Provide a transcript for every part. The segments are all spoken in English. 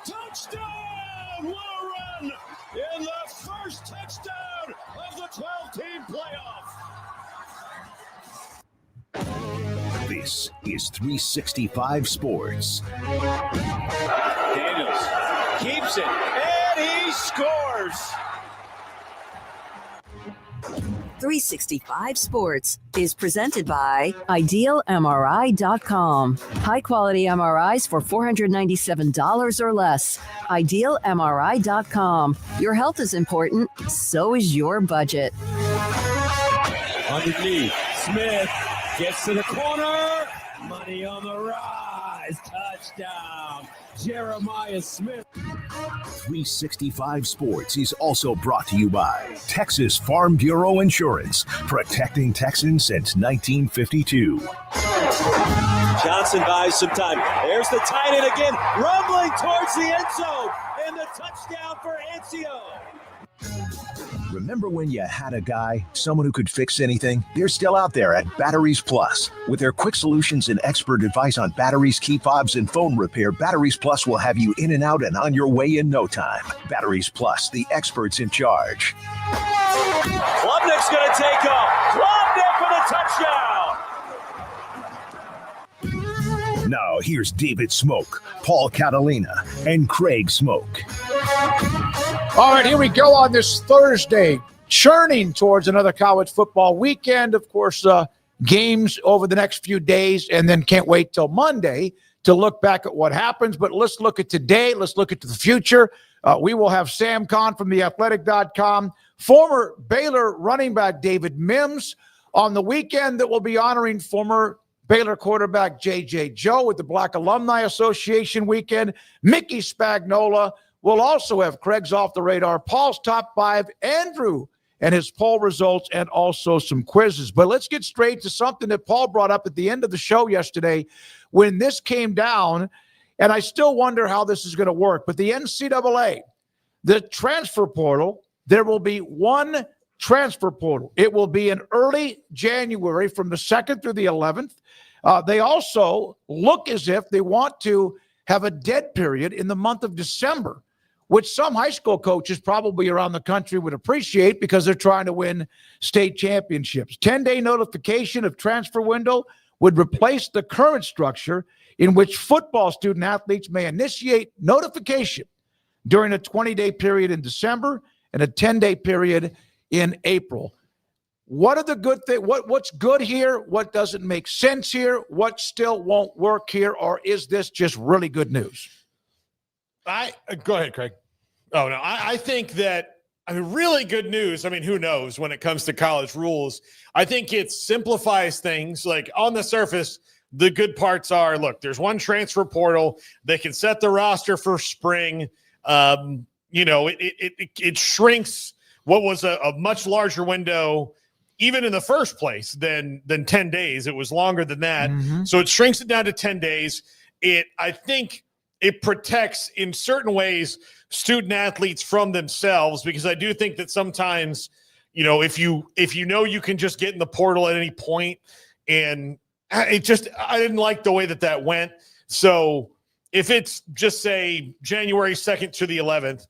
Touchdown! What a run in the first touchdown of the 12-team playoff. This is 365 Sports. Daniels keeps it, and he scores! 365 Sports is presented by IdealMRI.com. High-quality MRIs for $497 or less. IdealMRI.com. Your health is important, so is your budget. Underneath, Smith gets to the corner. Money on the rise. Touchdown, Jeremiah Smith. 365 Sports is also brought to you by Texas Farm Bureau Insurance, protecting Texans since 1952. Johnson buys some time. There's the tight end again, rumbling towards the end zone, and the touchdown for Ancio. Remember when you had a guy, someone who could fix anything? They're still out there at Batteries Plus. With their quick solutions and expert advice on batteries, key fobs, and phone repair, Batteries Plus will have you in and out and on your way in no time. Batteries Plus, the experts in charge. Klubnik's going to take off. Klubnik for the touchdown. Now here's David Smoak, Paul Catalina, and Craig Smoak. All right, here we go on this Thursday, churning towards another college football weekend. Of course, games over the next few days, and then can't wait till Monday to look back at what happens. But let's look at today. Let's look at the future. We will have Sam Kahn from theathletic.com, former Baylor running back David Mims on the weekend that will be honoring former Baylor quarterback J.J. Joe with the Black Alumni Association weekend. Mickey Spagnola. We'll also have Craig's Off the Radar, Paul's Top 5, Andrew and his poll results, and also some quizzes. But let's get straight to something that Paul brought up at the end of the show yesterday when this came down, and I still wonder how this is going to work. But the NCAA, the transfer portal, there will be one transfer portal. It will be in early January from the 2nd through the 11th. They also look as if they want to have a dead period in the month of December, which some high school coaches probably around the country would appreciate because they're trying to win state championships. 10-day notification of transfer window would replace the current structure in which football student athletes may initiate notification during a 20-day period in December and a 10-day period in April. What are the good things? What's good here? What doesn't make sense here? What still won't work here? Or is this just really good news? Go ahead, Craig. Oh, no, I think that, really good news. Who knows when it comes to college rules? I think it simplifies things. Like on the surface, the good parts are, look, there's one transfer portal. They can set the roster for spring. It shrinks what was a much larger window, even in the first place, than 10 days. It was longer than that. Mm-hmm. So it shrinks it down to 10 days. I think it protects in certain ways student athletes from themselves, because I do think that sometimes, if you you can just get in the portal at any point, and I didn't like the way that went. So if it's just say January 2nd to the 11th,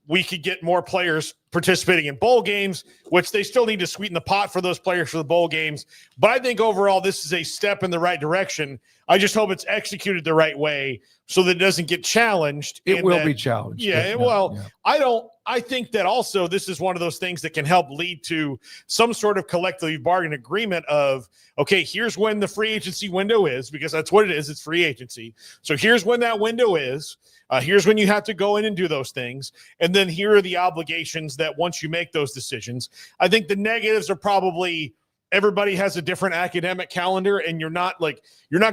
we could get more players participating in bowl games, which they still need to sweeten the pot for those players for the bowl games. But I think overall this is a step in the right direction. I just hope it's executed the right way so that it doesn't get challenged. It will be challenged. Yeah, I think that also this is one of those things that can help lead to some sort of collective bargain agreement of, okay, here's when the free agency window is, because that's what it is. It's free agency. So here's when that window is. Here's when you have to go in and do those things. And then here are the obligations that once you make those decisions. I think the negatives are probably everybody has a different academic calendar, and you're not going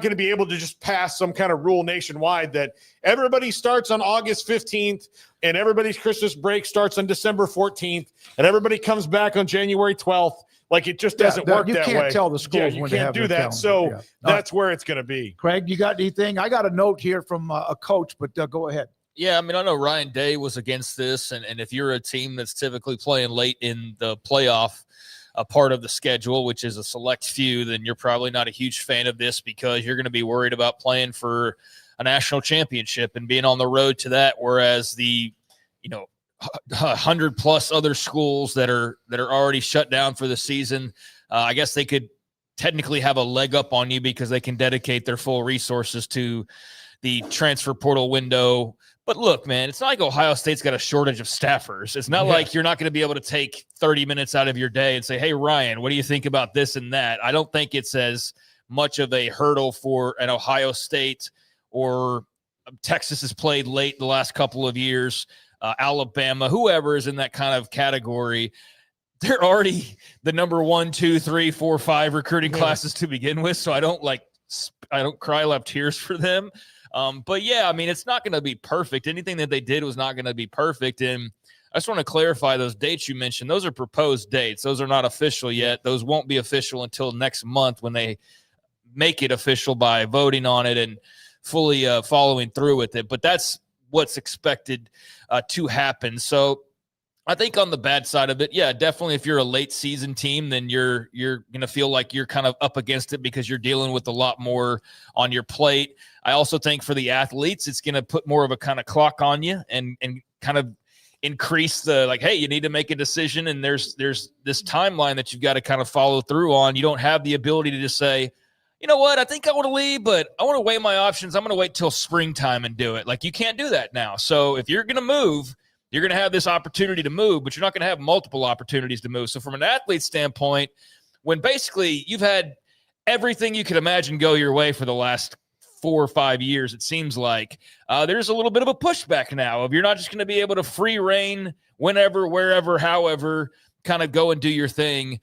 to be able to just pass some kind of rule nationwide that everybody starts on August 15th and everybody's Christmas break starts on December 14th and everybody comes back on January 12th. Like, it just doesn't work that way. You can't tell the schools you when can't they have do that. calendar. So that's where it's going to be. Craig, you got anything? I got a note here from a coach, but go ahead. Yeah, I mean, I know Ryan Day was against this, and if you're a team that's typically playing late in the playoff part of the schedule, which is a select few, then you're probably not a huge fan of this because you're going to be worried about playing for a national championship and being on the road to that, whereas the 100 plus other schools that are already shut down for the season, I guess they could technically have a leg up on you because they can dedicate their full resources to the transfer portal window. But look, man, it's not like Ohio State's got a shortage of staffers. It's not like you're not going to be able to take 30 minutes out of your day and say, hey, Ryan, what do you think about this and that? I don't think it's as much of a hurdle for an Ohio State, or Texas has played late the last couple of years, Alabama, whoever is in that kind of category. They're already the number 1, 2, 3, 4, 5 recruiting classes to begin with. So I don't cry love tears for them. But yeah, I mean, it's not going to be perfect. Anything that they did was not going to be perfect. And I just want to clarify those dates you mentioned. Those are proposed dates. Those are not official yet. Those won't be official until next month when they make it official by voting on it and fully following through with it. But that's what's expected to happen. So I think on the bad side of it, yeah, definitely if you're a late season team, then you're going to feel like you're kind of up against it because you're dealing with a lot more on your plate. I also think for the athletes, it's going to put more of a kind of clock on you and kind of increase the, like, hey, you need to make a decision, and there's this timeline that you've got to kind of follow through on. You don't have the ability to just say, you know what, I think I want to leave, but I want to weigh my options. I'm going to wait till springtime and do it. Like, you can't do that now. So if you're going to move, you're going to have this opportunity to move, but you're not going to have multiple opportunities to move. So from an athlete standpoint, when basically you've had everything you could imagine go your way for the last 4 or 5 years, it seems like there's a little bit of a pushback now of you're not just going to be able to free reign whenever, wherever, however, kind of go and do your thing.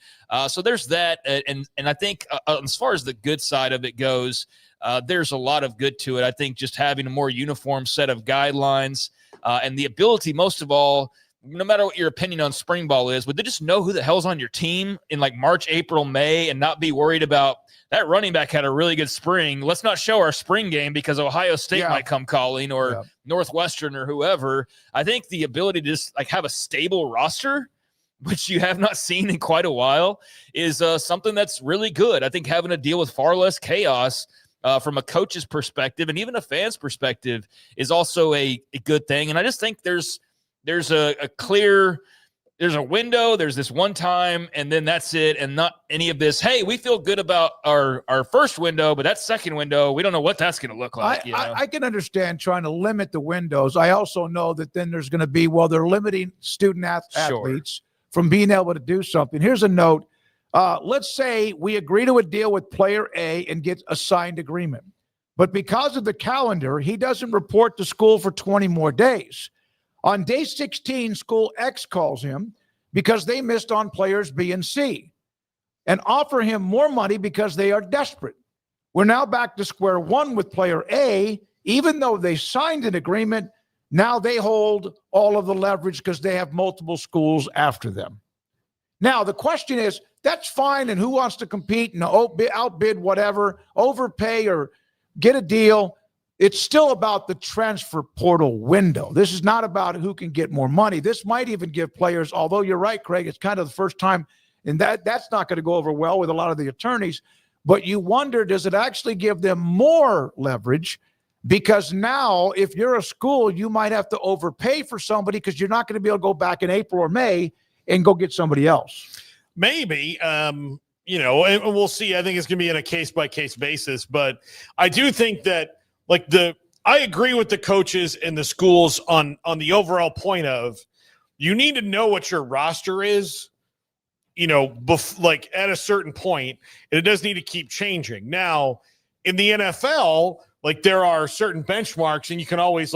So there's that. And I think as far as the good side of it goes, there's a lot of good to it. I think just having a more uniform set of guidelines and the ability, most of all, no matter what your opinion on spring ball is, would they just know who the hell's on your team in like March, April, May, and not be worried about that running back had a really good spring. Let's not show our spring game because Ohio State might come calling, or Northwestern or whoever. I think the ability to just like have a stable roster, which you have not seen in quite a while, is something that's really good. I think having to deal with far less chaos from a coach's perspective and even a fan's perspective is also a good thing. And I just think there's a clear, there's a window, there's this one time, and then that's it. And not any of this, hey, we feel good about our first window, but that second window, we don't know what that's going to look like. I can understand trying to limit the windows. I also know that then there's going to be, they're limiting student athletes from being able to do something. Here's a note. Let's say we agree to a deal with player A and get a signed agreement. But because of the calendar, he doesn't report to school for 20 more days. On day 16, school X calls him because they missed on players B and C and offer him more money because they are desperate. We're now back to square one with player A. Even though they signed an agreement, now they hold all of the leverage because they have multiple schools after them. Now, the question is, that's fine, and who wants to compete and outbid whatever, overpay or get a deal? It's still about the transfer portal window. This is not about who can get more money. This might even give players, although you're right, Craig, it's kind of the first time, and that's not going to go over well with a lot of the attorneys, but you wonder, does it actually give them more leverage Because now if you're a school, you might have to overpay for somebody because you're not going to be able to go back in April or May and go get somebody else. Maybe, and we'll see. I think it's going to be on a case-by-case basis. But I do think that, I agree with the coaches and the schools on the overall point of you need to know what your roster is, at a certain point, and it does need to keep changing. Now, in the NFL, there are certain benchmarks, and you can always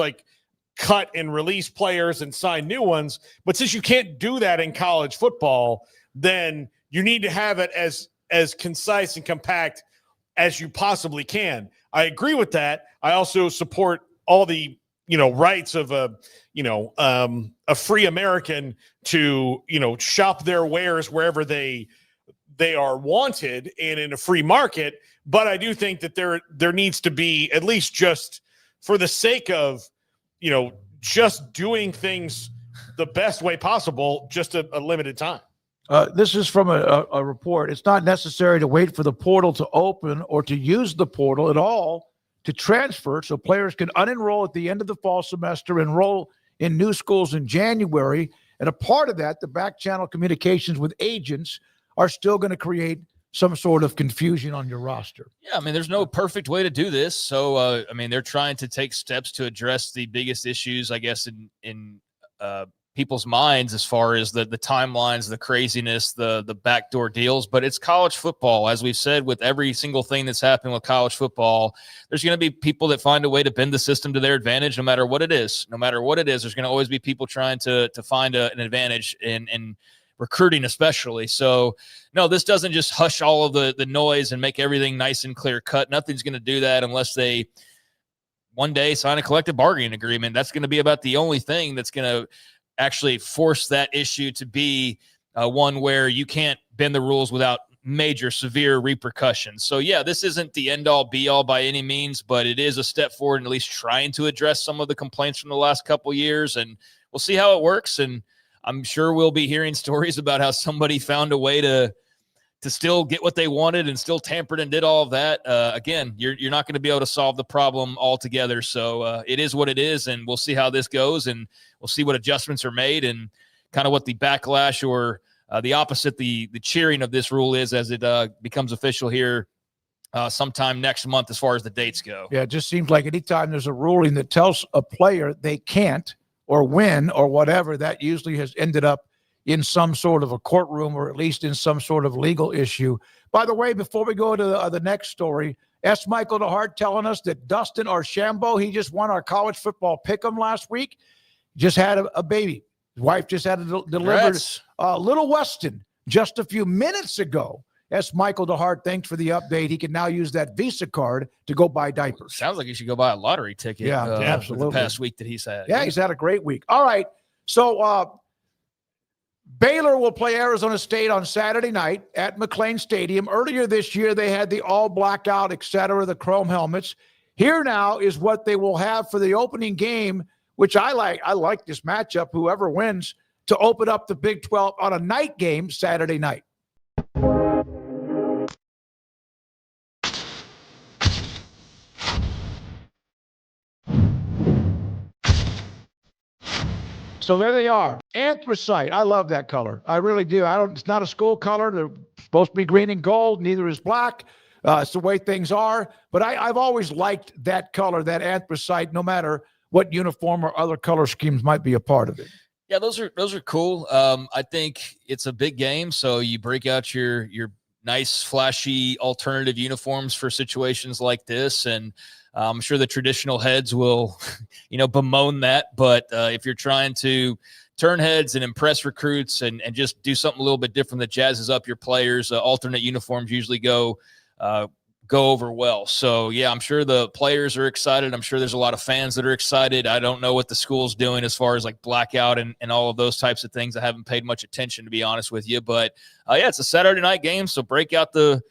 cut and release players and sign new ones. But since you can't do that in college football, then you need to have it as concise and compact as you possibly can. I agree with that. I also support all the rights of a free American to shop their wares wherever they are wanted and in a free market. But I do think that there needs to be, at least just for the sake of just doing things the best way possible, just a limited time. This is from a report. It's not necessary to wait for the portal to open or to use the portal at all to transfer, so players can unenroll at the end of the fall semester, enroll in new schools in January. And a part of that, the back channel communications with agents are still going to create some sort of confusion on your roster. Yeah, there's no perfect way to do this. So, they're trying to take steps to address the biggest issues, I guess, in people's minds as far as the timelines, the craziness, the backdoor deals. But it's college football. As we've said, with every single thing that's happening with college football, there's going to be people that find a way to bend the system to their advantage, no matter what it is. No matter what it is, there's going to always be people trying to find an advantage in recruiting especially. So, no, this doesn't just hush all of the noise and make everything nice and clear cut. Nothing's going to do that unless they one day sign a collective bargaining agreement. That's going to be about the only thing that's going to actually force that issue to be one where you can't bend the rules without major severe repercussions. So yeah, this isn't the end all be all by any means, but it is a step forward in at least trying to address some of the complaints from the last couple of years, and we'll see how it works. And I'm sure we'll be hearing stories about how somebody found a way to still get what they wanted and still tampered and did all of that. Again, you're not going to be able to solve the problem altogether. So it is what it is, and we'll see how this goes, and we'll see what adjustments are made and kind of what the backlash or the opposite, the cheering of this rule is as it becomes official here sometime next month as far as the dates go. Yeah, it just seems like anytime there's a ruling that tells a player they can't or win or whatever, that usually has ended up in some sort of a courtroom or at least in some sort of legal issue. By the way, before we go to the next story, S. Michael DeHart telling us that Dustin Archambault, he just won our college football pick'em last week, just had a baby. His wife just had it delivered. Little Weston just a few minutes ago. S. Michael DeHart, thanks for the update. He can now use that Visa card to go buy diapers. Sounds like he should go buy a lottery ticket. Yeah, absolutely. The past week that he's had. Yeah, he's had a great week. All right, so Baylor will play Arizona State on Saturday night at McLean Stadium. Earlier this year, they had the all blackout, et cetera, the chrome helmets. Here now is what they will have for the opening game, which I like. I like this matchup, whoever wins, to open up the Big 12 on a night game Saturday night. So there they are. Anthracite. I love that color. I really do. It's not a school color. They're supposed to be green and gold. Neither is black. It's the way things are. But I've always liked that color, that anthracite, no matter what uniform or other color schemes might be a part of it. Yeah, those are cool. I think it's a big game, so you break out your nice, flashy alternative uniforms for situations like this, and I'm sure the traditional heads will, bemoan that. But if you're trying to turn heads and impress recruits and just do something a little bit different that jazzes up your players, alternate uniforms usually go over well. So, yeah, I'm sure the players are excited. I'm sure there's a lot of fans that are excited. I don't know what the school's doing as far as like blackout and all of those types of things. I haven't paid much attention, to be honest with you. But, yeah, it's a Saturday night game, so break out the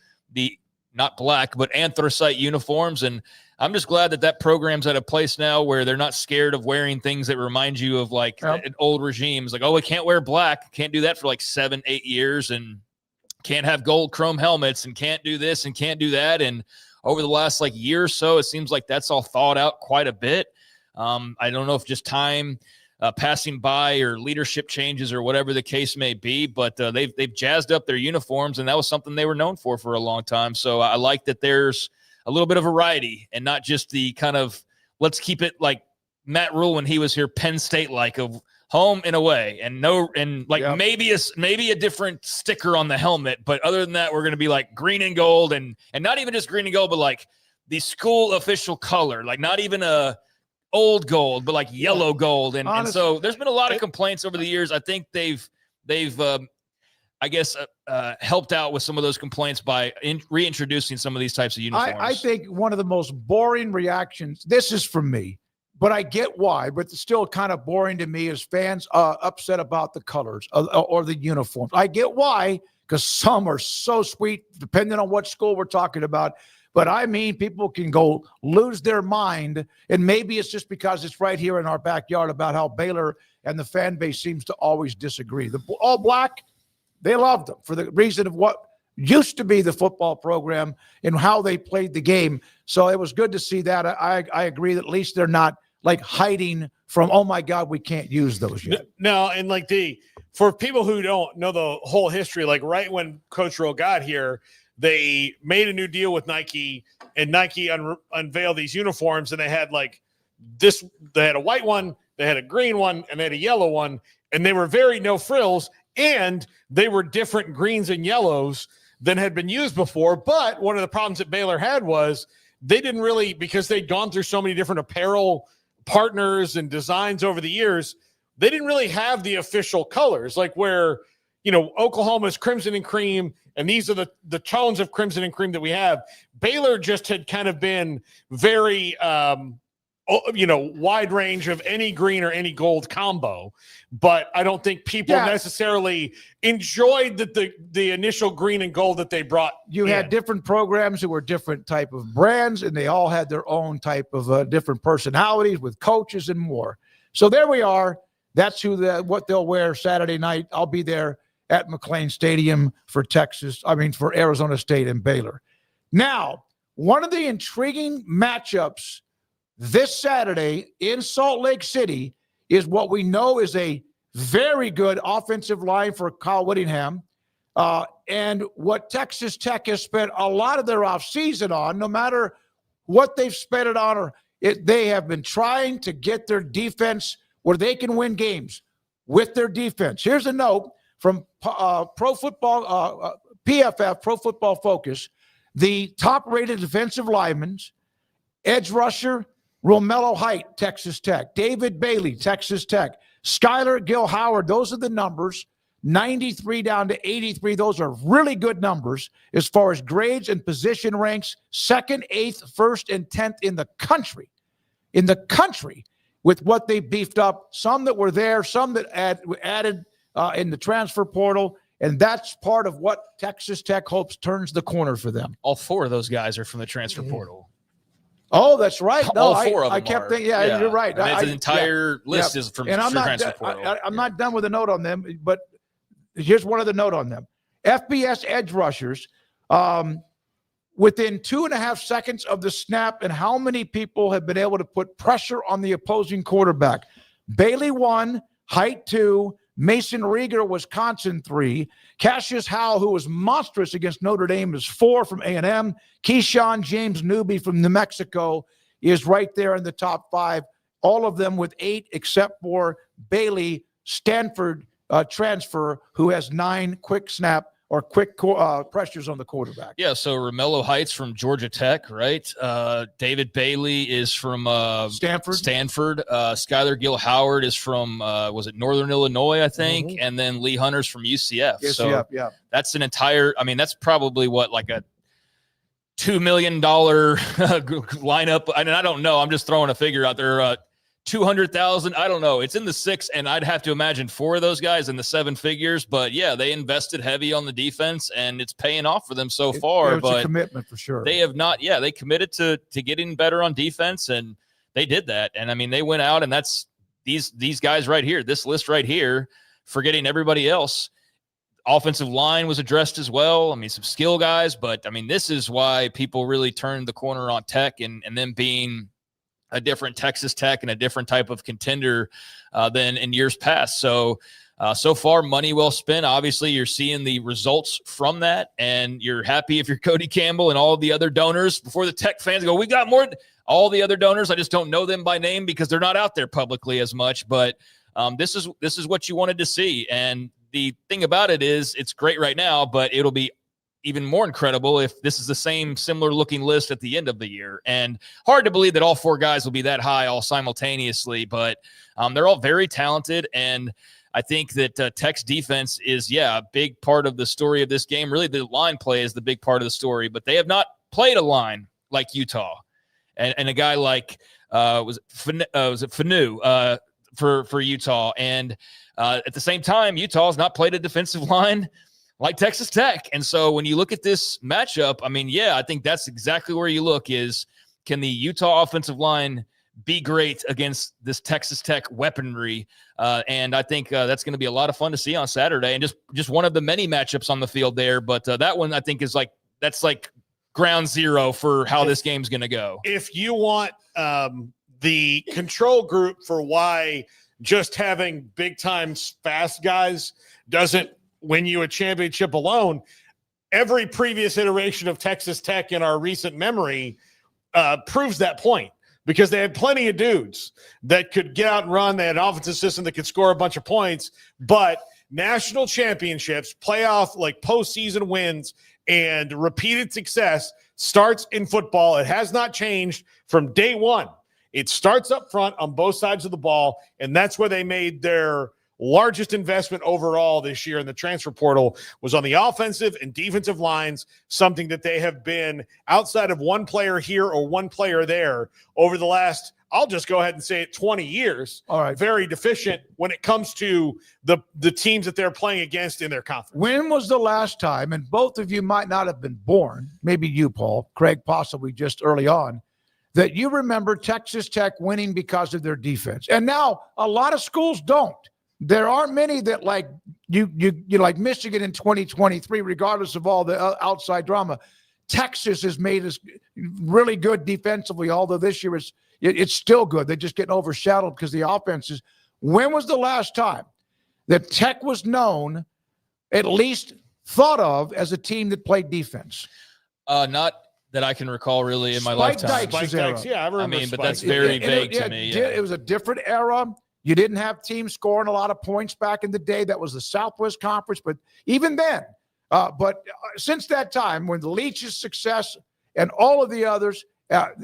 not black, but anthracite uniforms. And I'm just glad that program's at a place now where they're not scared of wearing things that remind you of like an old regimes. Like, oh, we can't wear black. Can't do that for like 7-8 years, and can't have gold chrome helmets, and can't do this and can't do that. And over the last like year or so, it seems like that's all thawed out quite a bit. I don't know if just time passing by or leadership changes or whatever the case may be, but they've jazzed up their uniforms, and that was something they were known for a long time. So I like that there's a little bit of variety and not just the kind of let's keep it like Matt Rule when he was here, Penn State like of home and away, and maybe a different sticker on the helmet, but other than that, we're going to be like green and gold, and not even just green and gold, but like the school official color, like not even a old gold, but like yellow gold. And so there's been a lot of complaints over the years. I think they've helped out with some of those complaints by reintroducing some of these types of uniforms. I think one of the most boring reactions, this is from me, but I get why, but it's still kind of boring to me, is fans upset about the colors or the uniforms. I get why, because some are so sweet, depending on what school we're talking about. But I mean, people can go lose their mind, and maybe it's just because it's right here in our backyard about how Baylor and the fan base seems to always disagree. The all black, they loved them for the reason of what used to be the football program and how they played the game. So it was good to see that. I agree that at least they're not like hiding from, oh my God, we can't use those yet. No, and like for people who don't know the whole history, like right when Coach Rowe got here, they made a new deal with Nike, and Nike unveiled these uniforms, and they had like this, they had a white one, they had a green one, and they had a yellow one, and they were very no frills, and they were different greens and yellows than had been used before. But one of the problems that Baylor had was they didn't really, because they'd gone through so many different apparel partners and designs over the years, they didn't really have the official colors, like where, Oklahoma's crimson and cream, and these are the tones of crimson and cream that we have. Baylor just had kind of been very, wide range of any green or any gold combo. But I don't think people necessarily enjoyed the initial green and gold that they brought. You had different programs that were different type of brands, and they all had their own type of different personalities with coaches and more. So there we are. That's what they'll wear Saturday night. I'll be there at McLean Stadium for Arizona State and Baylor. Now, one of the intriguing matchups this Saturday in Salt Lake City is what we know is a very good offensive line for Kyle Whittingham, and what Texas Tech has spent a lot of their offseason on, no matter what they've spent it on, they have been trying to get their defense where they can win games with their defense. Here's a note from Pro Football PFF, Pro Football Focus. The top-rated defensive linemen, edge rusher Romello Height, Texas Tech. David Bailey, Texas Tech. Skylar Gill-Howard, those are the numbers. 93 down to 83. Those are really good numbers as far as grades and position ranks. 2nd, 8th, 1st, and 10th in the country. In the country with what they beefed up. Some that were there, some that added in the transfer portal. And that's part of what Texas Tech hopes turns the corner for them. All 4 of those guys are from the transfer portal. Oh, that's right. No, all 4 of them I kept thinking, you're right. The entire list is from transfer portal. I'm not done with a note on them, but here's one other note on them. FBS edge rushers, within 2.5 seconds of the snap, and how many people have been able to put pressure on the opposing quarterback. Bailey 1, Height 2, Mason Rieger, Wisconsin 3, Cassius Howell, who was monstrous against Notre Dame, is 4 from A&M. Keyshawn James Newby from New Mexico is right there in the top 5. All of them with 8, except for Bailey, Stanford transfer, who has 9 quick snap or quick pressures on the quarterback. Yeah, so Romello Heights from Georgia Tech, right? David Bailey is from Stanford. Skylar Gill-Howard is from, was it Northern Illinois, I think? Mm-hmm. And then Lee Hunter's from UCF. Yeah. That's an entire, that's probably like a $2 million lineup. I don't know. I'm just throwing a figure out there. 200,000. I don't know. It's in the 6, and I'd have to imagine 4 of those guys in the 7 figures. But yeah, they invested heavy on the defense, and it's paying off for them so far. It's a commitment for sure. They have not. Yeah, they committed to getting better on defense, and they did that. And they went out, and that's these guys right here. This list right here, forgetting everybody else. offensive line was addressed as well. I mean, some skill guys, but I mean, this is why people really turned the corner on Tech and them being a different Texas Tech and a different type of contender than in years past. So far, money well spent. Obviously, you're seeing the results from that, and you're happy if you're Cody Campbell and all the other donors. Before the Tech fans go, we got more. All the other donors, I just don't know them by name because they're not out there publicly as much. But this is what you wanted to see. And the thing about it is it's great right now, but it'll be even more incredible if this is the same similar looking list at the end of the year. And hard to believe that all 4 guys will be that high all simultaneously, but they're all very talented. And I think that Tech's defense is, a big part of the story of this game. Really, the line play is the big part of the story, but they have not played a line like Utah. And a guy like, was it Fanu for Utah. And at the same time, Utah has not played a defensive line like Texas Tech. And so when you look at this matchup, I mean, I think that's exactly where you look is, can the Utah offensive line be great against this Texas Tech weaponry? And I think that's going to be a lot of fun to see on Saturday, and just one of the many matchups on the field there. But that one I think is that's ground zero for how this game's going to go. If you want the control group for why just having big time fast guys doesn't win you a championship alone, every previous iteration of Texas Tech in our recent memory proves that point, because they had plenty of dudes that could get out and run. They had an offensive system that could score a bunch of points, but national championships, playoff, postseason wins, and repeated success starts in football. It has not changed from day one. It starts up front on both sides of the ball, and that's where they made their largest investment overall this year in the transfer portal, was on the offensive and defensive lines, something that they have been, outside of one player here or one player there, over the last, I'll just go ahead and say it, 20 years. All right. Very deficient when it comes to the teams that they're playing against in their conference. When was the last time, and both of you might not have been born, maybe you, Paul, Craig possibly just early on, that you remember Texas Tech winning because of their defense? And now a lot of schools don't. There aren't many that like you like Michigan in 2023, regardless of all the outside drama. Texas has made us really good defensively, although this year it's still good. They're just getting overshadowed because the offenses. When was the last time that Tech was known, at least thought of, as a team that played defense? Not that I can recall really in my lifetime. Spike Dykes, yeah, I remember. But that's very vague to me. It was a different era. You didn't have teams scoring a lot of points back in the day. That was the Southwest Conference. But even then, since that time, when the Leach's success and all of the others,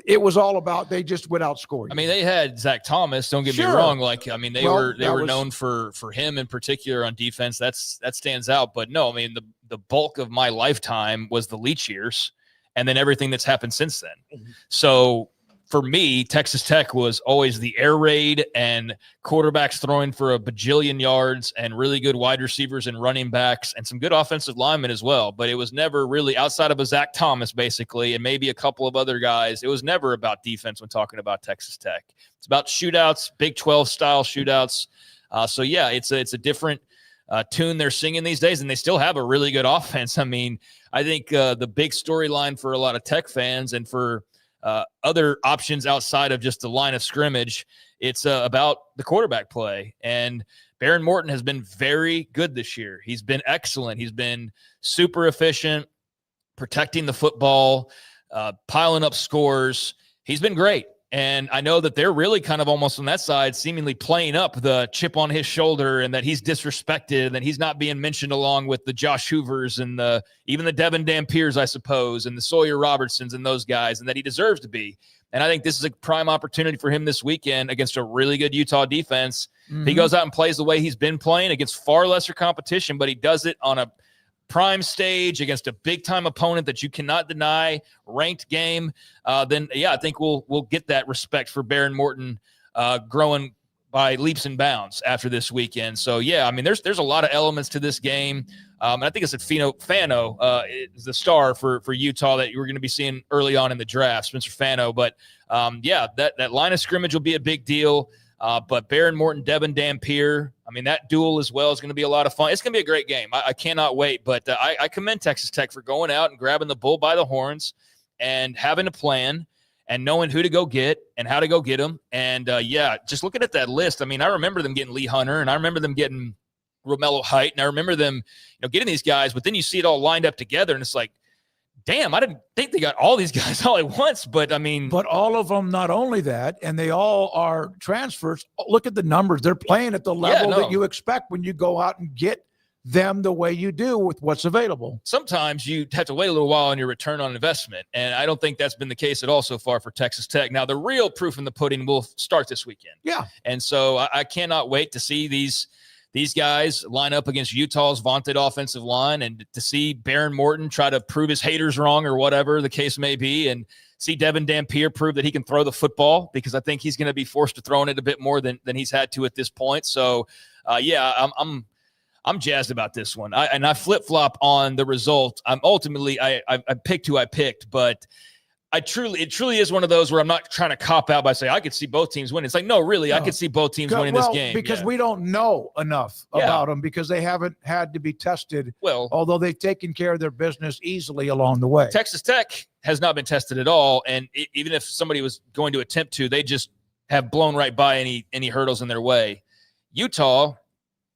it was all about they just went out scoring. I mean, they had Zach Thomas. Don't get me wrong. They were known for him in particular on defense. That stands out. But no, I mean the bulk of my lifetime was the Leach years, and then everything that's happened since then. Mm-hmm. So for me, Texas Tech was always the air raid and quarterbacks throwing for a bajillion yards and really good wide receivers and running backs and some good offensive linemen as well. But it was never really, outside of a Zach Thomas basically and maybe a couple of other guys, it was never about defense when talking about Texas Tech. It's about shootouts, Big 12 style shootouts. It's a different tune they're singing these days, and they still have a really good offense. I mean, I think the big storyline for a lot of Tech fans and for other options outside of just the line of scrimmage, it's about the quarterback play. And Baron Morton has been very good this year. He's been excellent. He's been super efficient, protecting the football, piling up scores. He's been great. And I know that they're really kind of almost on that side, seemingly playing up the chip on his shoulder and that he's disrespected and that he's not being mentioned along with the Josh Hoovers and even the Devin Dampiers, I suppose, and the Sawyer Robertsons and those guys, and that he deserves to be. And I think this is a prime opportunity for him this weekend against a really good Utah defense. Mm-hmm. He goes out and plays the way he's been playing against far lesser competition, but he does it on a prime stage against a big-time opponent that you cannot deny, ranked game, I think we'll get that respect for Baron Morton growing by leaps and bounds after this weekend. So, I mean, there's a lot of elements to this game. And I think it's Fano is the star for Utah that you're going to be seeing early on in the draft, Spencer Fano. But, that line of scrimmage will be a big deal. But Baron Morton, Devin Dampier, I mean, that duel as well is going to be a lot of fun. It's going to be a great game. I cannot wait. But I commend Texas Tech for going out and grabbing the bull by the horns and having a plan and knowing who to go get and how to go get them. And, just looking at that list, I mean, I remember them getting Lee Hunter, and I remember them getting Romello Height, and I remember them getting these guys. But then you see it all lined up together, and it's like, damn, I didn't think they got all these guys all at once. But, I mean. But all of them, not only that, and they all are transfers. Look at the numbers. They're playing at the level that you expect when you go out and get them the way you do with what's available. Sometimes you have to wait a little while on your return on investment, and I don't think that's been the case at all so far for Texas Tech. Now, the real proof in the pudding will start this weekend. Yeah. And so I cannot wait to see these guys line up against Utah's vaunted offensive line and to see Baron Morton try to prove his haters wrong or whatever the case may be, and see Devin Dampier prove that he can throw the football, because I think he's going to be forced to throw it a bit more than he's had to at this point. So, I'm jazzed about this one. I flip-flop on the result. I picked who I picked, but it truly is one of those where I'm not trying to cop out by saying I could see both teams win. It's like, no, really, I could see both teams winning this game. Because we don't know enough about them, because they haven't had to be tested, although they've taken care of their business easily along the way. Texas Tech has not been tested at all, and even if somebody was going to attempt to, they just have blown right by any hurdles in their way. Utah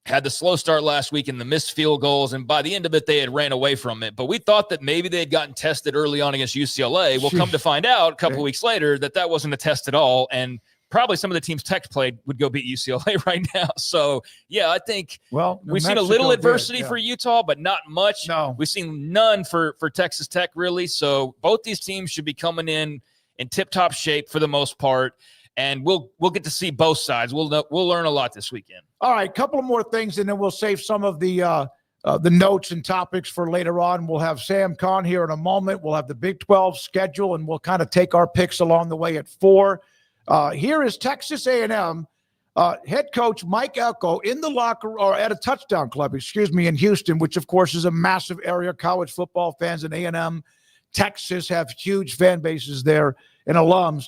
had the slow start last week and the missed field goals, and by the end of it, they had ran away from it. But we thought that maybe they had gotten tested early on against UCLA. We'll come to find out a couple weeks later that wasn't a test at all, and probably some of the teams Tech played would go beat UCLA right now. So, I think we've seen a little adversity for Utah, but not much. No. We've seen none for Texas Tech, really. So both these teams should be coming in tip-top shape for the most part. And we'll get to see both sides. We'll learn a lot this weekend. All right, a couple of more things, and then we'll save some of the notes and topics for later on. We'll have Sam Kahn here in a moment. We'll have the Big 12 schedule, and we'll kind of take our picks along the way at 4. Here is Texas A&M head coach Mike Elko in the locker or at a touchdown club, in Houston, which of course is a massive area. College football fans in A&M, Texas have huge fan bases there and alums.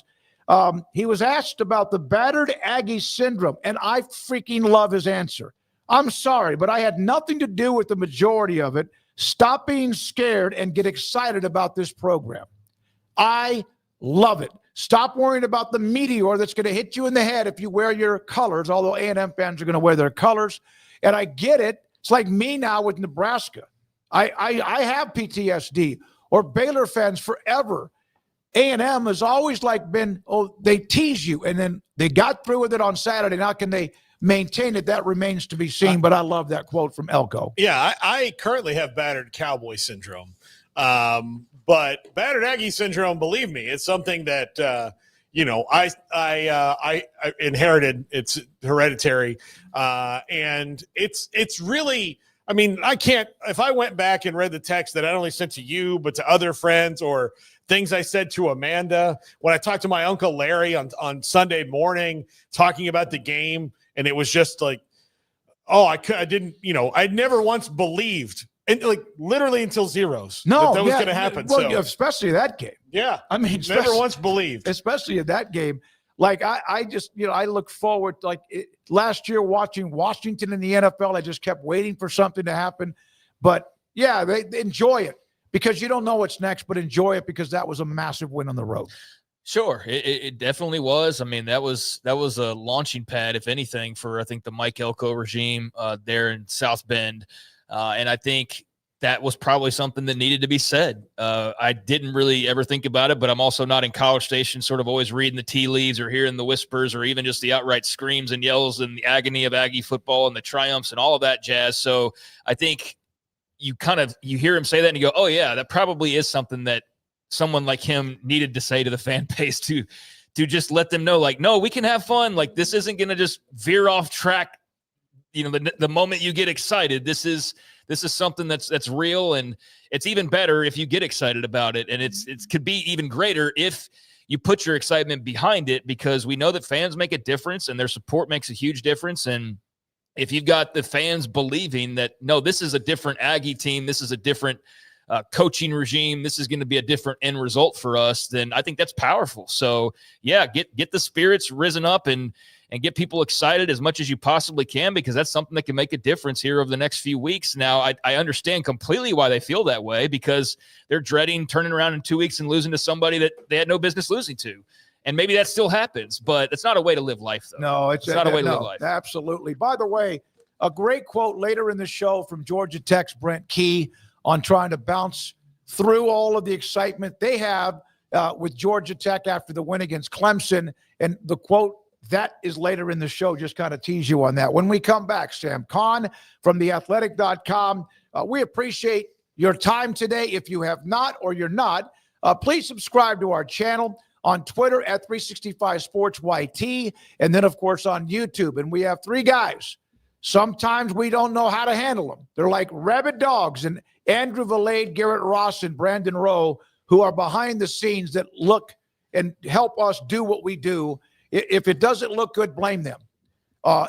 He was asked about the battered Aggie syndrome, and I freaking love his answer. I'm sorry, but I had nothing to do with the majority of it. Stop being scared and get excited about this program. I love it. Stop worrying about the meteor that's going to hit you in the head if you wear your colors, although A&M fans are going to wear their colors. And I get it. It's like me now with Nebraska. I have PTSD, or Baylor fans forever. A&M has always been, they tease you, and then they got through with it on Saturday. Now can they maintain it? That remains to be seen, but I love that quote from Elko. Yeah, I currently have battered Cowboy syndrome. But battered Aggie syndrome, believe me, it's something that, I inherited. It's hereditary. And it's really, I can't, if I went back and read the text that I not only sent to you, but to other friends, or things I said to Amanda when I talked to my Uncle Larry on Sunday morning, talking about the game. And it was just like, I didn't, I'd never once believed, and literally until zeros, that was going to happen. Well, especially that game. Yeah. Never once believed. Especially in that game. I just, I look forward, last year watching Washington in the NFL, I just kept waiting for something to happen. But, yeah, they enjoy it. Because you don't know what's next, but enjoy it, because that was a massive win on the road. Sure, it definitely was. That was a launching pad, if anything, for I think the Mike Elko regime there in South Bend, and I think that was probably something that needed to be said. I didn't really ever think about it, but I'm also not in College Station, sort of always reading the tea leaves or hearing the whispers or even just the outright screams and yells and the agony of Aggie football and the triumphs and all of that jazz. So I think you hear him say that and you go, oh yeah, that probably is something that someone like him needed to say to the fan base to just let them know, no, we can have fun. This isn't going to just veer off track. The moment you get excited, this is something that's real, and it's even better if you get excited about it. And it could be even greater if you put your excitement behind it, because we know that fans make a difference and their support makes a huge difference. And if you've got the fans believing that, no, this is a different Aggie team, this is a different coaching regime, this is going to be a different end result for us, then I think that's powerful. So yeah, get the spirits risen up and get people excited as much as you possibly can, because that's something that can make a difference here over the next few weeks. Now, I understand completely why they feel that way, because they're dreading turning around in 2 weeks and losing to somebody that they had no business losing to. And maybe that still happens, but it's not a way to live life, though. No, it's not a way to live life. Absolutely. By the way, a great quote later in the show from Georgia Tech's Brent Key on trying to bounce through all of the excitement they have with Georgia Tech after the win against Clemson. And the quote, that is later in the show. Just kind of tease you on that. When we come back, Sam Kahn from theathletic.com. We appreciate your time today. If you have not or you're not, please subscribe to our channel on Twitter at 365 Sports YT, and then, of course, on YouTube. And we have 3 guys. Sometimes we don't know how to handle them. They're like rabid dogs. And Andrew Valade, Garrett Ross, and Brandon Rowe, who are behind the scenes that look and help us do what we do. If it doesn't look good, blame them.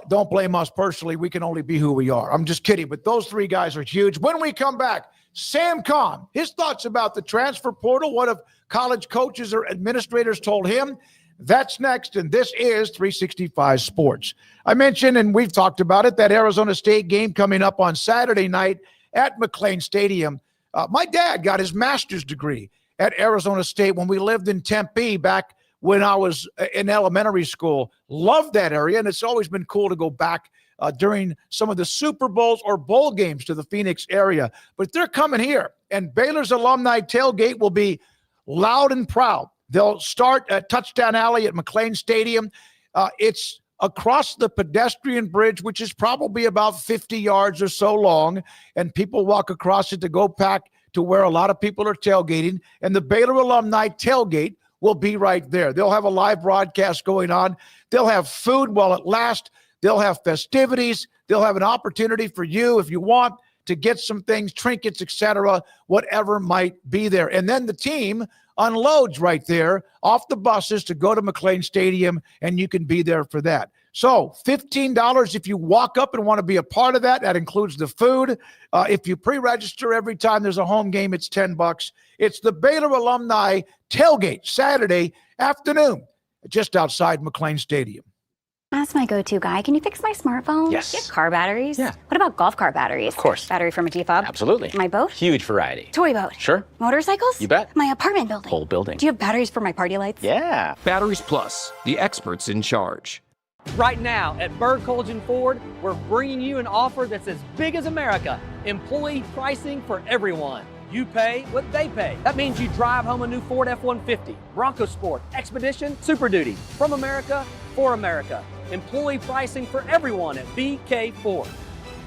Don't blame us personally. We can only be who we are. I'm just kidding. But those 3 guys are huge. When we come back, Sam Kahn, his thoughts about the transfer portal. What have college coaches or administrators told him? That's next. And this is 365 Sports. I mentioned, and we've talked about it, that Arizona State game coming up on Saturday night at McLean Stadium. My dad got his master's degree at Arizona State when we lived in Tempe back when I was in elementary school. Loved that area, and it's always been cool to go back during some of the Super Bowls or bowl games to the Phoenix area. But they're coming here, and Baylor's alumni tailgate will be loud and proud. They'll start at Touchdown Alley at McLean Stadium. It's across the pedestrian bridge, which is probably about 50 yards or so long, and people walk across it to go back to where a lot of people are tailgating, and the Baylor alumni tailgate will be right there. They'll have a live broadcast going on. They'll have food while it lasts. They'll have festivities. They'll have an opportunity for you, if you want, to get some things, trinkets, etc., whatever might be there. And then the team unloads right there off the buses to go to McLean Stadium, and you can be there for that. So $15 if you walk up and want to be a part of that. That includes the food. If you pre-register every time there's a home game, it's $10. It's the Baylor Alumni Tailgate, Saturday afternoon, just outside McLean Stadium. That's my go-to guy. Can you fix my smartphone? Yes. Get car batteries? Yeah. What about golf cart batteries? Of course. Battery from a G-Fob? Absolutely. My boat? Huge variety. Toy boat? Sure. Motorcycles? You bet. My apartment building? Whole building. Do you have batteries for my party lights? Yeah. Batteries Plus, the experts in charge. Right now at Berg Colgin Ford, we're bringing you an offer that's as big as America. Employee pricing for everyone. You pay what they pay. That means you drive home a new Ford F-150, Bronco Sport, Expedition, Super Duty. From America, for America. Employee pricing for everyone at BK Ford.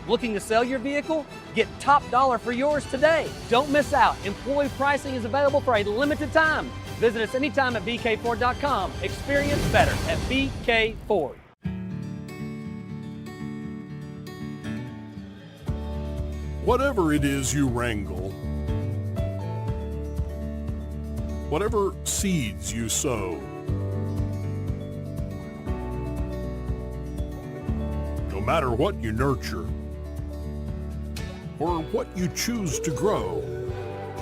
Looking to sell your vehicle? Get top dollar for yours today. Don't miss out. Employee pricing is available for a limited time. Visit us anytime at bkford.com. Experience better at BK Ford. Whatever it is you wrangle, whatever seeds you sow, no matter what you nurture or what you choose to grow,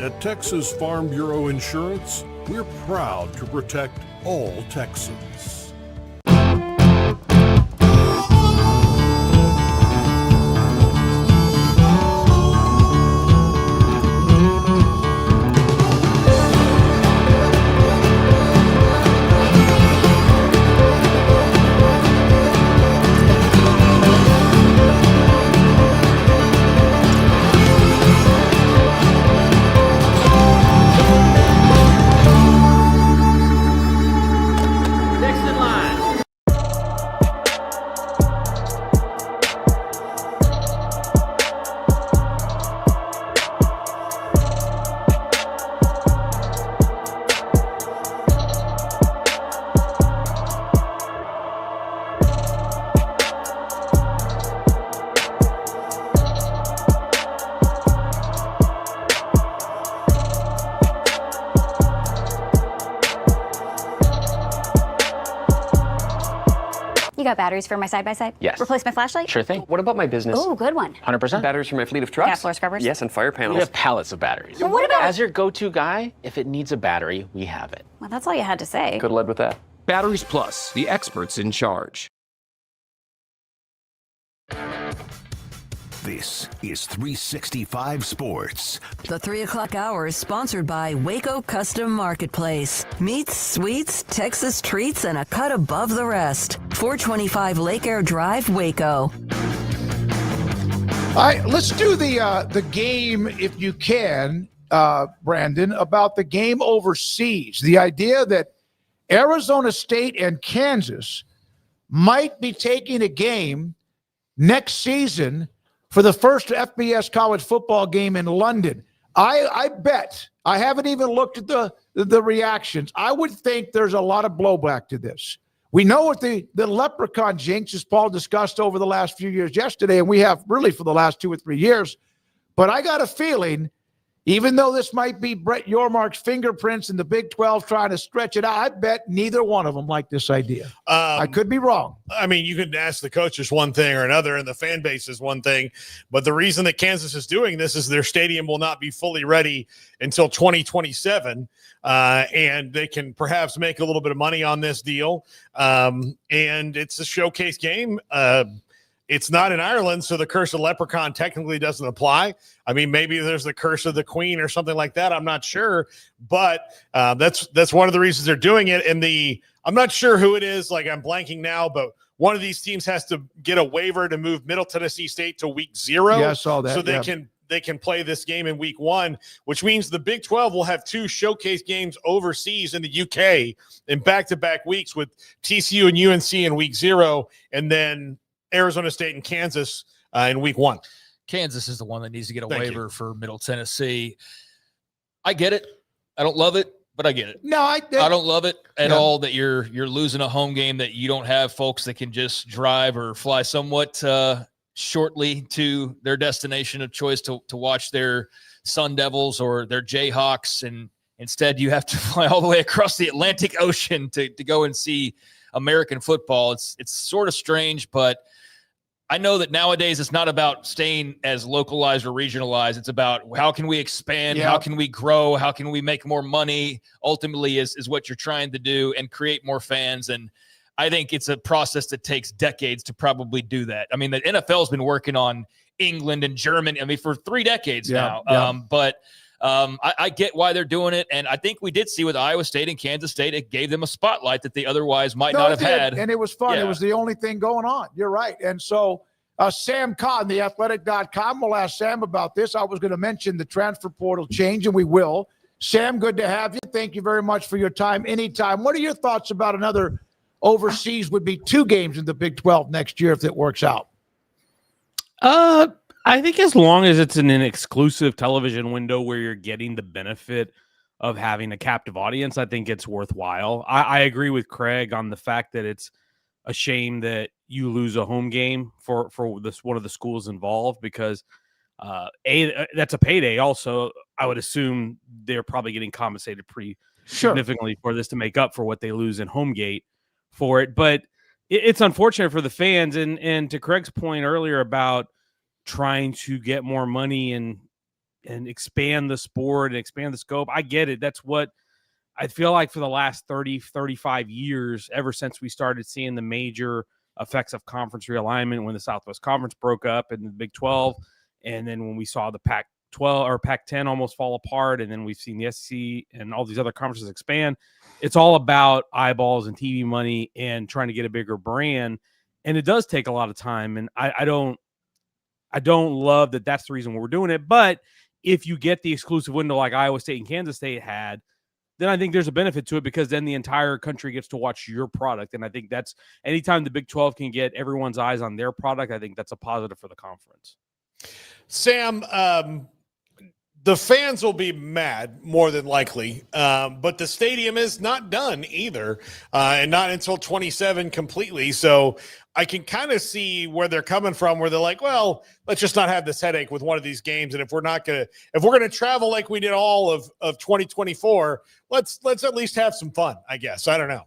at Texas Farm Bureau Insurance, we're proud to protect all Texans. You got batteries for my side-by-side? Yes. Replace my flashlight? Sure thing. What about my business? Oh, good one. 100%. Batteries for my fleet of trucks? Gas floor scrubbers? Yes, and fire panels. We have pallets of batteries. Well, what about... As your go-to guy, if it needs a battery, we have it. Well, that's all you had to say. Could have led with that. Batteries Plus, the experts in charge. This is 365 Sports. The 3 o'clock hour is sponsored by Waco Custom Marketplace. Meats, sweets, Texas treats, and a cut above the rest. 425 Lake Air Drive, Waco. All right, let's do the game, if you can, Brandon, about the game overseas. The idea that Arizona State and Kansas might be taking a game next season for the first FBS college football game in London. I bet, I haven't even looked at the reactions. I would think there's a lot of blowback to this. We know what the leprechaun jinx, as Paul discussed over the last few years yesterday, and we have really for the last 2 or 3 years. But I got a feeling, even though this might be Brett Yormark's fingerprints in the Big 12 trying to stretch it out, I bet neither one of them like this idea. I could be wrong. I mean, you could ask the coaches one thing or another, and the fan base is one thing. But the reason that Kansas is doing this is their stadium will not be fully ready until 2027, and they can perhaps make a little bit of money on this deal. And it's a showcase game. It's not in Ireland, so the curse of leprechaun technically doesn't apply. I mean, maybe there's the curse of the queen or something like that. I'm not sure, but that's one of the reasons they're doing it. And I'm not sure who it is. Like, I'm blanking now, but one of these teams has to get a waiver to move Middle Tennessee State to week 0. Yeah, I saw that. So they can play this game in week 1, which means the Big 12 will have 2 showcase games overseas in the UK in back-to-back weeks with TCU and UNC in week 0, and then Arizona State and Kansas in week 1. Kansas is the one that needs to get a waiver for Middle Tennessee. I get it. I don't love it, but I get it. No, I don't love it at all that you're losing a home game, that you don't have folks that can just drive or fly somewhat shortly to their destination of choice to watch their Sun Devils or their Jayhawks, and instead you have to fly all the way across the Atlantic Ocean to go and see American football. It's sort of strange, but I know that nowadays it's not about staying as localized or regionalized. It's about how can we expand, how can we grow, how can we make more money, ultimately is what you're trying to do, and create more fans. And I think it's a process that takes decades to probably do that. I mean, the NFL's been working on England and Germany, for 3 decades now. But I get why they're doing it, and I think we did see with Iowa State and Kansas State, it gave them a spotlight that they otherwise might not have had. And it was fun. Yeah. It was the only thing going on. You're right. And so Sam Cotton, theathletic.com, we'll ask Sam about this. I was going to mention the transfer portal change, and we will. Sam, good to have you. Thank you very much for your time anytime. What are your thoughts about another overseas would be 2 games in the Big 12 next year if it works out? I think as long as it's in an exclusive television window where you're getting the benefit of having a captive audience, I think it's worthwhile. I agree with Craig on the fact that it's a shame that you lose a home game for this one of the schools involved, because that's a payday. Also, I would assume they're probably getting compensated pretty significantly for this to make up for what they lose in home gate for it. But it's unfortunate for the fans. And to Craig's point earlier about trying to get more money and expand the sport and expand the scope, I get it. That's what I feel like for the last 30, 35 years, ever since we started seeing the major effects of conference realignment, when the Southwest Conference broke up and the Big 12, and then when we saw the Pac-12 or Pac-10 almost fall apart, and then we've seen the SEC and all these other conferences expand. It's all about eyeballs and TV money and trying to get a bigger brand, and it does take a lot of time. And I don't love that that's the reason we're doing it. But if you get the exclusive window like Iowa State and Kansas State had, then I think there's a benefit to it, because then the entire country gets to watch your product. And I think that's anytime the Big 12 can get everyone's eyes on their product, I think that's a positive for the conference. Sam, the fans will be mad more than likely, but the stadium is not done either, and not until 27 completely. So I can kind of see where they're coming from, where they're like, well, let's just not have this headache with one of these games. And if we're going to travel like we did all of 2024, let's at least have some fun, I guess. I don't know.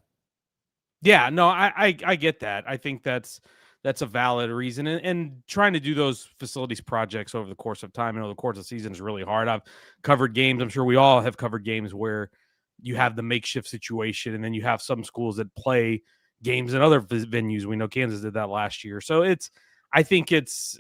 Yeah, no, I get that. I think that's a valid reason, and trying to do those facilities projects over the course of time and over the course of the season is really hard. I've covered games. I'm sure we all have covered games where you have the makeshift situation, and then you have some schools that play games in other venues. We know Kansas did that last year, so I think it's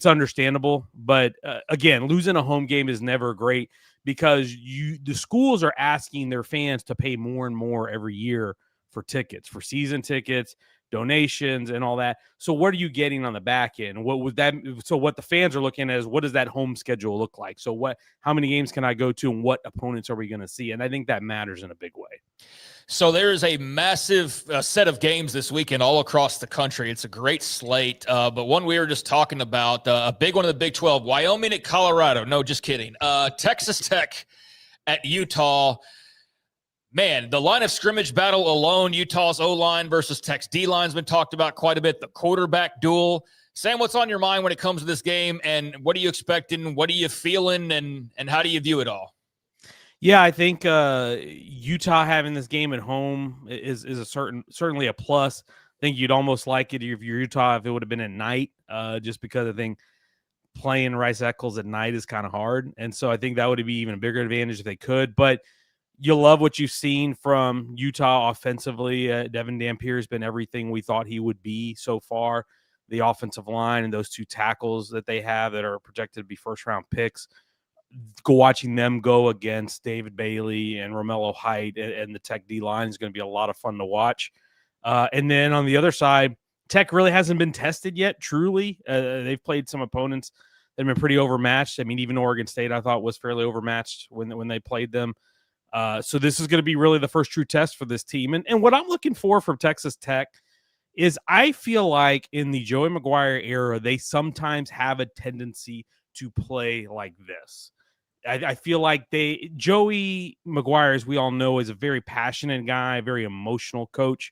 understandable. But again, losing a home game is never great because the schools are asking their fans to pay more and more every year for tickets, for season tickets, donations, and all that. So what are you getting on the back end? What was that? So what the fans are looking at is, what does that home schedule look like? So how many games can I go to, and what opponents are we going to see? And I think that matters in a big way. So there is a massive set of games this weekend all across the country. It's a great slate, but one we were just talking about, a big one of the Big 12, Wyoming at Colorado. No, just kidding. Texas Tech at Utah. Man, the line of scrimmage battle alone, Utah's O-line versus Tech's D-line has been talked about quite a bit. The quarterback duel. Sam, what's on your mind when it comes to this game, and what are you expecting? What are you feeling, and how do you view it all? Yeah, I think Utah having this game at home is certainly a plus. I think you'd almost like it if you're Utah if it would have been at night, just because I think playing Rice Eccles at night is kind of hard, and so I think that would be even a bigger advantage if they could. But you love what you've seen from Utah offensively. Devin Dampier has been everything we thought he would be so far. The offensive line and those two tackles that they have that are projected to be first-round picks. Watching them go against David Bailey and Romello Height and the Tech D-line is going to be a lot of fun to watch. And then on the other side, Tech really hasn't been tested yet, truly. They've played some opponents that have been pretty overmatched. I mean, even Oregon State, I thought, was fairly overmatched when they played them. So this is going to be really the first true test for this team. And what I'm looking for from Texas Tech is I feel like in the Joey McGuire era, they sometimes have a tendency to play like this. I feel like Joey McGuire, as we all know, is a very passionate guy, very emotional coach.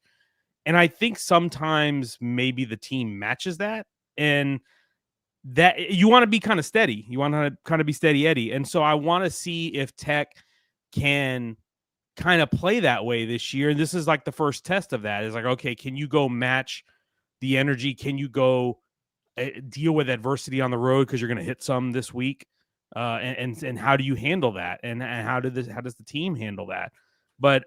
And I think sometimes maybe the team matches that. And that you want to be kind of steady. You want to kind of be steady Eddie. And so I want to see if Tech can kind of play that way this year. And this is like the first test of that. Is like, okay, can you go match the energy? Can you go deal with adversity on the road because you're going to hit some this week? And how do you handle that? And how does the team handle that? But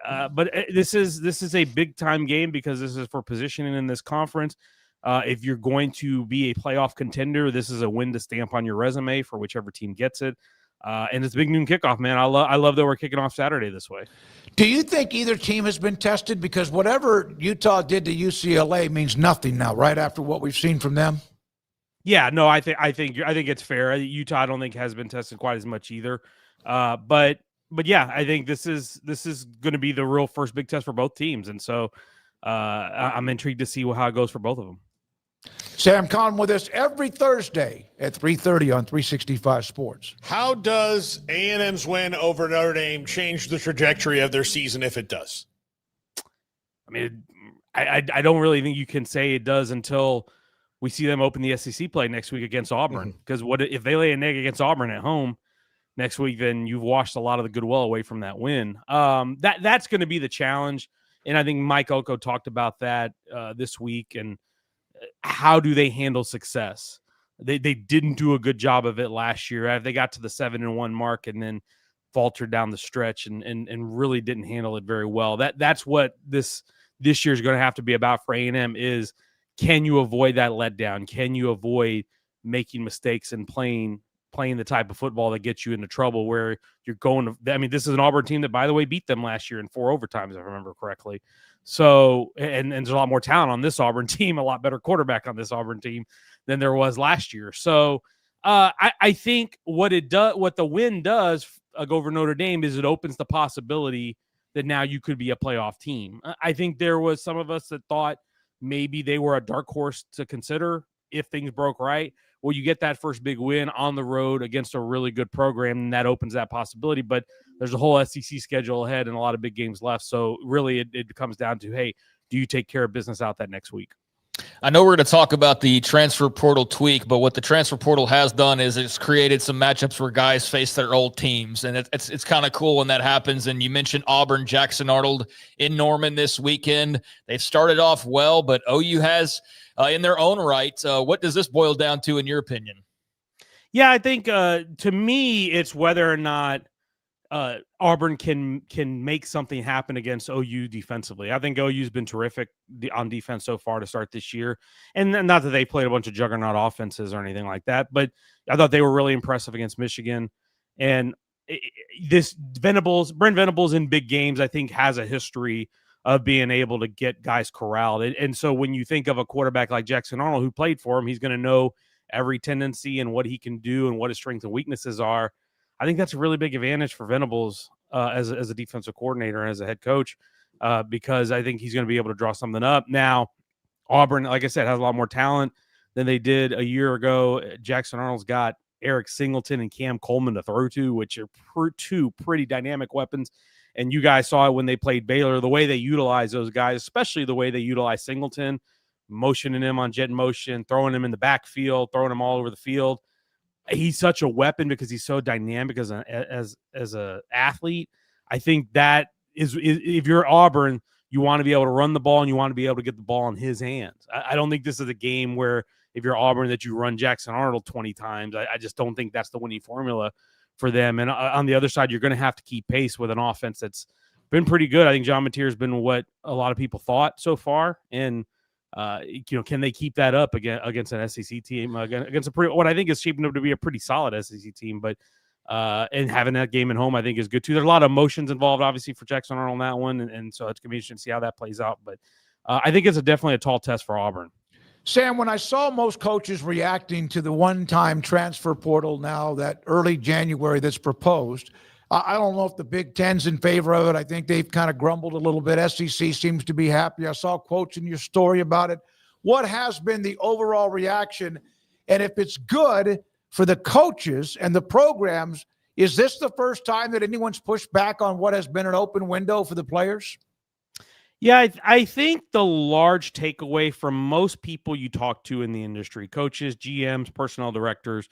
this is a big time game because this is for positioning in this conference. If you're going to be a playoff contender, this is a win to stamp on your resume for whichever team gets it. And it's a big noon kickoff, man. I love that we're kicking off Saturday this way. Do you think either team has been tested? Because whatever Utah did to UCLA means nothing now, right after what we've seen from them. Yeah, no, I think it's fair. Utah, I don't think has been tested quite as much either. But yeah, I think this is going to be the real first big test for both teams, and so I'm intrigued to see how it goes for both of them. Sam Conn with us every Thursday at 3:30 on 365 Sports. How does A&M's win over Notre Dame change the trajectory of their season if it does? I mean, I don't really think you can say it does until we see them open the SEC play next week against Auburn. Because what if they lay an egg against Auburn at home next week? Then you've washed a lot of the goodwill away from that win. That's going to be the challenge, and I think Mike Elko talked about that this week. And how do they handle success? They didn't do a good job of it last year. They got to the 7-1 mark and then faltered down the stretch and really didn't handle it very well. That's what this year is going to have to be about for A&M is, can you avoid that letdown? Can you avoid making mistakes and playing the type of football that gets you into trouble where you're going to – I mean, this is an Auburn team that, by the way, beat them last year in 4 overtimes, if I remember correctly. So, and there's a lot more talent on this Auburn team, a lot better quarterback on this Auburn team than there was last year. So, I think what the win does over Notre Dame is it opens the possibility that now you could be a playoff team. I think there was some of us that thought maybe they were a dark horse to consider if things broke right. Well, you get that first big win on the road against a really good program, and that opens that possibility. But there's a whole SEC schedule ahead and a lot of big games left. So really it comes down to, hey, do you take care of business out that next week? I know we're going to talk about the transfer portal tweak, but what the transfer portal has done is it's created some matchups where guys face their old teams, and it's kind of cool when that happens. And you mentioned Auburn, Jackson Arnold in Norman this weekend. They've started off well, but OU has in their own right. What does this boil down to, in your opinion? Yeah, I think to me, it's whether or not Auburn can make something happen against OU defensively. I think OU's been terrific on defense so far to start this year. And not that they played a bunch of juggernaut offenses or anything like that, but I thought they were really impressive against Michigan. And Brent Venables in big games, I think, has a history of being able to get guys corralled. And so when you think of a quarterback like Jackson Arnold, who played for him, he's going to know every tendency and what he can do and what his strengths and weaknesses are. I think that's a really big advantage for Venables as a defensive coordinator and as a head coach, because I think he's going to be able to draw something up. Now, Auburn, like I said, has a lot more talent than they did a year ago. Jackson Arnold's got Eric Singleton and Cam Coleman to throw to, which are two pretty dynamic weapons. And you guys saw it when they played Baylor, the way they utilize those guys, especially the way they utilize Singleton, motioning him on jet motion, throwing him in the backfield, throwing him all over the field. He's such a weapon because he's so dynamic as a athlete. I think that is if you're Auburn, you want to be able to run the ball and you want to be able to get the ball in his hands. I don't think this is a game where if you're Auburn that you run Jackson Arnold 20 times. I just don't think that's the winning formula for them. And on the other side, you're going to have to keep pace with an offense that's been pretty good. I think John Mateer has been what a lot of people thought so far. And can they keep that up against an SEC team, against what I think is shaping up to be a pretty solid SEC team? But and having that game at home, I think, is good too. There's a lot of emotions involved, obviously, for Jackson Arnold on that one, and so it's going to be interesting to see how that plays out. But I think it's definitely a tall test for Auburn. Sam, when I saw most coaches reacting to the one-time transfer portal now that early January that's proposed, I don't know if the Big Ten's in favor of it. I think they've kind of grumbled a little bit. SEC seems to be happy. I saw quotes in your story about it. What has been the overall reaction? And if it's good for the coaches and the programs, is this the first time that anyone's pushed back on what has been an open window for the players? Yeah, I think the large takeaway from most people you talk to in the industry, coaches, GMs, personnel directors,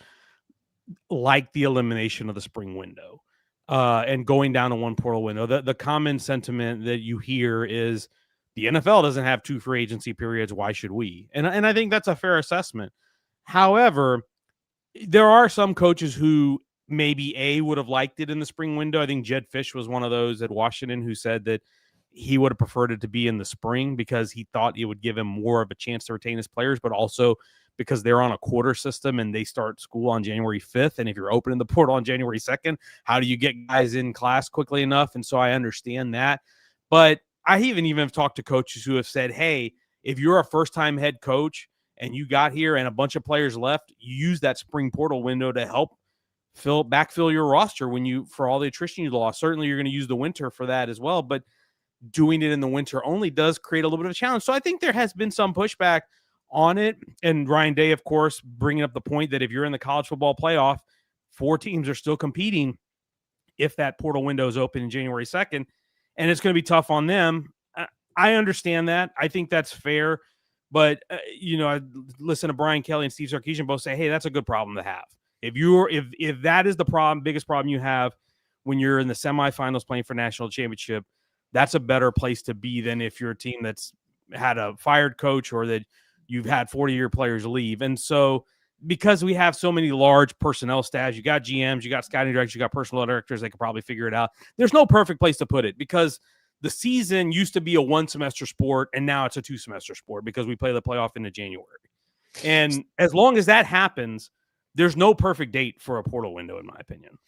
like the elimination of the spring window. And going down to one portal window. The common sentiment that you hear is the NFL doesn't have 2 free agency periods. Why should we? And I think that's a fair assessment. However, there are some coaches who maybe would have liked it in the spring window. I think Jed Fish was one of those at Washington who said that he would have preferred it to be in the spring because he thought it would give him more of a chance to retain his players, but also because they're on a quarter system and they start school on January 5th. And if you're opening the portal on January 2nd, how do you get guys in class quickly enough? And so I understand that. But I even have talked to coaches who have said, hey, if you're a first-time head coach and you got here and a bunch of players left, you use that spring portal window to help backfill your roster for all the attrition you lost. Certainly you're going to use the winter for that as well, but doing it in the winter only does create a little bit of a challenge. So I think there has been some pushback on it. And Ryan Day, of course, bringing up the point that if you're in the college football playoff, 4 teams are still competing if that portal window is open in January 2nd, and it's going to be tough on them. I understand that. I think that's fair. But, I listen to Brian Kelly and Steve Sarkisian both say, hey, that's a good problem to have. If that is the biggest problem you have when you're in the semifinals playing for national championship, that's a better place to be than if you're a team that's had a fired coach or that you've had 40-year players leave. And so because we have so many large personnel staffs, you got GMs, you got scouting directors, you got personnel directors, they could probably figure it out. There's no perfect place to put it because the season used to be a 1-semester sport and now it's a 2-semester sport because we play the playoff into January. And as long as that happens, there's no perfect date for a portal window, in my opinion.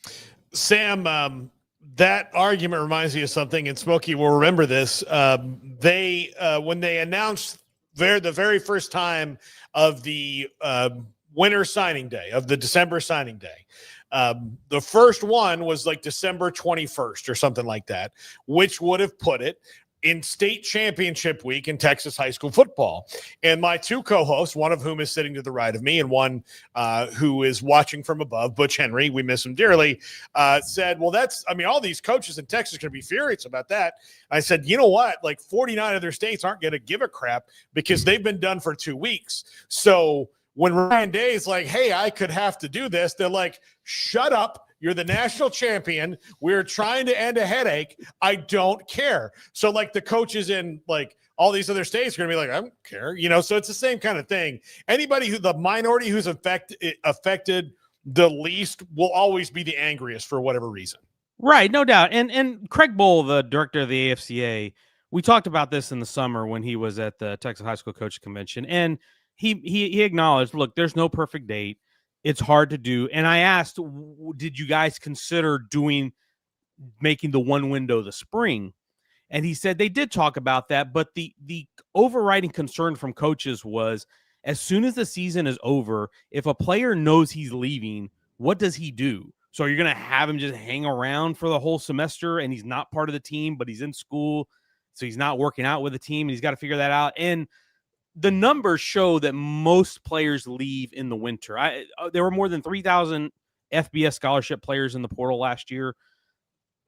Sam, that argument reminds me of something, and Smokey will remember this. When they announced the very first time of the winter signing day, of the December signing day, the first one was like December 21st or something like that, which would have put it in state championship week in Texas high school football. And my two co-hosts, one of whom is sitting to the right of me and one who is watching from above, Butch Henry, we miss him dearly, said, well, all these coaches in Texas are going to be furious about that. I said, you know what? Like 49 other states aren't going to give a crap because they've been done for 2 weeks. So when Ryan Day is like, hey, I could have to do this, they're like, shut up. You're the national champion. We're trying to end a headache. I don't care. So like the coaches in like all these other states are going to be like, I don't care. So it's the same kind of thing. Anybody the minority who's affected the least will always be the angriest for whatever reason. Right. No doubt. And Craig Bowl, the director of the AFCA, we talked about this in the summer when he was at the Texas High School Coach Convention. And he acknowledged, look, there's no perfect date. It's hard to do. And I asked, did you guys consider making the one window the spring? And he said they did talk about that, but the overriding concern from coaches was as soon as the season is over, if a player knows he's leaving, what does he do? So you're going to have him just hang around for the whole semester and he's not part of the team, but he's in school, so he's not working out with the team and he's got to figure that out. And the numbers show that most players leave in the winter. There were more than 3,000 FBS scholarship players in the portal last year.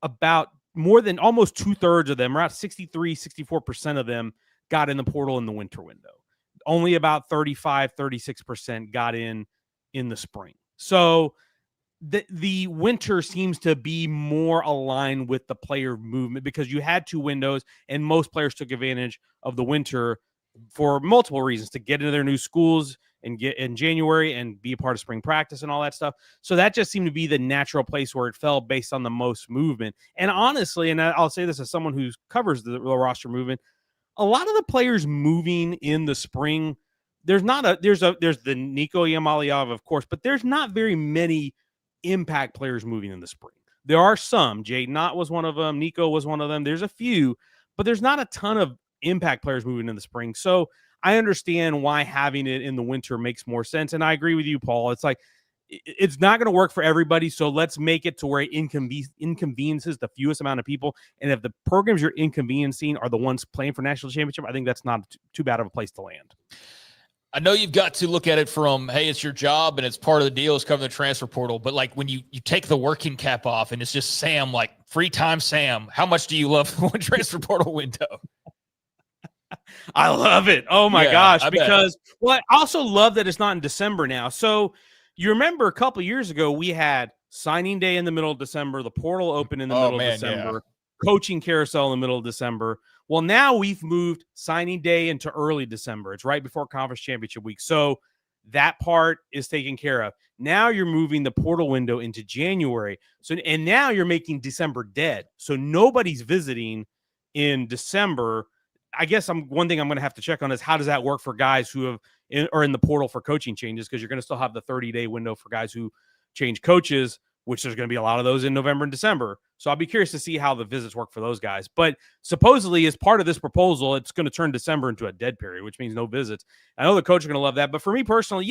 About more than almost 2/3 of them, around 63-64% of them got in the portal in the winter window. Only about 35-36% got in the spring. So the winter seems to be more aligned with the player movement because you had 2 windows and most players took advantage of the winter for multiple reasons, to get into their new schools and get in January and be a part of spring practice and all that stuff. So that just seemed to be the natural place where it fell based on the most movement. And honestly, and I'll say this as someone who covers the roster movement, a lot of the players moving in the spring, there's the Nico Yamalieva, of course, but there's not very many impact players moving in the spring. There are some. Jay Knott was one of them. Nico was one of them. There's a few, but there's not a ton of impact players moving in the spring. So I understand why having it in the winter makes more sense. And I agree with you, Paul. It's like, it's not going to work for everybody. So let's make it to where it inconveniences the fewest amount of people. And if the programs you're inconveniencing are the ones playing for national championship, I think that's not too bad of a place to land. I know you've got to look at it from, hey, it's your job and it's part of the deal is covering the transfer portal. But like when you take the working cap off and it's just Sam, like free time Sam, how much do you love the one transfer portal window? I love it. Oh my gosh. Because I also love that it's not in December now. So you remember a couple of years ago, we had signing day in the middle of December, the portal open in the middle of December, coaching carousel in the middle of December. Well, now we've moved signing day into early December. It's right before conference championship week. So that part is taken care of. Now you're moving the portal window into January. And now you're making December dead. So nobody's visiting in December. I guess one thing I'm going to have to check on is how does that work for guys who are in the portal for coaching changes? Because you're going to still have the 30-day window for guys who change coaches, which there's going to be a lot of those in November and December. So I'll be curious to see how the visits work for those guys. But supposedly, as part of this proposal, it's going to turn December into a dead period, which means no visits. I know the coach are going to love that. But for me personally,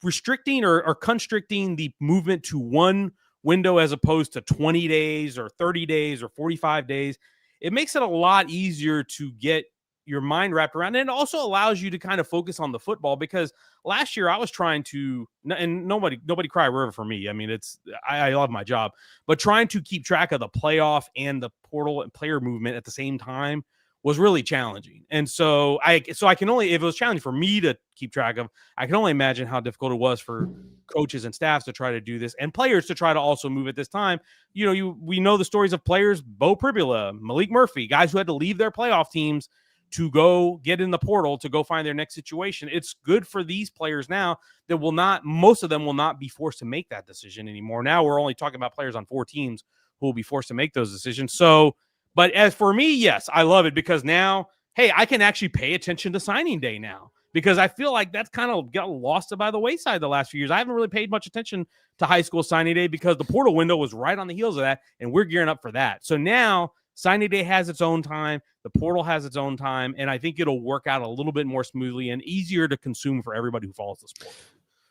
restricting or constricting the movement to one window as opposed to 20 days or 30 days or 45 days, it makes it a lot easier to get your mind wrapped around. And it also allows you to kind of focus on the football, because last year I was trying to, and nobody cry river for me. I mean, I love my job, but trying to keep track of the playoff and the portal and player movement at the same time was really challenging. And so I can only, if it was challenging for me to keep track of, I can only imagine how difficult it was for coaches and staffs to try to do this and players to try to also move at this time. We know the stories of players, Bo Pribula, Malik Murphy, guys who had to leave their playoff teams to go get in the portal to go find their next situation. It's good for these players now that most of them will not be forced to make that decision anymore. Now we're only talking about players on 4 teams who will be forced to make those decisions. So, but as for me, yes, I love it because now, hey, I can actually pay attention to signing day now, because I feel like that's kind of got lost by the wayside the last few years. I haven't really paid much attention to high school signing day because the portal window was right on the heels of that, and we're gearing up for that. So now signing day has its own time, the portal has its own time, and I think it'll work out a little bit more smoothly and easier to consume for everybody who follows the sport.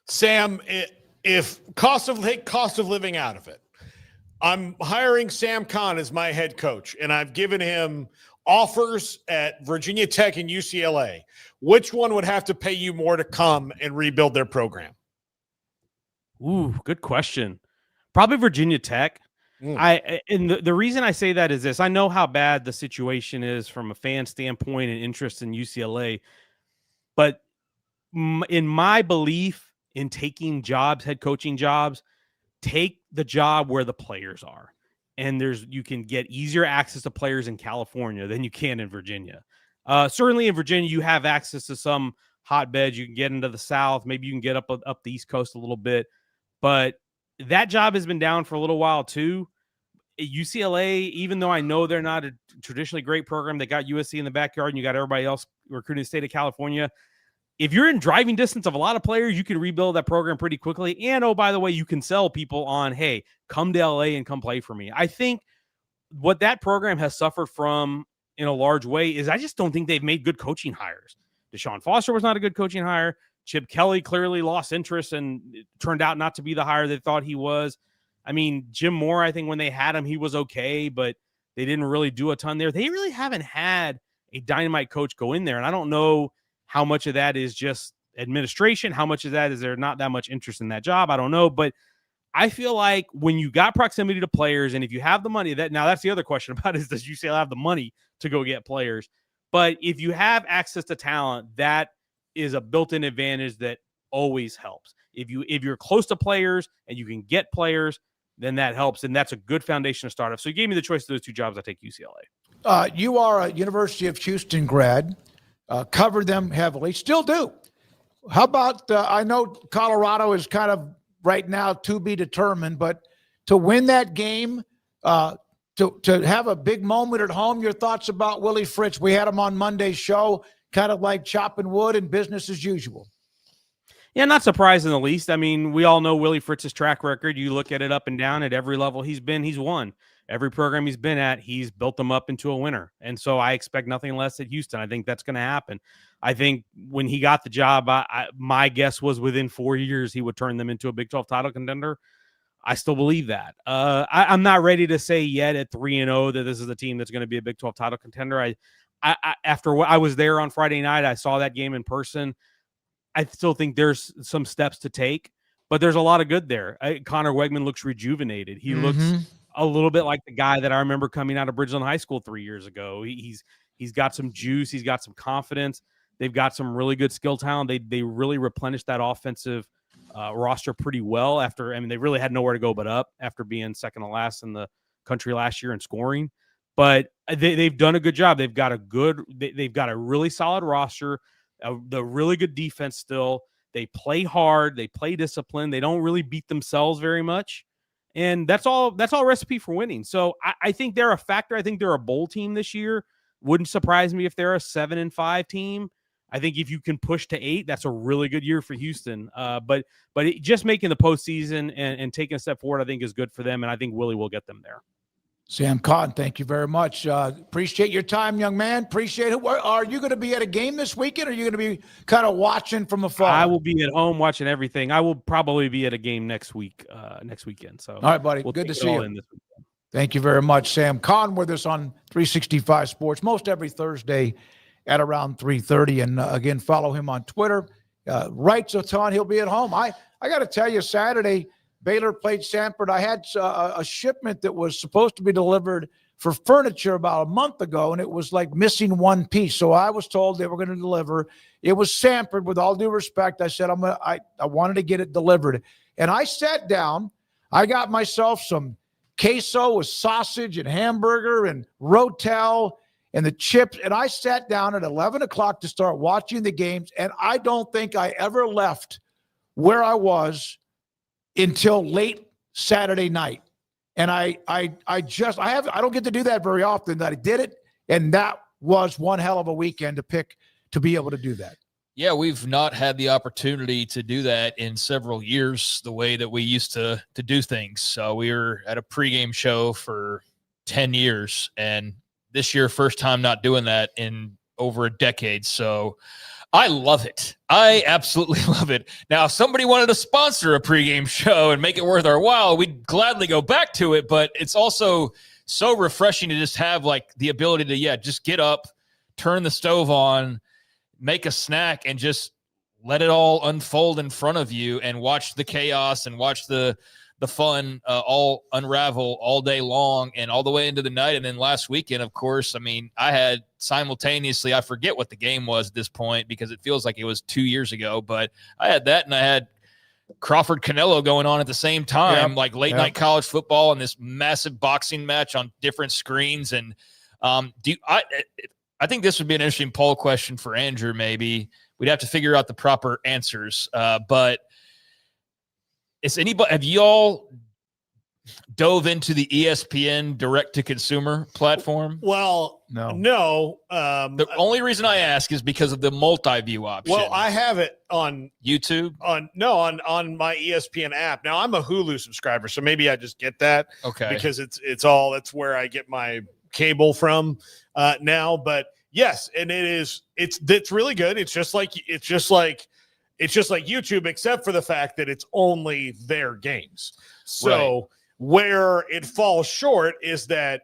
Sam, if cost of living out of it, I'm hiring Sam Kahn as my head coach, and I've given him offers at Virginia Tech and UCLA. Which one would have to pay you more to come and rebuild their program? Ooh, good question. Probably Virginia Tech. And the reason I say that is this. I know how bad the situation is from a fan standpoint and interest in UCLA, but in my belief in taking jobs, head coaching jobs, take the job where the players are. And you can get easier access to players in California than you can in Virginia. Certainly in Virginia, you have access to some hotbeds. You can get into the South. Maybe you can get up the East Coast a little bit. But that job has been down for a little while too. UCLA, even though I know they're not a traditionally great program, they got USC in the backyard and you got everybody else recruiting the state of California. If you're in driving distance of a lot of players, you can rebuild that program pretty quickly. And, oh, by the way, you can sell people on, hey, come to LA and come play for me. I think what that program has suffered from in a large way is I just don't think they've made good coaching hires. Deshaun Foster was not a good coaching hire. Chip Kelly clearly lost interest and it turned out not to be the hire they thought he was. I mean, Jim Moore, I think when they had him, he was okay, but they didn't really do a ton there. They really haven't had a dynamite coach go in there. And I don't know how much of that is just administration, how much of that is there not that much interest in that job. I don't know. But I feel like when you got proximity to players and if you have the money, that's the other question about is, does UCLA have the money to go get players? But if you have access to talent, that is a built-in advantage that always helps. If you're close to players and you can get players, then that helps. And that's a good foundation to start off. So you gave me the choice of those two jobs. I take UCLA. You are a University of Houston grad, covered them heavily, still do. How about, I know Colorado is kind of right now to be determined, but to win that game, to have a big moment at home, your thoughts about Willie Fritz? We had him on Monday's show, kind of like chopping wood and business as usual. Yeah, not surprised in the least. I mean, we all know Willie Fritz's track record. You look at it up and down at every level he's been, he's won. Every program he's been at, he's built them up into a winner. And so I expect nothing less at Houston. I think that's going to happen. I think when he got the job, my guess was within 4 years he would turn them into a Big 12 title contender. I still believe that. I'm not ready to say yet at 3-0 that this is a team that's going to be a Big 12 title contender. After I was there on Friday night, I saw that game in person. I still think there's some steps to take, but there's a lot of good there. Connor Wegman looks rejuvenated. He looks a little bit like the guy that I remember coming out of Bridgeland High School 3 years ago. He's got some juice. He's got some confidence. They've got some really good skill talent. They really replenished that offensive roster pretty well they really had nowhere to go but up after being second to last in the country last year in scoring. But they've done a good job. They've got a really solid roster. The really good defense still. They play hard. They play disciplined. They don't really beat themselves very much. And that's all recipe for winning. So I think they're a factor. I think they're a bowl team this year. Wouldn't surprise me if they're a 7-5 team. I think if you can push to 8, that's a really good year for Houston. But just making the postseason and taking a step forward, I think is good for them. And I think Willie will get them there. Sam Cotton, thank you very much. Appreciate your time, young man. Appreciate it. Are you going to be at a game this weekend, or are you going to be kind of watching from afar? I will be at home watching everything. I will probably be at a game next weekend. So, all right, buddy. Good to see you. Thank you very much, Sam Cotton, with us on 365 Sports most every Thursday at around 3:30. And again, follow him on Twitter. Writes a ton. He'll be at home. I got to tell you, Saturday, Baylor played Sanford. I had a shipment that was supposed to be delivered for furniture about a month ago, and it was like missing one piece. So I was told they were going to deliver. It was Sanford. With all due respect, I said I wanted to get it delivered. And I sat down. I got myself some queso with sausage and hamburger and rotel and the chips. And I sat down at 11 o'clock to start watching the games. And I don't think I ever left where I was until late Saturday night. And I don't get to do that very often. That I did it. And that was one hell of a weekend to be able to do that. Yeah, we've not had the opportunity to do that in several years, the way that we used to do things. So we were at a pregame show for 10 years, and this year, first time not doing that in over a decade. So I love it. I absolutely love it. Now, if somebody wanted to sponsor a pregame show and make it worth our while, we'd gladly go back to it. But it's also so refreshing to just have like the ability to, just get up, turn the stove on, make a snack, and just let it all unfold in front of you and watch the chaos and watch the fun all unravel all day long and all the way into the night. And then last weekend, of course, I mean, I had simultaneously, I forget what the game was at this point because it feels like it was 2 years ago, but I had that and I had Crawford Canelo going on at the same time, like late night college football and this massive boxing match on different screens. And I think this would be an interesting poll question for Andrew. Maybe we'd have to figure out the proper answers. But have y'all dove into the ESPN direct to consumer platform? Well, no. The only reason I ask is because of the multi-view option. Well, I have it on YouTube. On my ESPN app. Now I'm a Hulu subscriber, so maybe I just get that. Okay. Because that's where I get my cable from now. But yes, and it's really good. It's just like YouTube, except for the fact that it's only their games. So where it falls short is that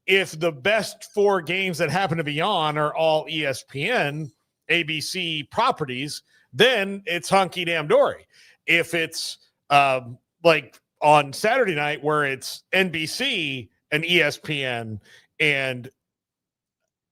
if the best 4 games that happen to be on are all ESPN, ABC properties, then it's hunky damn dory. If it's like on Saturday night where it's NBC and ESPN and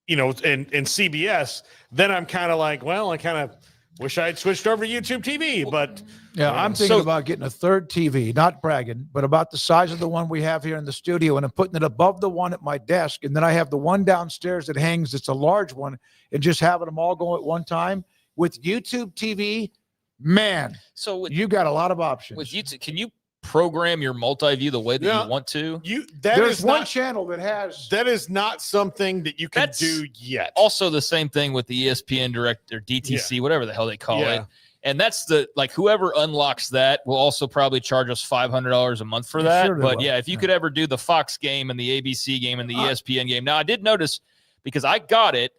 and CBS, then I'm kind of like, well, I kind of wish I had switched over to YouTube TV, but I'm thinking about getting a third TV, not bragging, but about the size of the one we have here in the studio, and I'm putting it above the one at my desk, and then I have the one downstairs that hangs. It's a large one, and just having them all go at one time with YouTube TV. Man, so you got a lot of options with YouTube. Can you program your multi-view the way that you want to? There's one channel that has. That is not something that you can do yet. Also, the same thing with the ESPN Direct or DTC, whatever the hell they call it. And that's whoever unlocks that will also probably charge us $500 a month for that. Sure but if you could ever do the Fox game and the ABC game and the ESPN game. Now, I did notice because I got it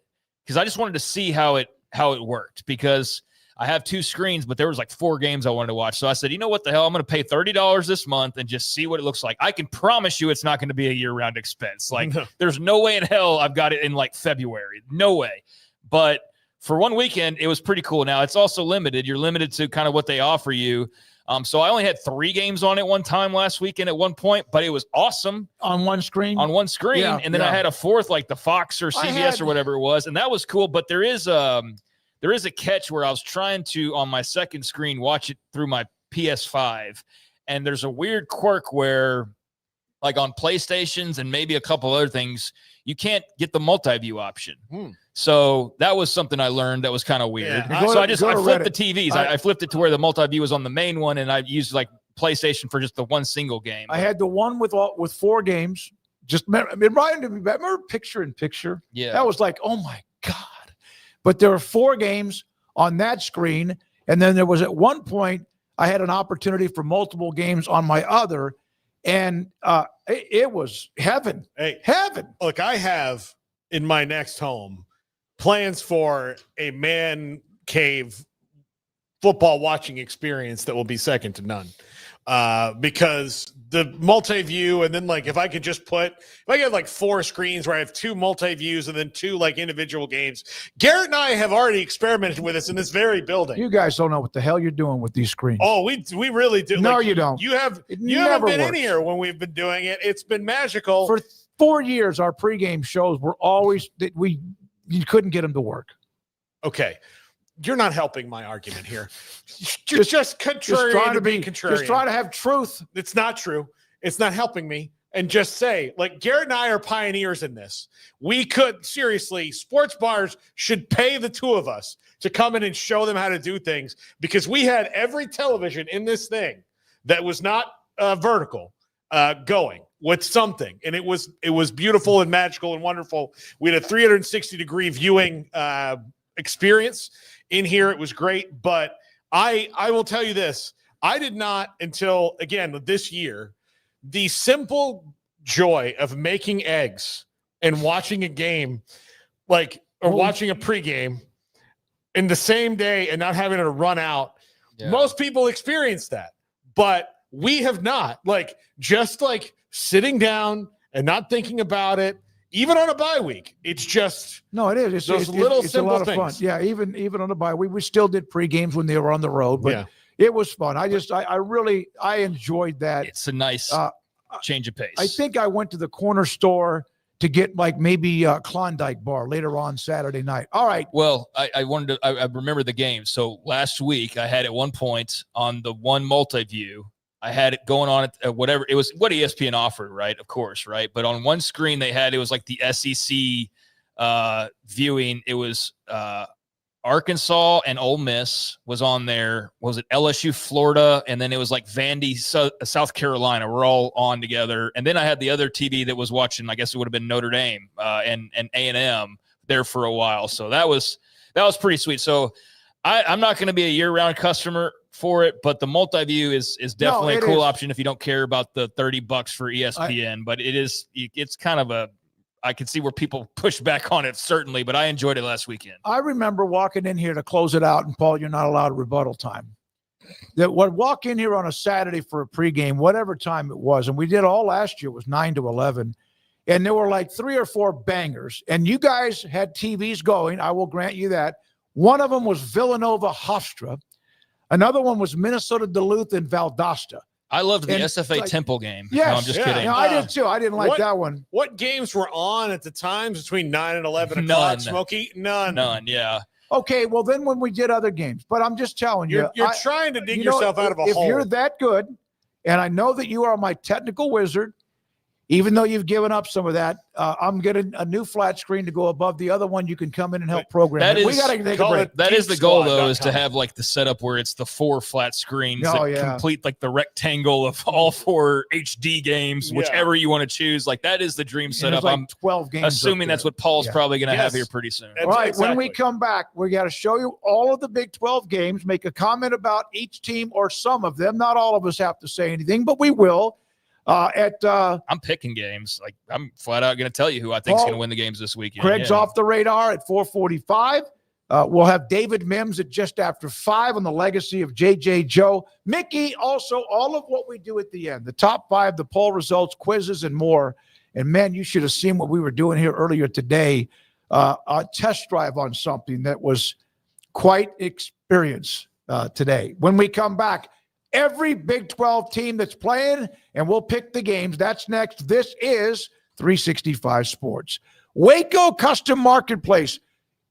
because I just wanted to see how it worked because I have 2 screens, but there was like 4 games I wanted to watch. So I said, you know what the hell? I'm going to pay $30 this month and just see what it looks like. I can promise you it's not going to be a year-round expense. Like there's no way in hell I've got it in like February. No way. But for one weekend, it was pretty cool. Now it's also limited. You're limited to kind of what they offer you. So I only had 3 games on at one time last weekend at one point, but it was awesome. On one screen? On one screen. And then I had a 4th, like the Fox or CBS or whatever it was. And that was cool. But there is a catch where I was trying to, on my second screen, watch it through my PS5. And there's a weird quirk where, like on PlayStations and maybe a couple other things, you can't get the multi-view option. So that was something I learned that was kind of weird. I flipped the TVs. I flipped it to where the multi-view was on the main one, and I used like PlayStation for just the one single game. I had the one with 4 games. Just remember Picture in Picture? Yeah. That was like, oh my God. But there were 4 games on that screen. And then there was at one point, I had an opportunity for multiple games on my other. And it was heaven. Heaven. Look, I have in my next home plans for a man cave football watching experience that will be second to none. Because the multi-view, and then like if I get like 4 screens where I have 2 multi-views and then 2 like individual games. Garrett and I have already experimented with this in this very building. You guys don't know what the hell you're doing with these screens. Oh, we really do. No, you don't. You haven't been in here when we've been doing it. It's been magical. For 4 years, our pregame shows were always you couldn't get them to work. Okay. You're not helping my argument here. You're just contrarian trying to be contrarian. Just trying to have truth. It's not true. It's not helping me. And just say, like, Garrett and I are pioneers in this. We could, seriously, sports bars should pay the 2 of us to come in and show them how to do things because we had every television in this thing that was not vertical going with something. And it was beautiful and magical and wonderful. We had a 360-degree viewing experience in here. It was great, but I will tell you this. I did not until, again, this year, the simple joy of making eggs and watching a game, watching a pregame in the same day and not having to run out. Yeah. Most people experience that, but we have not. Just sitting down and not thinking about it, even on a bye week. It's just it is. It's those little simple a lot of things. Fun. Yeah, even on a bye week, we still did pre-games when they were on the road, but it was fun. I really enjoyed that. It's a nice change of pace. I think I went to the corner store to get maybe a Klondike bar later on Saturday night. All right. Well, I wanted to. I remember the game. So last week I had at one point on the one multi-view. I had it going on at whatever it was, what ESPN offered, right? Of course, right. But on one screen it was like the SEC viewing. It was Arkansas and Ole Miss was on there. Was it LSU, Florida? And then it was like Vandy, South Carolina. We're all on together. And then I had the other TV that was watching, I guess it would have been Notre Dame and A&M there for a while. So that was pretty sweet. So I'm not going to be a year-round customer for it, but the multi-view is definitely a cool option if you don't care about the $30 for ESPN. But it's kind of I can see where people push back on it, certainly, but I enjoyed it last weekend. I remember walking in here to close it out, and Paul, you're not allowed rebuttal time. That would walk in here on a Saturday for a pregame, whatever time it was, and we did all last year was 9 to 11, and there were 3 or 4 bangers, and you guys had TVs going. I will grant you that. One of them was Villanova Hofstra. Another one was Minnesota Duluth and Valdosta. I loved the SFA Temple game. Yes. No, I'm just kidding. No, I did too. I didn't like that one. What games were on at the times between 9 and 11 o'clock, Smokey? None, yeah. Okay, well, then when we did other games. But I'm just telling you. You're trying to dig yourself out of a hole. If you're that good, and I know that you are my technical wizard, even though you've given up some of that, I'm getting a new flat screen to go above the other one. You can come in and help program. We got to take a break. That is the goal, though, is to have the setup where it's the 4 flat screens that complete the rectangle of all 4 HD games, whichever you want to choose. That is the dream setup. I'm 12 games. Assuming that's what Paul's probably going to have here pretty soon. All right, when we come back, we got to show you all of the Big 12 games, make a comment about each team or some of them. Not all of us have to say anything, but we will. I'm picking games. I'm flat out going to tell you who I think is going to win the games this weekend. Craig's off the radar at 4:45. We'll have David Mims at just after 5 on the legacy of J.J. Joe. Mickey, also all of what we do at the end, the top 5, the poll results, quizzes, and more. And, man, you should have seen what we were doing here earlier today, a test drive on something that was quite experience today. When we come back, every Big 12 team that's playing, and we'll pick the games. That's next. This is 365 Sports. Waco Custom Marketplace.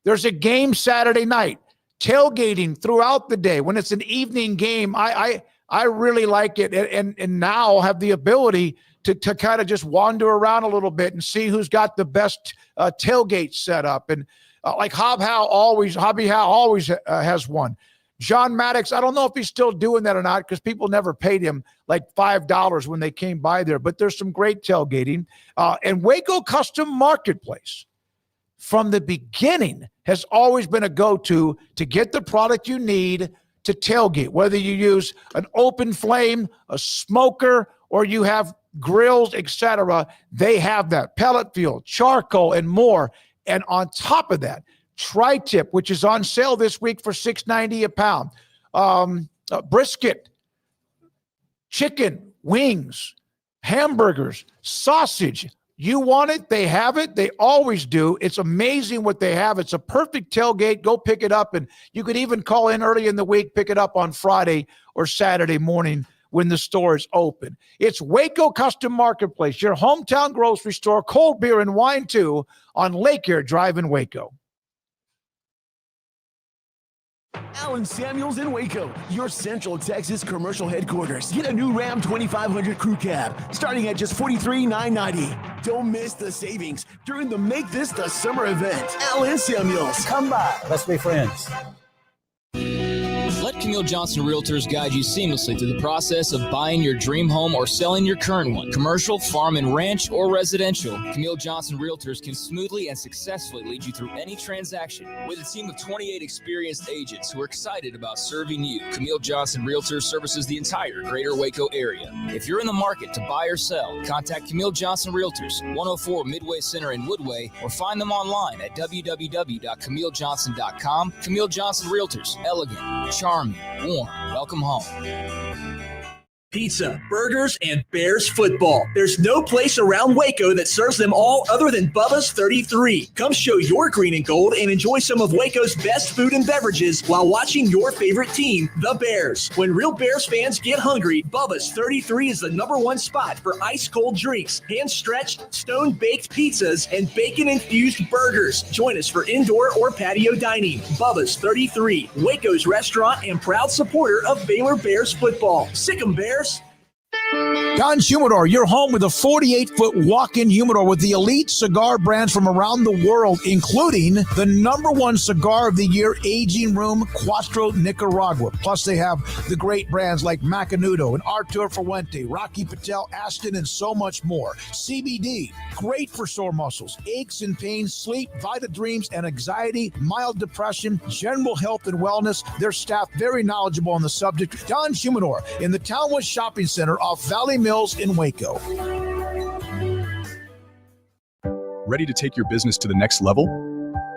There's a game Saturday night. Tailgating throughout the day. When it's an evening game, I really like it. And now have the ability to kind of just wander around a little bit and see who's got the best tailgate set up. And Hobby Howe always has one. John Maddox, I don't know if he's still doing that or not because people never paid him $5 when they came by there, but there's some great tailgating. And Waco Custom Marketplace, from the beginning, has always been a go-to to get the product you need to tailgate, whether you use an open flame, a smoker, or you have grills, etc. They have that. Pellet fuel, charcoal, and more. And on top of that, Tri-Tip, which is on sale this week for $6.90 a pound. Brisket, chicken, wings, hamburgers, sausage. You want it, they have it. They always do. It's amazing what they have. It's a perfect tailgate. Go pick it up, and you could even call in early in the week, pick it up on Friday or Saturday morning when the store is open. It's Waco Custom Marketplace, your hometown grocery store, cold beer and wine too, on Lake Air Drive in Waco. Allen Samuels in Waco, your Central Texas commercial headquarters. Get a new Ram 2500 Crew Cab starting at just $43,990. Don't miss the savings during the Make This the Summer event. Allen Samuels. Come by. Let's be friends. Let Camille Johnson Realtors guide you seamlessly through the process of buying your dream home or selling your current one. Commercial, farm and ranch, or residential, Camille Johnson Realtors can smoothly and successfully lead you through any transaction. With a team of 28 experienced agents who are excited about serving you, Camille Johnson Realtors services the entire greater Waco area. If you're in the market to buy or sell, contact Camille Johnson Realtors, 104 Midway Center in Woodway, or find them online at www.camillejohnson.com. Camille Johnson Realtors, elegant, charming, warm. Welcome home. Pizza, burgers, and Bears football. There's no place around Waco that serves them all other than Bubba's 33. Come show your green and gold and enjoy some of Waco's best food and beverages while watching your favorite team, the Bears. When real Bears fans get hungry, Bubba's 33 is the #1 spot for ice-cold drinks, hand-stretched, stone-baked pizzas, and bacon-infused burgers. Join us for indoor or patio dining. Bubba's 33, Waco's restaurant and proud supporter of Baylor Bears football. Sick 'em, Bears. Don's Humidor, your home with a 48-foot walk-in humidor with the elite cigar brands from around the world, including the #1 cigar of the year, Aging Room Cuatro Nicaragua. Plus, they have the great brands like Macanudo and Artur Fuente, Rocky Patel, Aston, and so much more. CBD, great for sore muscles, aches and pains, sleep, Vita Dreams, and anxiety, mild depression, general health and wellness. Their staff very knowledgeable on the subject. Don's Humidor in the Townwood Shopping Center off Valley Mills in Waco. Ready to take your business to the next level?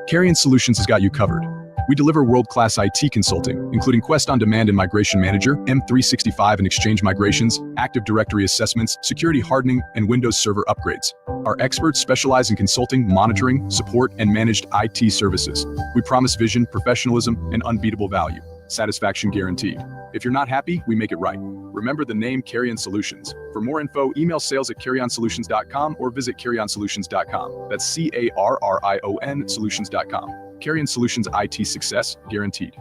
Carrion Solutions has got you covered. We deliver world-class IT consulting, including Quest On Demand and Migration Manager, M365 and Exchange migrations, Active Directory assessments, security hardening, and Windows Server upgrades. Our experts specialize in consulting, monitoring, support, and managed IT services. We promise vision, professionalism, and unbeatable value. Satisfaction guaranteed. If you're not happy, we make it right. Remember the name Carrion Solutions. For more info, email sales@carrionsolutions.com or visit carrionsolutions.com. That's CARRION solutions.com. Carrion Solutions, IT success guaranteed.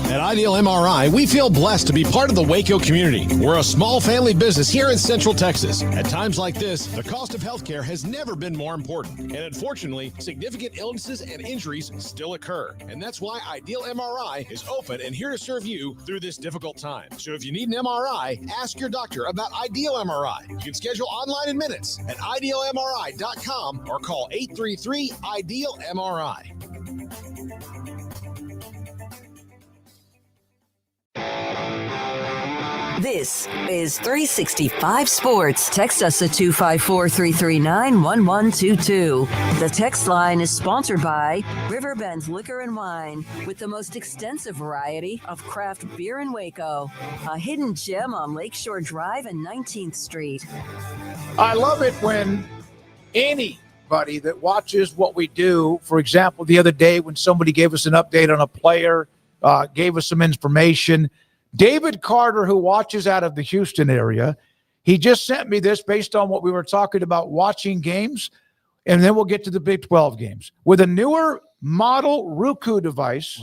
At Ideal MRI, we feel blessed to be part of the Waco community. We're a small family business here in Central Texas. At times like this, the cost of healthcare has never been more important. And unfortunately, significant illnesses and injuries still occur. And that's why Ideal MRI is open and here to serve you through this difficult time. So if you need an MRI, ask your doctor about Ideal MRI. You can schedule online in minutes at idealmri.com or call 833-IDEAL-MRI. This is 365 Sports. Text us at 254-339-1122. The text line is sponsored by Riverbend's Liquor and Wine, with the most extensive variety of craft beer in Waco. A hidden gem on Lakeshore Drive and 19th Street. I love it when anybody that watches what we do, for example, the other day when somebody gave us an update on a player, gave us some information. David Carter, who watches out of the Houston area, he just sent me this based on what we were talking about watching games, and then we'll get to the Big 12 games. With a newer model Roku device,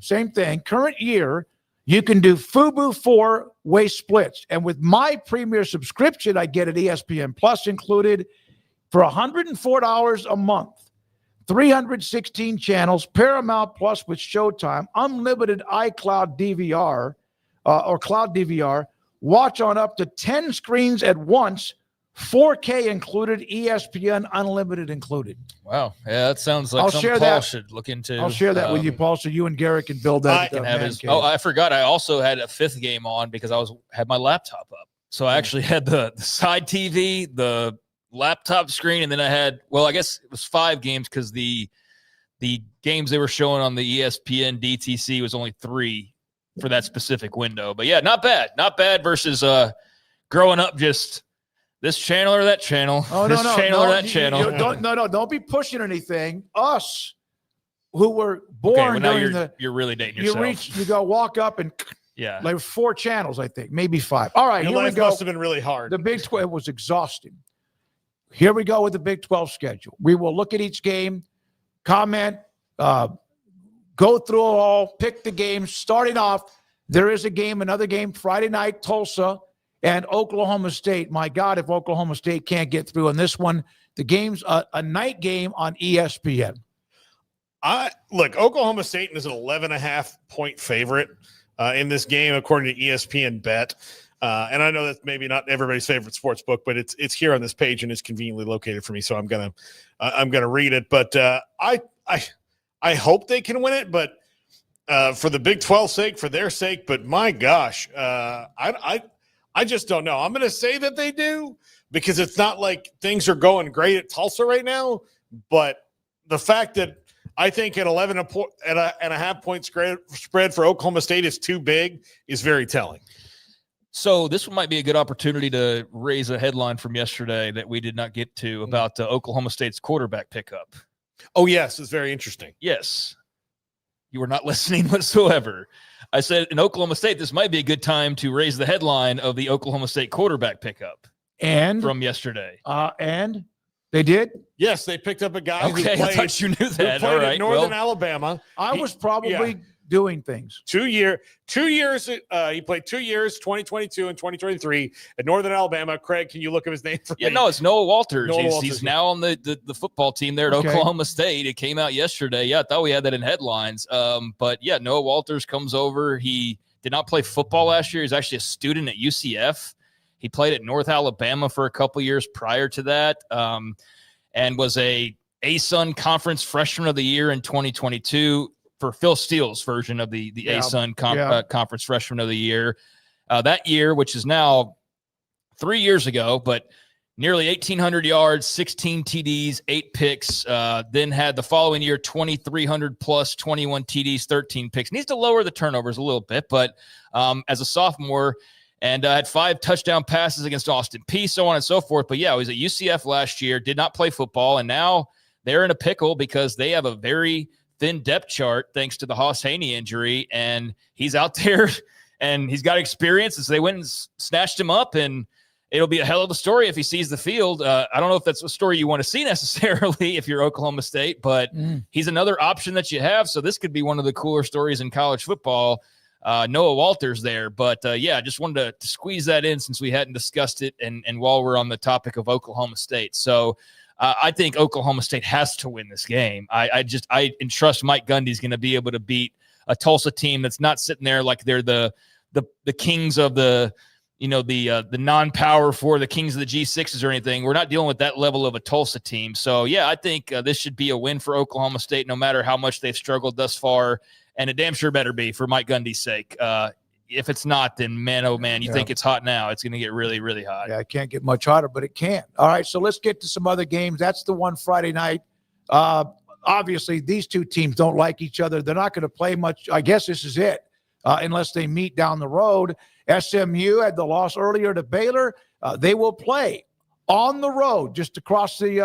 same thing, current year, you can do FUBU 4-way splits. And with my premier subscription, I get an ESPN Plus included for $104 a month. 316 channels, Paramount Plus with Showtime, unlimited iCloud DVR, or cloud DVR, watch on up to 10 screens at once, 4K included, ESPN Unlimited included. Wow. Yeah, that sounds like something Paul should look into. I'll share that with you, Paul, so you and Garrett can build that. I forgot. I also had a fifth game on because I had my laptop up. So I actually had the side TV, the laptop screen, and then I had, I guess it was 5 games because the games they were showing on the ESPN DTC was only 3 for that specific window. But yeah, not bad. Not bad versus growing up just this channel or that channel. Oh, this channel or that channel. Don't be pushing anything. Us who were born during you're really dating yourself. You go walk up and like 4 channels, I think, maybe 5. All right, Your life must have been really hard. The Big 12 was exhausting. Here we go with the Big 12 schedule. We will look at each game, comment, go through it all, pick the games. Starting off, there is another game Friday night, Tulsa and Oklahoma State. My God, if Oklahoma State can't get through on this one, the game's a night game on ESPN. Look, Oklahoma State is an 11.5 point favorite in this game, according to ESPN Bet. And I know that's maybe not everybody's favorite sports book, but it's here on this page and it's conveniently located for me, so I'm gonna read it. But I hope they can win it, but for the Big 12's sake, for their sake. But my gosh, I just don't know. I'm gonna say that they do because it's not like things are going great at Tulsa right now. But the fact that I think an 11.5 point spread for Oklahoma State is too big is very telling. So this might be a good opportunity to raise a headline from yesterday that we did not get to about Oklahoma State's quarterback pickup. Oh, yes. It's very interesting. Yes. You were not listening whatsoever. I said in Oklahoma State, this might be a good time to raise the headline of the Oklahoma State quarterback pickup. And from yesterday. And they did? Yes, they picked up a guy who played, I thought you knew that. Who played at Northern Alabama. I was probably doing things. 2 years. He played 2 years, 2022 and 2023 at Northern Alabama. Craig, can you look up his name for me? No, it's Noah Walters. Noah Walters. He's now on the football team there at Oklahoma State. It came out yesterday. Yeah, I thought we had that in headlines. But yeah, Noah Walters comes over. He did not play football last year. He's actually a student at UCF. He played at North Alabama for a couple years prior to that, and was a ASUN Conference Freshman of the Year in 2022 for Phil Steele's version of the ASUN Conference Freshman of the Year. That year, which is now 3 years ago, but nearly 1,800 yards, 16 TDs, 8 picks. Then had the following year 2,300 plus, 21 TDs, 13 picks. Needs to lower the turnovers a little bit, but as a sophomore, and had 5 touchdown passes against Austin Peay, so on and so forth. But yeah, he was at UCF last year, did not play football, and now they're in a pickle because they have a very thin depth chart thanks to the Haas Haney injury, and he's out there and he's got experience. And so they went and snatched him up, and it'll be a hell of a story if he sees the field. I don't know if that's a story you want to see necessarily if you're Oklahoma State, but he's another option that you have. So this could be one of the cooler stories in college football. Noah Walters there. But yeah, just wanted to squeeze that in since we hadn't discussed it. And while we're on the topic of Oklahoma State. So I think Oklahoma State has to win this game. I entrust Mike Gundy's going to be able to beat a Tulsa team that's not sitting there like they're the kings of the non-power for the kings of the G6s or anything. We're not dealing with that level of a Tulsa team. So yeah, I think this should be a win for Oklahoma State, no matter how much they've struggled thus far. And it damn sure better be for Mike Gundy's sake. If it's not, then man, oh man, you think it's hot now. It's going to get really, really hot. Yeah, it can't get much hotter, but it can. All right, so let's get to some other games. That's the one Friday night. Obviously, these two teams don't like each other. They're not going to play much. I guess this is it, unless they meet down the road. SMU had the loss earlier to Baylor. They will play on the road just across the,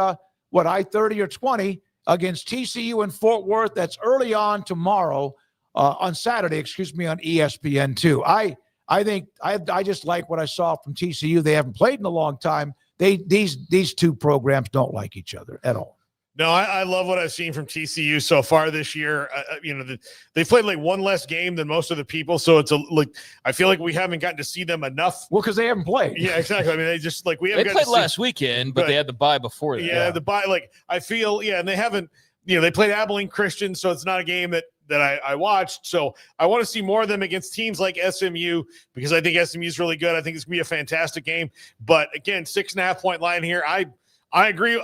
I-30 or 20 against TCU in Fort Worth. That's early on tomorrow, on Saturday, on ESPN2. I think I just like what I saw from TCU. They haven't played in a long time. These two programs don't like each other at all. No, I love what I've seen from TCU so far this year. They've played like one less game than most of the people, so it's I feel like we haven't gotten to see them enough. Well, because they haven't played. Yeah, exactly. I mean, they played last weekend, but they had the bye before that. Yeah, the bye. I feel and they haven't. They played Abilene Christian, so it's not a game that I watched. So I want to see more of them against teams like SMU because I think SMU is really good. I think it's going to be a fantastic game. But again, 6.5 point line here. I agree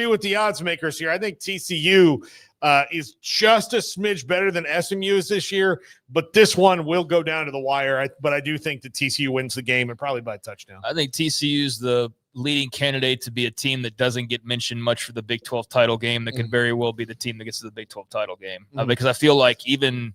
with the odds makers here. I think TCU is just a smidge better than SMU is this year, but this one will go down to the wire. But I do think that TCU wins the game and probably by a touchdown. I think TCU is the leading candidate to be a team that doesn't get mentioned much for the Big 12 title game. That could very well be the team that gets to the Big 12 title game because I feel like even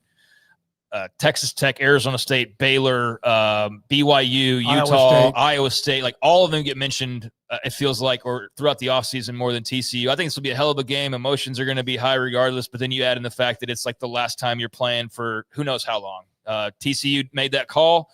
Texas Tech, Arizona State, Baylor, BYU, Utah, Iowa State, like all of them get mentioned, it feels like, or throughout the offseason more than TCU. I think this will be a hell of a game. Emotions are going to be high regardless, but then you add in the fact that it's like the last time you're playing for who knows how long. TCU made that call,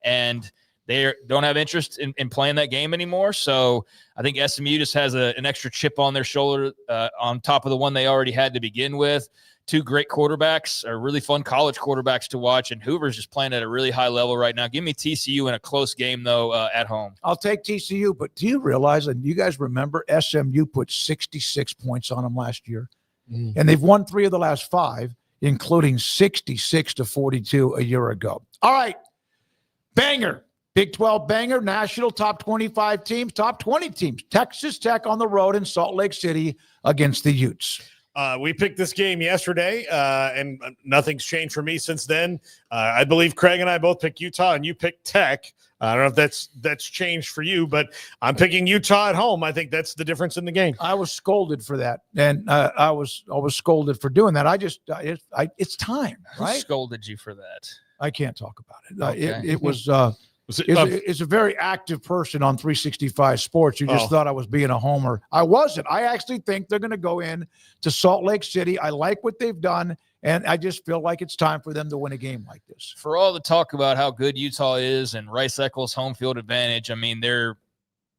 and they don't have interest in playing that game anymore. So I think SMU just has an extra chip on their shoulder on top of the one they already had to begin with. Two great quarterbacks, are really fun college quarterbacks to watch, and Hoover's just playing at a really high level right now. Give me TCU in a close game, though, at home. I'll take TCU, but do you realize, and you guys remember, SMU put 66 points on them last year? and they've won 3 of the last 5, including 66-42 a year ago. All right, banger. Big 12 banger, national top 25 teams, top 20 teams. Texas Tech on the road in Salt Lake City against the Utes. We picked this game yesterday, and nothing's changed for me since then. I believe Craig and I both picked Utah, and you picked Tech. I don't know if that's changed for you, but I'm picking Utah at home. I think that's the difference in the game. I was scolded for that, and I was scolded for doing that. It's time, right? Who scolded you for that? I can't talk about it. Okay. It was. It's a very active person on 365 Sports. You just thought I was being a homer. I wasn't. I actually think they're going to go in to Salt Lake City. I like what they've done, and I just feel like it's time for them to win a game like this. For all the talk about how good Utah is and Rice Eccles' home field advantage, I mean, they're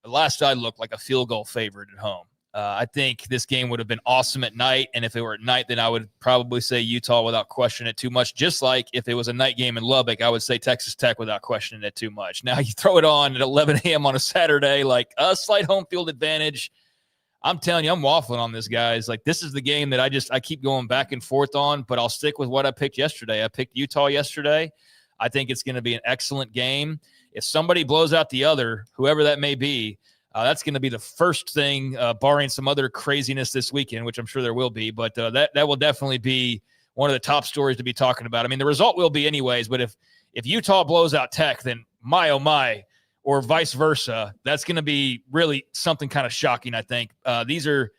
last I looked like a field goal favorite at home. I think this game would have been awesome at night, and if it were at night, then I would probably say Utah without questioning it too much, just like if it was a night game in Lubbock, I would say Texas Tech without questioning it too much. Now, you throw it on at 11 a.m. on a Saturday, like a slight home field advantage. I'm telling you, I'm waffling on this, guys. Like, this is the game that I keep going back and forth on, but I'll stick with what I picked yesterday. I picked Utah yesterday. I think it's going to be an excellent game. If somebody blows out the other, whoever that may be, that's going to be the first thing, barring some other craziness this weekend, which I'm sure there will be. But that will definitely be one of the top stories to be talking about. I mean, the result will be anyways. But if Utah blows out Tech, then my, oh my, or vice versa, that's going to be really something kind of shocking, I think. These are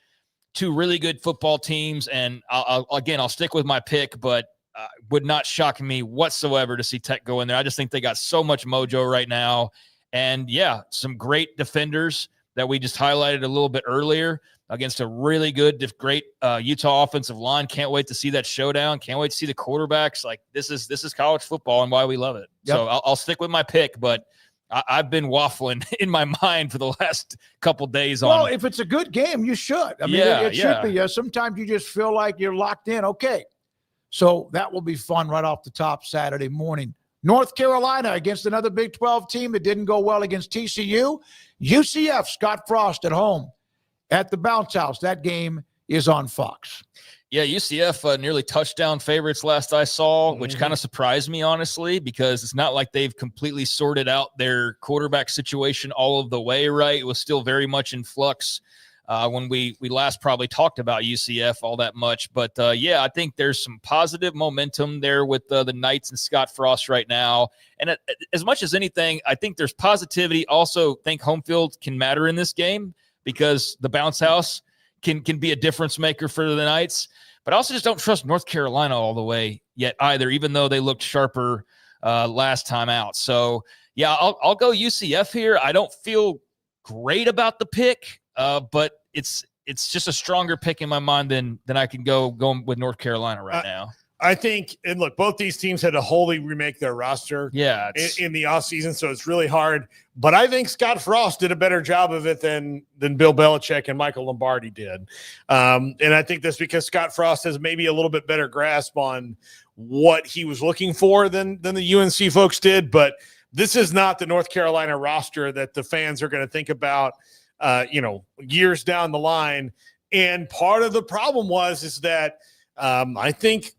2 really good football teams. And I'll stick with my pick, but would not shock me whatsoever to see Tech go in there. I just think they got so much mojo right now. And, yeah, some great defenders that we just highlighted a little bit earlier against a really good, great Utah offensive line. Can't wait to see that showdown. Can't wait to see the quarterbacks. Like, this is college football and why we love it. Yep. So I'll stick with my pick, but I've been waffling in my mind for the last couple days on. Well, if it's a good game, you should. I mean, it should be. Sometimes you just feel like you're locked in. Okay, so that will be fun right off the top Saturday morning. North Carolina against another Big 12 team. It didn't go well against TCU. UCF, Scott Frost at home at the Bounce House. That game is on Fox. Yeah, UCF nearly touchdown favorites last I saw, which kind of surprised me, honestly, because it's not like they've completely sorted out their quarterback situation all of the way, right? It was still very much in flux when we last probably talked about UCF all that much. But, yeah, I think there's some positive momentum there with the Knights and Scott Frost right now. And as much as anything, I think there's positivity. Also think home field can matter in this game because the Bounce House can be a difference maker for the Knights. But I also just don't trust North Carolina all the way yet either, even though they looked sharper last time out. So, yeah, I'll go UCF here. I don't feel great about the pick, but it's just a stronger pick in my mind than I can going with North Carolina right now. I think, and look, both these teams had to wholly remake their roster in the offseason, so it's really hard. But I think Scott Frost did a better job of it than Bill Belichick and Michael Lombardi did. And I think that's because Scott Frost has maybe a little bit better grasp on what he was looking for than the UNC folks did. But this is not the North Carolina roster that the fans are going to think about, years down the line. And part of the problem is that I think,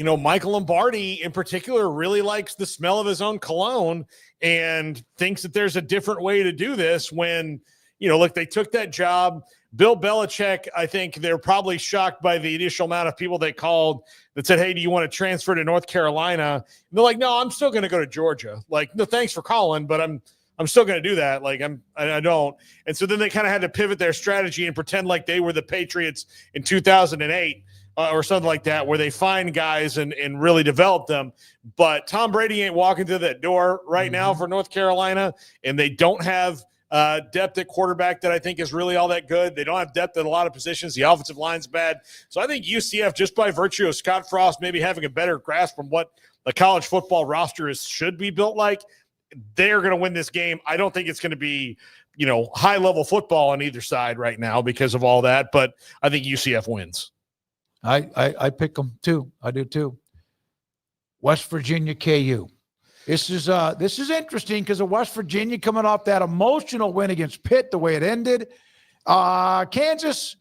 Michael Lombardi in particular really likes the smell of his own cologne and thinks that there's a different way to do this when, look, they took that job. Bill Belichick, I think they're probably shocked by the initial amount of people they called that said, hey, do you want to transfer to North Carolina? And they're like, no, I'm still going to go to Georgia. Like, no, thanks for calling, but I'm still going to do that. Like, I don't. And so then they kind of had to pivot their strategy and pretend like they were the Patriots in 2008 or something like that, where they find guys and really develop them. But Tom Brady ain't walking through that door right now for North Carolina, and they don't have depth at quarterback that I think is really all that good. They don't have depth at a lot of positions. The offensive line's bad. So I think UCF, just by virtue of Scott Frost maybe having a better grasp from what the college football roster should be built like, they're going to win this game. I don't think it's going to be, high-level football on either side right now because of all that, but I think UCF wins. I pick them too. I do too. West Virginia KU. This is interesting because of West Virginia coming off that emotional win against Pitt, the way it ended. Kansas,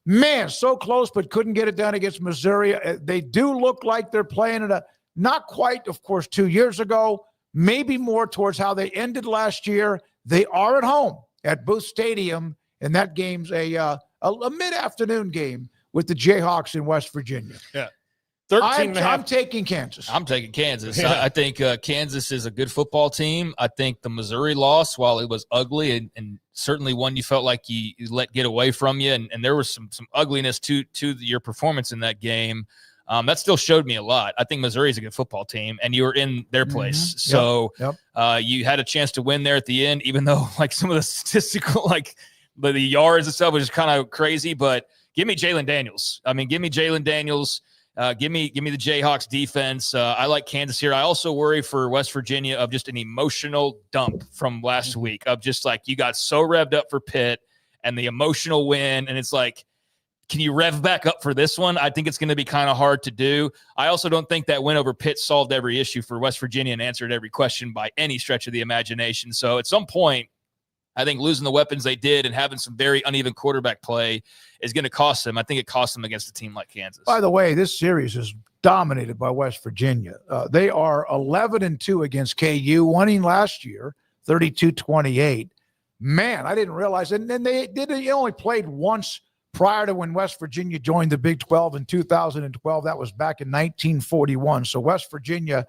Man, so close, but couldn't get it done against Missouri. They do look like they're playing at not quite, of course, 2 years ago, maybe more towards how they ended last year. They are at home at Booth Stadium, and that game's a mid-afternoon game with the Jayhawks in West Virginia. Yeah. I'm taking Kansas. I'm taking Kansas. Yeah. I think Kansas is a good football team. I think the Missouri loss, while it was ugly and certainly one you felt like you let get away from you, and there was some ugliness to your performance in that game, that still showed me a lot. I think Missouri is a good football team, and you were in their place. So you had a chance to win there at the end, even though like some of the statistical, like the yards and stuff was just kind of crazy. But give me Jalen Daniels. I mean, give me Jalen Daniels. Give me the Jayhawks defense. I like Kansas here. I also worry for West Virginia of just an emotional dump from last week of just like you got so revved up for Pitt and the emotional win. And it's like, can you rev back up for this one? I think it's going to be kind of hard to do. I also don't think that win over Pitt solved every issue for West Virginia and answered every question by any stretch of the imagination. So at some point, I think losing the weapons they did and having some very uneven quarterback play is going to cost them. I think it cost them against a team like Kansas. By the way, this series is dominated by West Virginia. They are 11-2 against KU, winning last year, 32-28. Man, I didn't realize. And then they only played once prior to when West Virginia joined the Big 12 in 2012. That was back in 1941. So West Virginia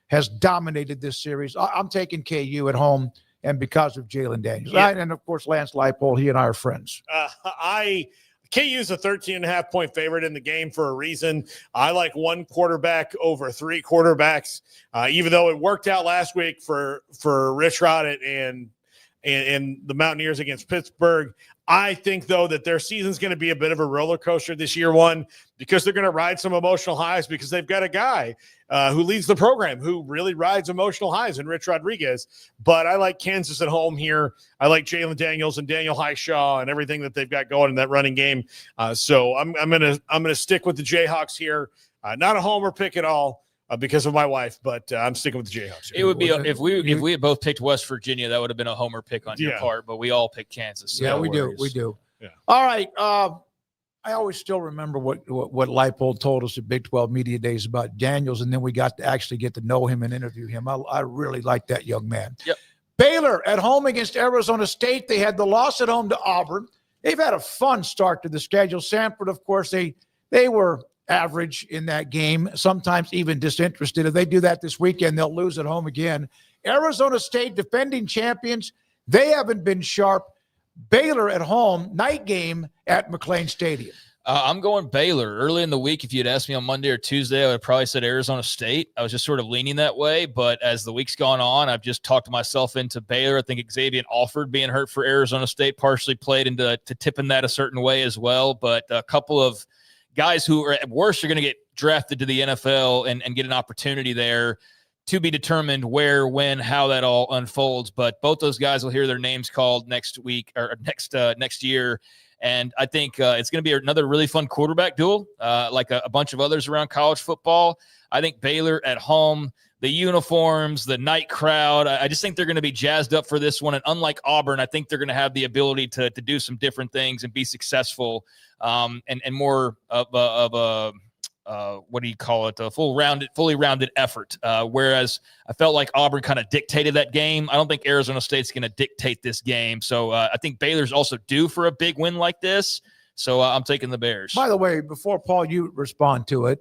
has dominated this series. I'm taking KU at home. And because of Jalen Daniels. Yeah. And, of course, Lance Leipold, he and I are friends. KU's a 13.5-point favorite in the game for a reason. I like one quarterback over three quarterbacks, even though it worked out last week for Rich Rod and the Mountaineers against Pittsburgh. I think, though, that their season's going to be a bit of a roller coaster this year, because they're going to ride some emotional highs because they've got a guy who leads the program who really rides emotional highs in Rich Rodriguez. But I like Kansas at home here. I like Jalen Daniels and Daniel Highshaw and everything that they've got going in that running game. So I'm gonna stick with the Jayhawks here. Not a homer pick at all. Because of my wife, but I'm sticking with the Jayhawks. It would be if we had both picked West Virginia, that would have been a homer pick on your part. But we all picked Kansas. So no we worries. do. Yeah. All right. I always still remember what Leipold told us at Big 12 Media Days about Daniels, and then we got to actually get to know him and interview him. I really like that young man. Yep. Baylor at home against Arizona State. They had the loss at home to Auburn. They've had a fun start to the schedule. Samford, of course, they were average in that game, sometimes even disinterested. If they do that this weekend, they'll lose at home again. Arizona State, defending champions, they haven't been sharp. Baylor at home, night game at McLean Stadium. I'm going Baylor. Early in the week, if you'd asked me on Monday or Tuesday, I would have probably said Arizona State. I was just sort of leaning that way. But as the week's gone on, I've just talked myself into Baylor. I think Xavier Alford being hurt for Arizona State partially played into tipping that a certain way as well. But a couple of guys who are at worst are going to get drafted to the NFL and get an opportunity there, to be determined where, when, how that all unfolds. But both those guys will hear their names called next week or next year. And I think it's going to be another really fun quarterback duel, like a bunch of others around college football. I think Baylor at home, the uniforms, the night crowd, I just think they're going to be jazzed up for this one. And unlike Auburn, I think they're going to have the ability to do some different things and be successful, and more of a what do you call it? A fully rounded effort. Whereas I felt like Auburn kind of dictated that game. I don't think Arizona State's going to dictate this game. So I think Baylor's also due for a big win like this. So I'm taking the Bears. By the way, before Paul, you respond to it,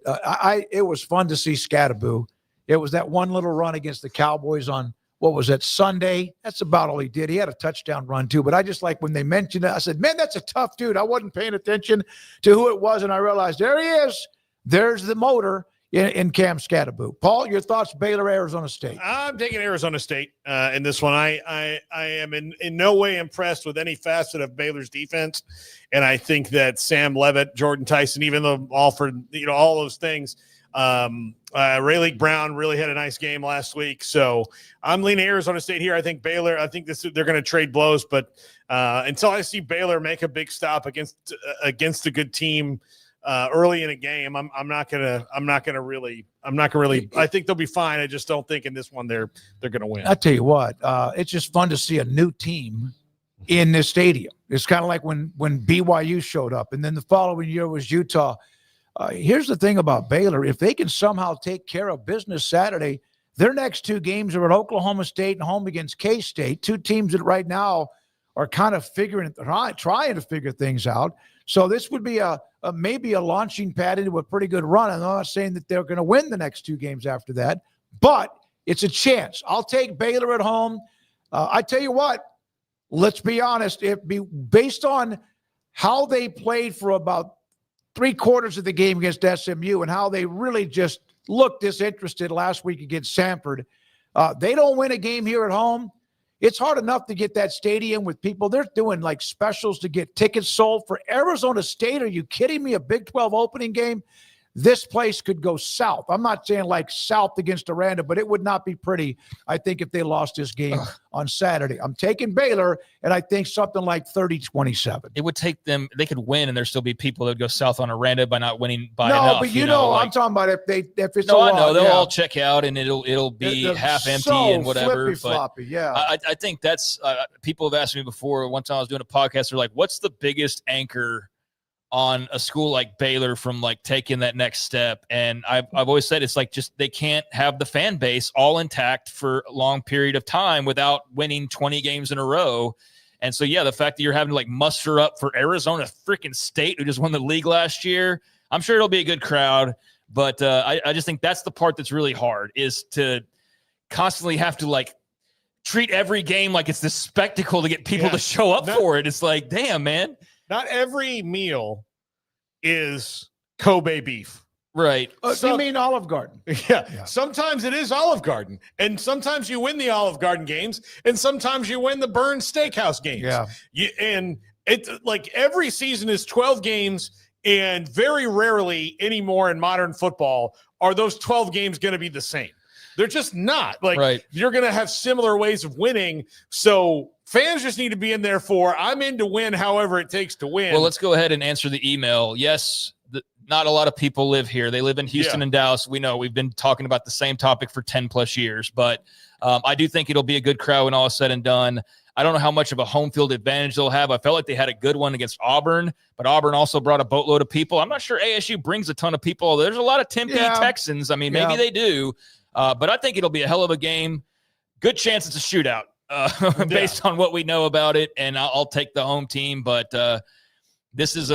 it was fun to see Scattaboo. It was that one little run against the Cowboys on, what was that, Sunday? That's about all he did. He had a touchdown run too, but I just like when they mentioned it, I said, man, that's a tough dude. I wasn't paying attention to who it was, and I realized there he is. There's the motor in Cam Scattaboo. Paul, your thoughts, Baylor, Arizona State? I'm taking Arizona State in this one. I am in no way impressed with any facet of Baylor's defense, and I think that Sam Leavitt, Jordan Tyson, even though Alford, all those things, Rayleigh Brown really had a nice game last week. So I'm leaning Arizona State here. I think Baylor, they're going to trade blows, but until I see Baylor make a big stop against a good team early in a game, I'm not gonna really. I think they'll be fine. I just don't think in this one they're gonna win. I tell you what, it's just fun to see a new team in this stadium. It's kind of like when BYU showed up, and then the following year was Utah. Here's the thing about Baylor. If they can somehow take care of business Saturday, their next two games are at Oklahoma State and home against K-State, two teams that right now are kind of trying to figure things out. So this would be maybe a launching pad into a pretty good run. I'm not saying that they're going to win the next two games after that, but it's a chance. I'll take Baylor at home. I tell you what, let's be honest. Based on how they played for about 3/4 of the game against SMU and how they really just looked disinterested last week against Samford, they don't win a game here at home. It's hard enough to get that stadium with people. They're doing like specials to get tickets sold for Arizona State. Are you kidding me? A Big 12 opening game? This place could go south. I'm not saying like south against Aranda, but it would not be pretty, I think, if they lost this game on Saturday. I'm taking Baylor, and I think something like 30-27. It would take them, they could win, and there'd still be people that would go south on Aranda by not winning by enough. No, but you know I'm talking about if it's no, I know. They'll all check out, and it'll be half empty and whatever. Floppy, yeah. I think that's, people have asked me before, one time I was doing a podcast, they're like, what's the biggest anchor on a school like Baylor from like taking that next step? And I've always said it's like just they can't have the fan base all intact for a long period of time without winning 20 games in a row. And so, yeah, the fact that you're having to like muster up for Arizona freaking State, who just won the league last year, I'm sure it'll be a good crowd. But I just think that's the part that's really hard, is to constantly have to like treat every game like it's this spectacle to get people to show up for it. It's like, damn, man. Not every meal is Kobe beef. Right. You mean Olive Garden? Yeah. Sometimes it is Olive Garden. And sometimes you win the Olive Garden games, and sometimes you win the Burns Steakhouse games. Yeah. And it's like every season is 12 games, and very rarely anymore in modern football are those 12 games going to be the same. They're just not. Like, you're going to have similar ways of winning. So fans just need to be in there I'm in to win however it takes to win. Well, let's go ahead and answer the email. Yes, not a lot of people live here. They live in Houston and Dallas. We know we've been talking about the same topic for 10 plus years, but I do think it'll be a good crowd when all is said and done. I don't know how much of a home field advantage they'll have. I felt like they had a good one against Auburn, but Auburn also brought a boatload of people. I'm not sure ASU brings a ton of people. There's a lot of Tempe Texans. I mean, maybe they do, but I think it'll be a hell of a game. Good chance it's a shootout. Based on what we know about it, and I'll take the home team, but this is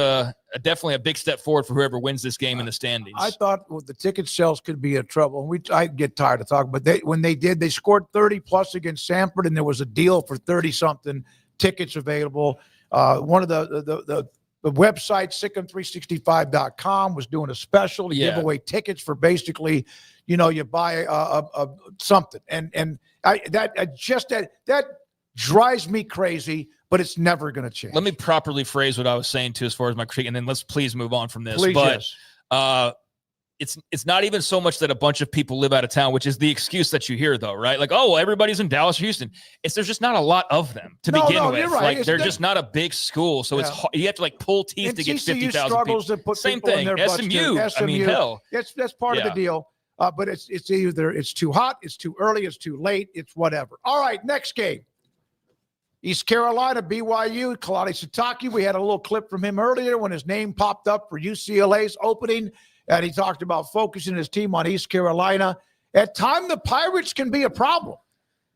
definitely a big step forward for whoever wins this game in the standings. I thought the ticket sales could be in trouble. I get tired of talking, but when they scored 30 plus against Samford, and there was a deal for 30-something tickets available. One of the website, Sikkim365.com, was doing a special to give away tickets for basically, you buy something, and that drives me crazy, but it's never going to change. Let me properly phrase what I was saying too, as far as my critique, and then let's please move on from this. It's not even so much that a bunch of people live out of town, which is the excuse that you hear, though, right? Like, oh, well, everybody's in Dallas or Houston. There's just not a lot of them to begin with. You're right. Like, they're just not a big school, so it's you have to like pull teeth to get 50,000 people. To put Same thing. In SMU. I mean, hell, that's part of the deal. But it's either it's too hot, it's too early, it's too late, it's whatever. All right, next game. East Carolina, BYU, Kalani Sitake. We had a little clip from him earlier when his name popped up for UCLA's opening, and he talked about focusing his team on East Carolina. At times, the Pirates can be a problem.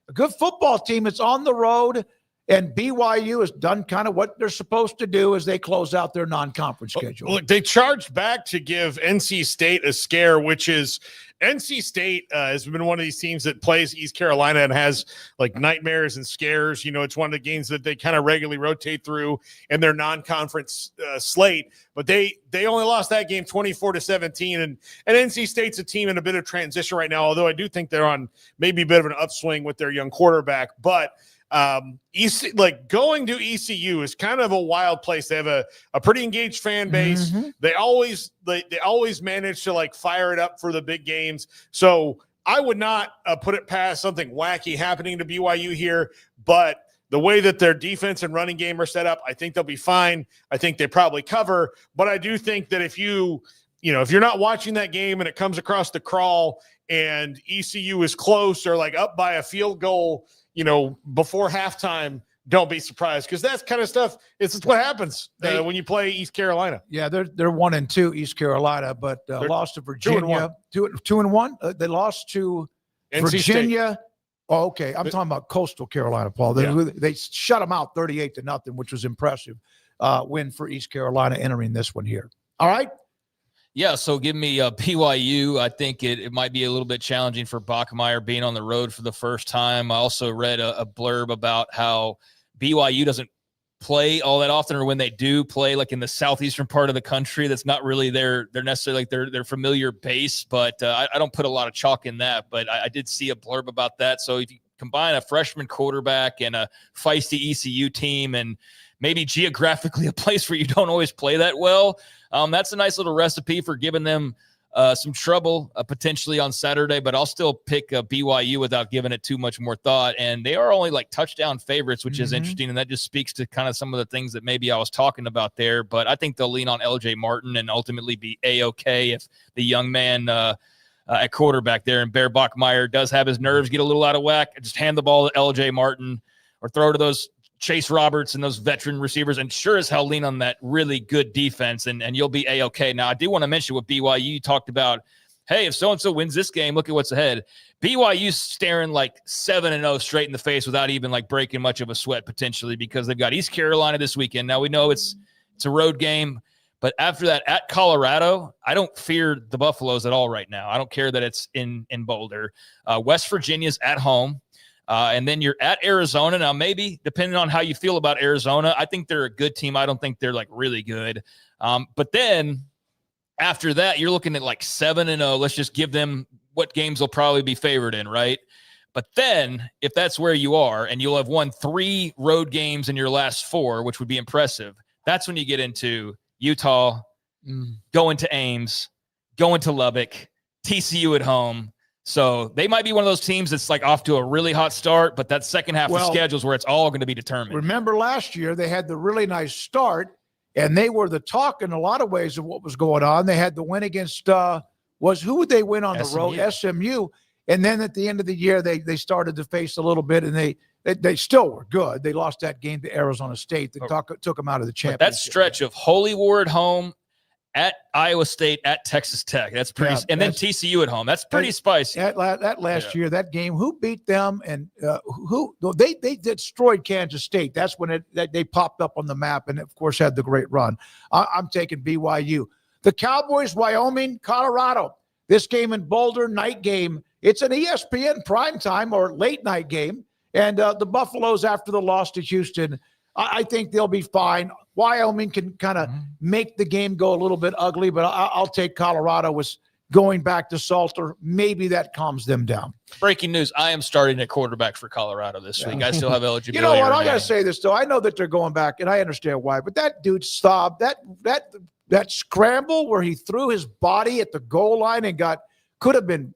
A good football team is on the road, and BYU has done kind of what they're supposed to do as they close out their non-conference schedule. Look, they charged back to give NC State a scare, which is NC State has been one of these teams that plays East Carolina and has like nightmares and scares. It's one of the games that they kind of regularly rotate through in their non-conference slate. But they only lost that game 24-17. And NC State's a team in a bit of transition right now, although I do think they're on maybe a bit of an upswing with their young quarterback. But going to ECU is kind of a wild place. They have a pretty engaged fan base. Mm-hmm. They always manage to like fire it up for the big games. So I would not put it past something wacky happening to BYU here, but the way that their defense and running game are set up, I think they'll be fine. I think they probably cover, but I do think that if you're not watching that game and it comes across the crawl and ECU is close or like up by a field goal, before halftime, don't be surprised, because that's kind of stuff. It's what happens when you play East Carolina. Yeah, they're 1-2 East Carolina, but lost to Virginia. 2-1. They lost to NC Virginia. State. Oh, okay. I'm talking about Coastal Carolina, Paul. They shut them out 38-0, which was impressive. Win for East Carolina entering this one here. All right. Yeah, so give me BYU. I think it might be a little bit challenging for Bachmeier being on the road for the first time. I also read a blurb about how BYU doesn't play all that often, or when they do play, like in the southeastern part of the country, that's not really their necessarily like their familiar base. But I don't put a lot of chalk in that. But I did see a blurb about that. So if you combine a freshman quarterback and a feisty ECU team, and maybe geographically a place where you don't always play that well, that's a nice little recipe for giving them some trouble potentially on Saturday. But I'll still pick BYU without giving it too much more thought. And they are only like touchdown favorites, which is interesting. And that just speaks to kind of some of the things that maybe I was talking about there. But I think they'll lean on LJ Martin and ultimately be A-OK if the young man at quarterback there, and Bear Bachmeier does have his nerves get a little out of whack. Just hand the ball to LJ Martin or throw to those Chase Roberts and those veteran receivers, and sure as hell lean on that really good defense, and you'll be A-OK. Now, I do want to mention with BYU, you talked about, hey, if so-and-so wins this game, look at what's ahead. BYU's staring like 7-0 straight in the face without even like breaking much of a sweat potentially, because they've got East Carolina this weekend. Now, we know it's a road game, but after that at Colorado, I don't fear the Buffaloes at all right now. I don't care that it's in Boulder. West Virginia's at home. And then you're at Arizona. Now, maybe depending on how you feel about Arizona, I think they're a good team. I don't think they're like really good. But then after that, you're looking at like 7-0. Let's just give them what games they'll probably be favored in, right? But then if that's where you are and you'll have won 3 road games in your last 4, which would be impressive, that's when you get into Utah, going to Ames, going to Lubbock, TCU at home. So they might be one of those teams that's like off to a really hot start, but that second half of schedules where it's all going to be determined. Remember last year they had the really nice start, and they were the talk in a lot of ways of what was going on. They had the win against who would they win on the road? SMU. And then at the end of the year, they started to face a little bit, and they still were good. They lost that game to Arizona State that took them out of the championship. But that stretch of Holy War at home, at Iowa State, at Texas Tech. That's pretty, and then TCU at home. That's pretty spicy. That last year, that game, who beat them, and they destroyed Kansas State. That's when they popped up on the map, and of course had the great run. I'm taking BYU. The Cowboys, Wyoming, Colorado. This game in Boulder, night game. It's an ESPN primetime or late night game, and the Buffaloes after the loss to Houston. I think they'll be fine. Wyoming can kind of make the game go a little bit ugly, but I'll take Colorado with going back to Salter. Maybe that calms them down. Breaking news, I am starting at quarterback for Colorado this week. I still have eligibility. You know what? I got to say this, though. I know that they're going back, and I understand why, but that dude Staub, that scramble where he threw his body at the goal line and could have been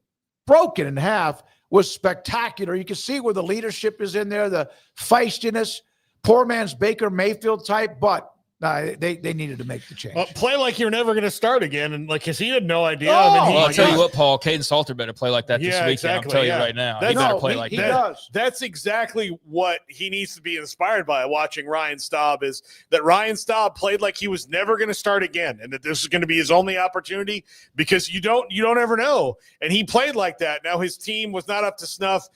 broken in half was spectacular. You can see where the leadership is in there, the feistiness. Poor man's Baker Mayfield type, but they needed to make the change. Play like you're never going to start again, and like, because he had no idea. I'll tell you what, Paul, Caden Salter better play like that this weekend. Exactly, I'll tell you right now. He better play like that. Does. That's exactly what he needs to be inspired by watching Ryan Staub, is that Ryan Staub played like he was never going to start again, and that this is going to be his only opportunity, because you don't ever know. And he played like that. Now his team was not up to snuff.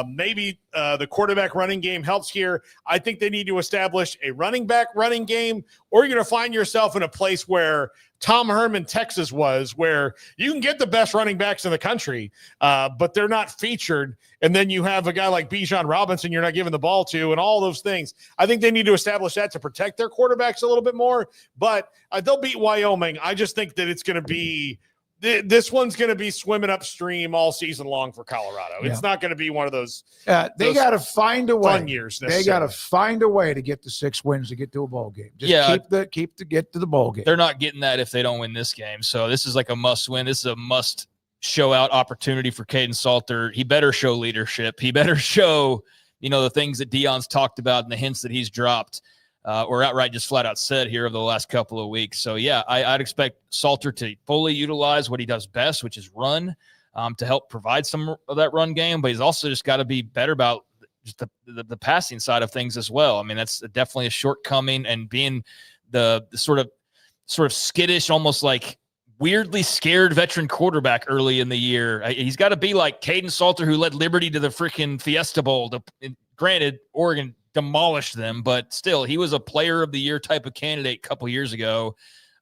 Maybe the quarterback running game helps here. I think they need to establish a running back running game, or you're going to find yourself in a place where Tom Herman, Texas was, where you can get the best running backs in the country, but they're not featured. And then you have a guy like Bijan Robinson you're not giving the ball to, and all those things. I think they need to establish that to protect their quarterbacks a little bit more. But they'll beat Wyoming. I just think that it's going to be this one's going to be swimming upstream all season long for Colorado. Yeah. It's not going to be one of those. They got to find a way. Fun years. They got to find a way to get the 6 wins to get to a bowl game. Keep to get to the bowl game. They're not getting that if they don't win this game. So this is like a must win. This is a must show out opportunity for Caden Salter. He better show leadership. He better show, the things that Deion's talked about and the hints that he's dropped. Or outright just flat out said here over the last couple of weeks. So, yeah, I'd expect Salter to fully utilize what he does best, which is run, to help provide some of that run game. But he's also just got to be better about just the passing side of things as well. I mean, that's definitely a shortcoming, and being the sort of skittish, almost like weirdly scared veteran quarterback early in the year. He's got to be like Caden Salter, who led Liberty to the freaking Fiesta Bowl. Granted, Oregon demolished them, but still, he was a player of the year type of candidate a couple years ago.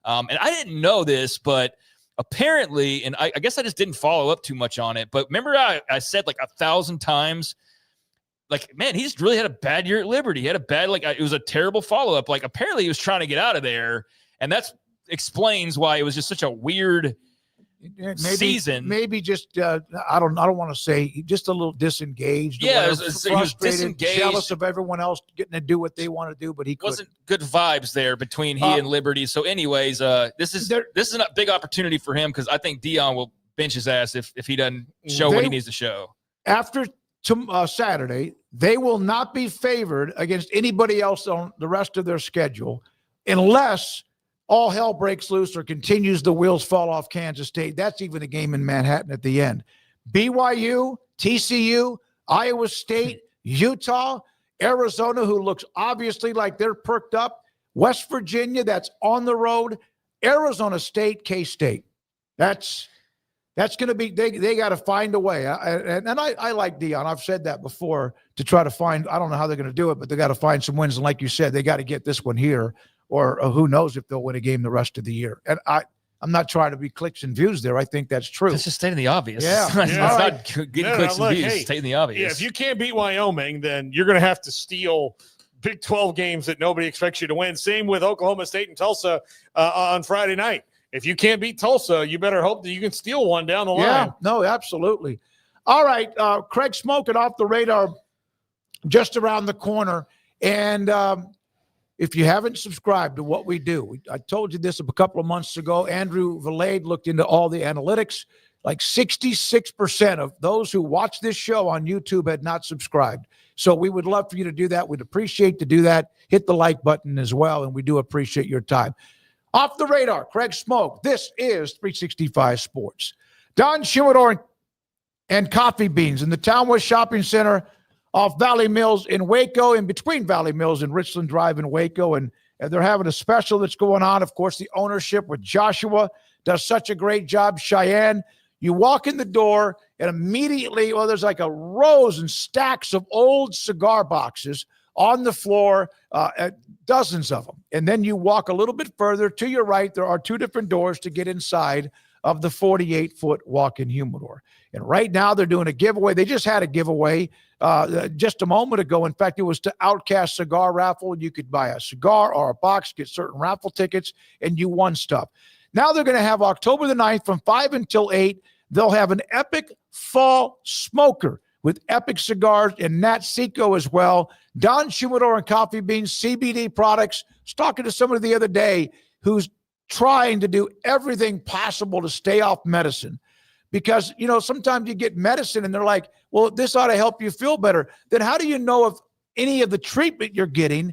And I didn't know this, but apparently, and I guess I just didn't follow up too much on it, but remember I said like 1,000 times, like, man, he's really had a bad year at Liberty. He had a bad, it was a terrible follow-up. Like, apparently he was trying to get out of there, and that's explains why it was just such a weird season. Maybe just I don't want to say just a little disengaged. Yeah, frustrated, he was disengaged, jealous of everyone else getting to do what they want to do, but he wasn't good vibes there between he and Liberty. So, anyways, this is a big opportunity for him, because I think Dion will bench his ass if he doesn't show what he needs to show. After Saturday, they will not be favored against anybody else on the rest of their schedule unless all hell breaks loose or continues the wheels fall off Kansas State. That's even a game in Manhattan at the end. BYU, TCU, Iowa State, Utah, Arizona, who looks obviously like they're perked up, West Virginia, that's on the road, Arizona State, K-State. That's going to be, they got to find a way. And I like Dion. I've said that before, to try to find, I don't know how they're going to do it, but they got to find some wins. And like you said, they got to get this one here, or who knows if they'll win a game the rest of the year. And I'm not trying to be clicks and views there. I think that's true. It's just stating the obvious. Yeah. It's not getting clicks and views, stating the obvious. Yeah, if you can't beat Wyoming, then you're going to have to steal Big 12 games that nobody expects you to win. Same with Oklahoma State and Tulsa on Friday night. If you can't beat Tulsa, you better hope that you can steal one down the line. Yeah, no, absolutely. All right, Craig Smoak it Off the Radar just around the corner. And if you haven't subscribed to what we do, I told you this a couple of months ago. Andrew Valade looked into all the analytics. Like 66% of those who watch this show on YouTube had not subscribed. So we would love for you to do that. We'd appreciate to do that. Hit the like button as well, and we do appreciate your time. Off the Radar, Craig Smoak. This is 365 Sports. Don Shumidor and Coffee Beans in the Townwood Shopping Center off Valley Mills in Waco, in between Valley Mills and Richland Drive in Waco. And they're having a special that's going on. Of course, the ownership with Joshua does such a great job. Cheyenne, you walk in the door and immediately, there's like a rows and stacks of old cigar boxes on the floor, dozens of them. And then you walk a little bit further to your right. There are two different doors to get inside of the 48-foot walk-in humidor. And right now they're doing a giveaway. They just had a giveaway just a moment ago. In fact, it was to Outcast Cigar Raffle. You could buy a cigar or a box, get certain raffle tickets, and you won stuff. Now they're going to have October the 9th from 5 until 8. They'll have an epic fall smoker with epic cigars and Nat Seco as well. Don Shumidor and Coffee Beans, CBD products. I was talking to somebody the other day who's trying to do everything possible to stay off medicine. Because, sometimes you get medicine and they're like, well, this ought to help you feel better. Then how do you know if any of the treatment you're getting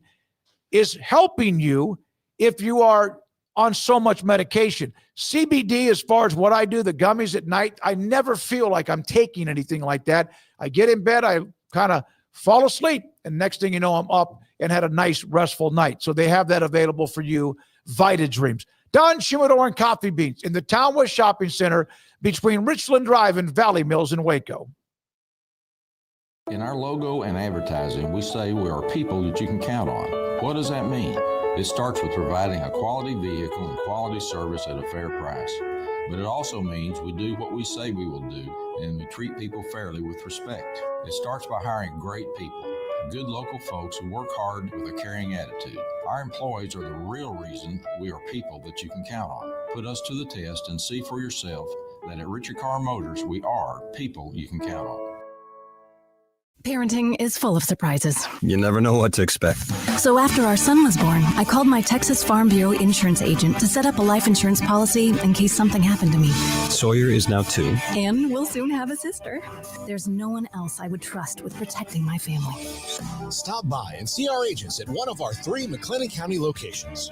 is helping you if you are on so much medication? CBD, as far as what I do, the gummies at night, I never feel like I'm taking anything like that. I get in bed, I kind of fall asleep, and next thing you know, I'm up and had a nice, restful night. So they have that available for you, Vita Dreams. Don Shumidor and Coffee Beans in the Townwood Shopping Center between Richland Drive and Valley Mills in Waco. In our logo and advertising, we say we are people that you can count on. What does that mean? It starts with providing a quality vehicle and quality service at a fair price. But it also means we do what we say we will do, and we treat people fairly with respect. It starts by hiring great people, good local folks who work hard with a caring attitude. Our employees are the real reason we are people that you can count on. Put us to the test and see for yourself that at Richard Carr Motors, we are people you can count on. Parenting is full of surprises. You never know what to expect. So after our son was born, I called my Texas Farm Bureau insurance agent to set up a life insurance policy in case something happened to me. Sawyer is now 2. And we'll soon have a sister. There's no one else I would trust with protecting my family. Stop by and see our agents at one of our 3 McLennan County locations.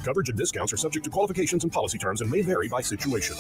Coverage and discounts are subject to qualifications and policy terms and may vary by situation.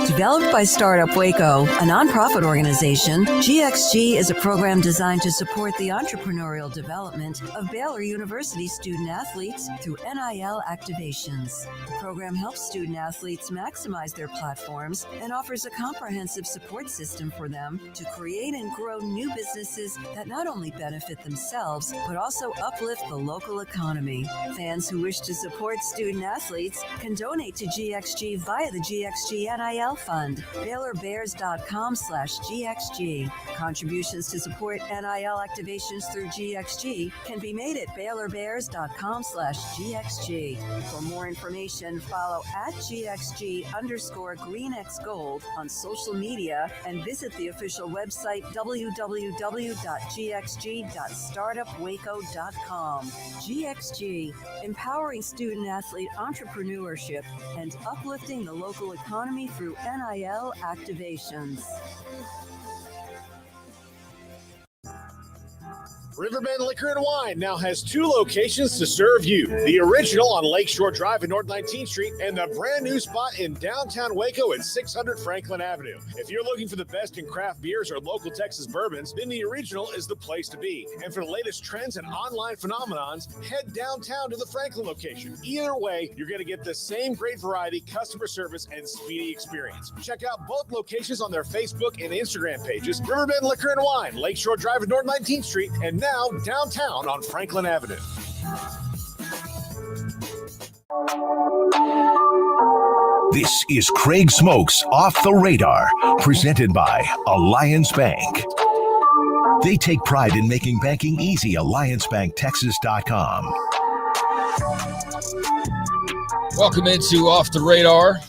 Developed by Startup Waco, a nonprofit organization, GXG is a program designed to support the entrepreneurial development of Baylor University student athletes through NIL activations. The program helps student athletes maximize their platforms and offers a comprehensive support system for them to create and grow new businesses that not only benefit themselves, but also uplift the local economy. Fans who wish to support student athletes can donate to GXG via the GXG NIL Fund, BaylorBears.com/GXG. Contributions to support NIL activations through GXG can be made at BaylorBears.com/GXG. For more information, follow @GXG_GreenXGold on social media and visit the official website www.gxg.startupwaco.com. GXG, empowering student athlete entrepreneurship and uplifting the local economy through NIL activations. Riverbend Liquor and Wine now has 2 locations to serve you. The original on Lakeshore Drive at North 19th Street and the brand new spot in downtown Waco at 600 Franklin Avenue. If you're looking for the best in craft beers or local Texas bourbons, then the original is the place to be. And for the latest trends and online phenomenons, head downtown to the Franklin location. Either way, you're going to get the same great variety, customer service, and speedy experience. Check out both locations on their Facebook and Instagram pages. Riverbend Liquor and Wine, Lakeshore Drive at North 19th Street, and now downtown on Franklin Avenue. This is Craig Smoak's Off the Radar, presented by Alliance Bank. They take pride in making banking easy. AllianceBankTexas.com. Welcome into Off the Radar,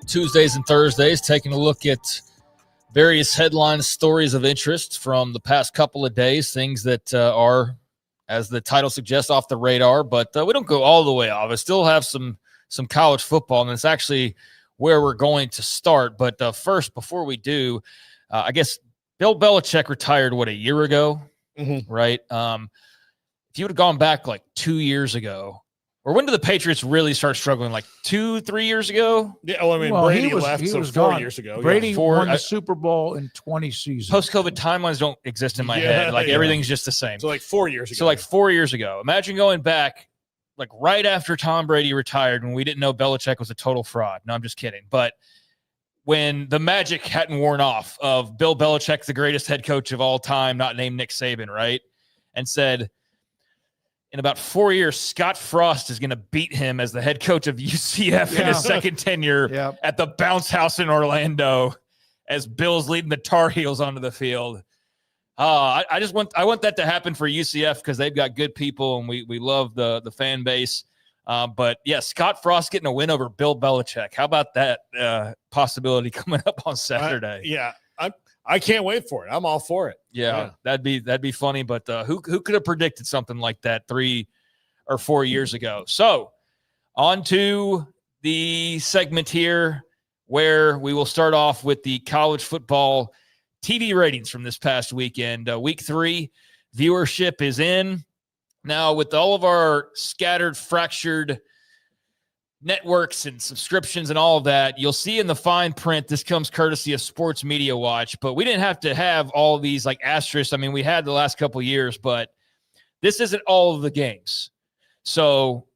Tuesdays and Thursdays, taking a look at various headline stories of interest from the past couple of days, things that are, as the title suggests, off the radar, but we don't go all the way off. I still have some college football, and it's actually where we're going to start. But first, before we do, I guess Bill Belichick retired, a year ago, right? If you would have gone back like 2 years ago, or when did the Patriots really start struggling? Like 2-3 years ago? Yeah, well, I mean, Brady left, so 4 years ago. Brady won the Super Bowl in 20 seasons. Post-COVID timelines don't exist in my head. Like, everything's just the same. So, like 4 years ago. So, like 4 years ago. Imagine going back, like, right after Tom Brady retired when we didn't know Belichick was a total fraud. No, I'm just kidding. But when the magic hadn't worn off of Bill Belichick, the greatest head coach of all time, not named Nick Saban, right? And said, in about 4 years, Scott Frost is going to beat him as the head coach of UCF in his second tenure at the Bounce House in Orlando as Bill's leading the Tar Heels onto the field. I want that to happen for UCF because they've got good people and we love the fan base. But yeah, Scott Frost getting a win over Bill Belichick. How about that possibility coming up on Saturday? I can't wait for it. I'm all for it. Yeah. That'd be funny. But who could have predicted something like that 3 or 4 years ago? So on to the segment here where we will start off with the college football TV ratings from this past weekend. Week 3 viewership is in. Now, with all of our scattered, fractured networks and subscriptions and all of that, you'll see in the fine print, this comes courtesy of Sports Media Watch, but we didn't have to have all these like asterisks. I mean, we had the last couple of years, but this isn't all of the games. So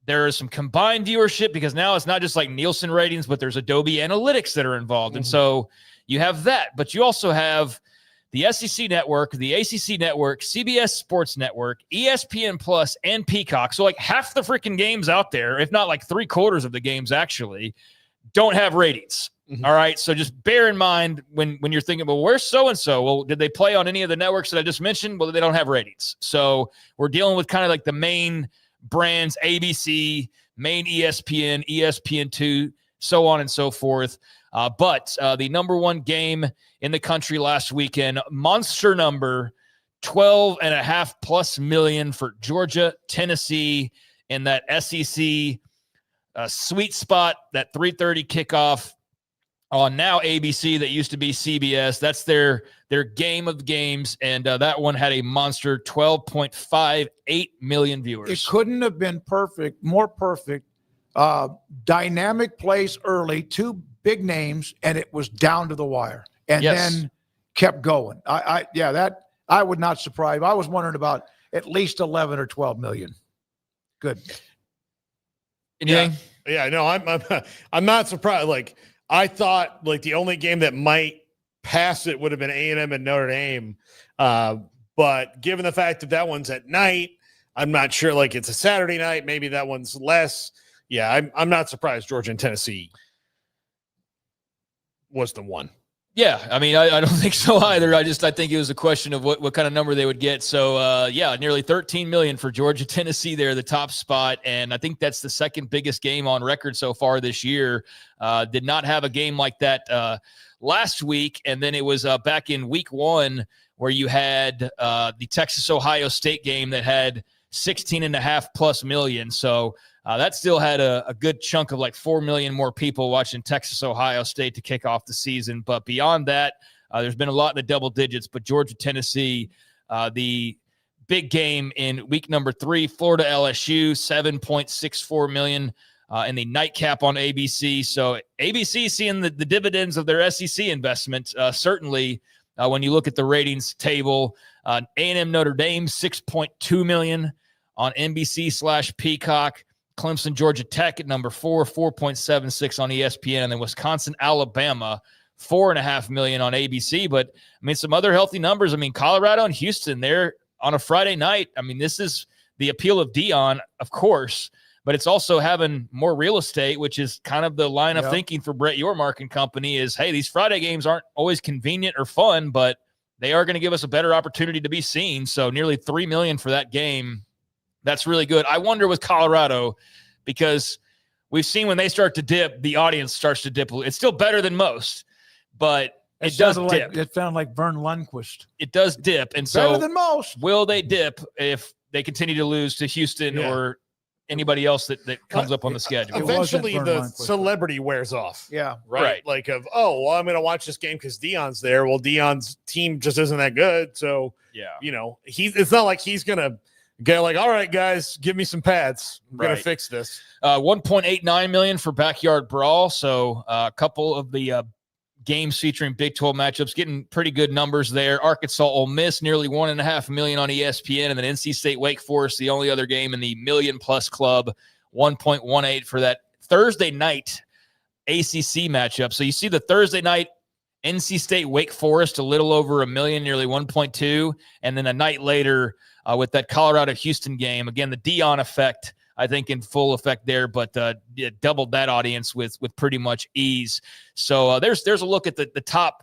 there is some combined viewership because now it's not just like Nielsen ratings, but there's Adobe Analytics that are involved. And so you have that, but you also have the SEC Network, the ACC Network, CBS Sports Network, ESPN Plus, and Peacock. So like half the freaking games out there, if not like 3/4 of the games actually, don't have ratings. All right. So just bear in mind when you're thinking, well, where's so-and-so? Well, did they play on any of the networks that I just mentioned? Well, they don't have ratings. So we're dealing with kind of like the main brands, ABC, main ESPN, ESPN2, so on and so forth. But the number one game in the country last weekend, monster number, 12.5+ million for Georgia, Tennessee, in that SEC sweet spot, that 3:30 kickoff on now ABC that used to be CBS. That's their game of games, and that one had a monster 12.58 million viewers. It couldn't have been more perfect. Dynamic plays early, 2 big names, and it was down to the wire, and then kept going. I would not surprise. I was wondering about at least 11 or 12 million. Good. Anything? Yeah, no, I'm not surprised. Like, I thought like the only game that might pass it would have been A&M and Notre Dame. But given the fact that one's at night, I'm not sure. Like, it's a Saturday night, maybe that one's less. Yeah, I'm not surprised Georgia and Tennessee was the one. Yeah, I mean, I don't think so either. I think it was a question of what kind of number they would get. So, nearly 13 million for Georgia, Tennessee there, the top spot. And I think that's the second biggest game on record so far this year. Did not have a game like that last week. And then it was back in week 1 where you had the Texas-Ohio State game that had 16.5+ million. So that still had a good chunk of like 4 million more people watching Texas-Ohio State to kick off the season. But beyond that, there's been a lot in the double digits. But Georgia, Tennessee, the big game in week number 3, Florida, LSU, 7.64 million in the nightcap on ABC. So ABC seeing the dividends of their SEC investment, certainly when you look at the ratings table. A&M Notre Dame, 6.2 million on NBC/Peacock. Clemson, Georgia Tech at number 4, 4.76 on ESPN, and then Wisconsin, Alabama, 4.5 million on ABC. But I mean, some other healthy numbers. I mean, Colorado and Houston, they're on a Friday night. I mean, this is the appeal of Dion, of course, but it's also having more real estate, which is kind of the line of thinking for Brett Yormark and company is, hey, these Friday games aren't always convenient or fun, but they are going to give us a better opportunity to be seen. So nearly 3 million for that game. That's really good. I wonder with Colorado, because we've seen when they start to dip, the audience starts to dip. It's still better than most, but it does dip. It sounded like Vern Lundquist. It does dip. And so better than most. Will they dip if they continue to lose to Houston or anybody else that comes up on the schedule? Eventually the celebrity wears off. Yeah. Right. Like I'm going to watch this game because Dion's there. Well, Dion's team just isn't that good. So, it's not like he's going to go like, all right, guys, give me some pads. I'm going to fix this. 1.89 million for Backyard Brawl. So a couple of the games featuring Big 12 matchups, getting pretty good numbers there. Arkansas, Ole Miss, nearly 1.5 million on ESPN, and then NC State, Wake Forest, the only other game in the million-plus club, 1.18 for that Thursday night ACC matchup. So you see the Thursday night NC State, Wake Forest, a little over 1 million, nearly 1.2, and then a night later with that Colorado-Houston game. Again, the Dion effect, I think, in full effect there, but doubled that audience with pretty much ease. So there's a look at the top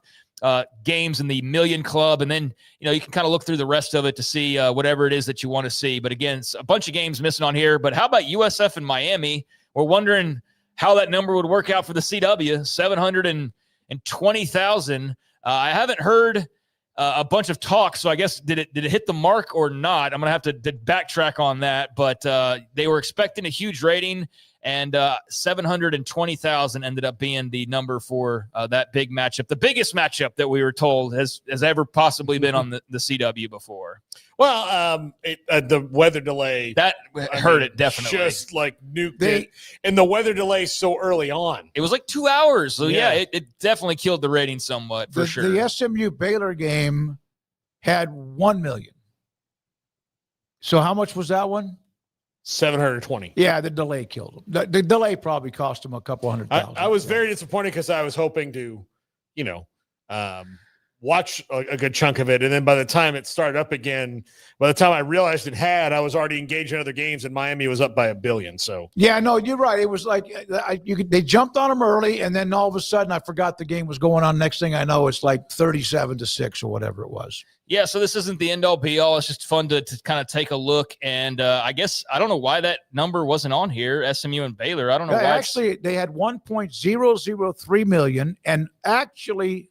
games in the million club, and then you can kind of look through the rest of it to see whatever it is that you want to see. But again, it's a bunch of games missing on here. But how about USF and Miami? We're wondering how that number would work out for the CW, 720,000. I haven't heard a bunch of talk, so I guess did it hit the mark or not? I'm gonna have to backtrack on that, but they were expecting a huge rating, and 720,000 ended up being the number for that big matchup, the biggest matchup that we were told has ever possibly been on the CW before. Well, the weather delay that hurt it definitely. Just like nuked it, and the weather delay so early on. It was like 2 hours, so it definitely killed the rating somewhat for sure. The SMU Baylor game had 1 million. So how much was that one? 720. Yeah, the delay killed them. The delay probably cost them a couple $100,000. I was very disappointed because I was hoping to, watch a good chunk of it. And then by the time it started up again, by the time I realized it had, I was already engaged in other games, and Miami was up by 1 billion. So yeah, no, you're right. It was like they jumped on them early, and then all of a sudden I forgot the game was going on. Next thing I know, it's like 37-6 or whatever it was. Yeah, so this isn't the end-all be-all. It's just fun to kind of take a look. And I guess I don't know why that number wasn't on here, SMU and Baylor. I don't know why. Actually, they had 1.003 million, and actually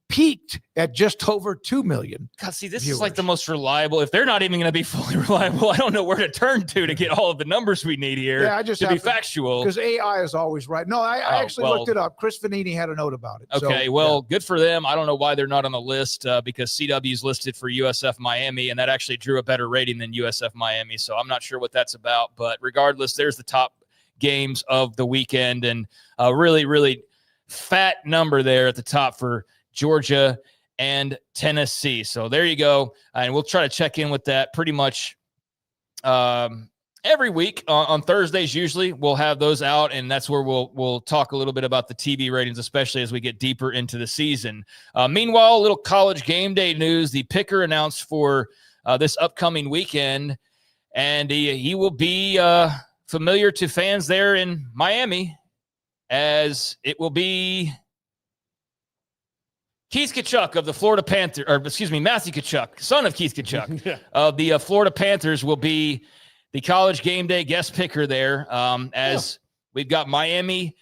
peaked at just over 2 million. God, see, this is like the most reliable. If they're not even going to be fully reliable, I don't know where to turn to get all of the numbers we need here. Yeah, I just to be factual. Because AI is always right. No, I actually looked it up. Chris Vanini had a note about it. Okay, good for them. I don't know why they're not on the list because CW is listed for USF Miami, and that actually drew a better rating than USF Miami. So I'm not sure what that's about. But regardless, there's the top games of the weekend, and really, really fat number there at the top for Georgia and Tennessee. So there you go. And we'll try to check in with that pretty much every week on Thursdays. Usually we'll have those out, and that's where we'll talk a little bit about the TV ratings, especially as we get deeper into the season. Meanwhile, a little college game day news. The picker announced for this upcoming weekend, and he will be familiar to fans there in Miami, as it will be Keith Kachuk of the Florida Panthers, or excuse me, Matthew Kachuk, son of Keith Kachuk of the Florida Panthers, will be the college game day guest picker there, as we've got Miami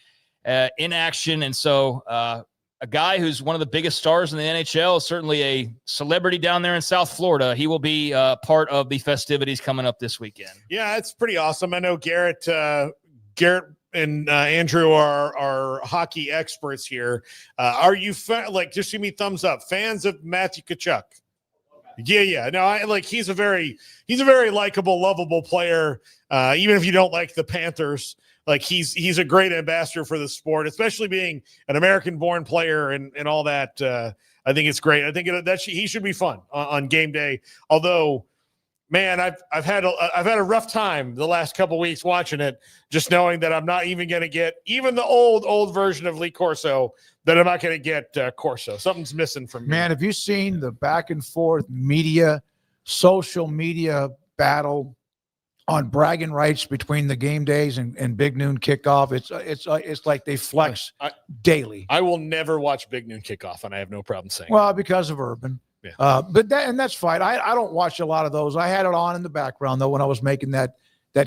in action. And so a guy who's one of the biggest stars in the NHL, certainly a celebrity down there in South Florida. He will be part of the festivities coming up this weekend. Yeah, it's pretty awesome. I know Garrett and Andrew are hockey experts here. Are you just give me thumbs up? Fans of Matthew Kachuk? Yeah. No, he's a very likable, lovable player. Even if you don't like the Panthers, he's a great ambassador for the sport, especially being an American-born player and all that. I think it's great. I think he should be fun on game day. Although, man, I've had a rough time the last couple weeks watching it, just knowing that I'm not even going to get even the old version of Lee Corso. That I'm not going to get Corso. Something's missing from me. Man, have you seen the back and forth social media battle on bragging rights between the game days and Big Noon Kickoff? It's like they flex daily. I will never watch Big Noon Kickoff, and I have no problem saying. Well, because of Urban. Yeah. But that's fine. I don't watch a lot of those. I had it on in the background though when I was making that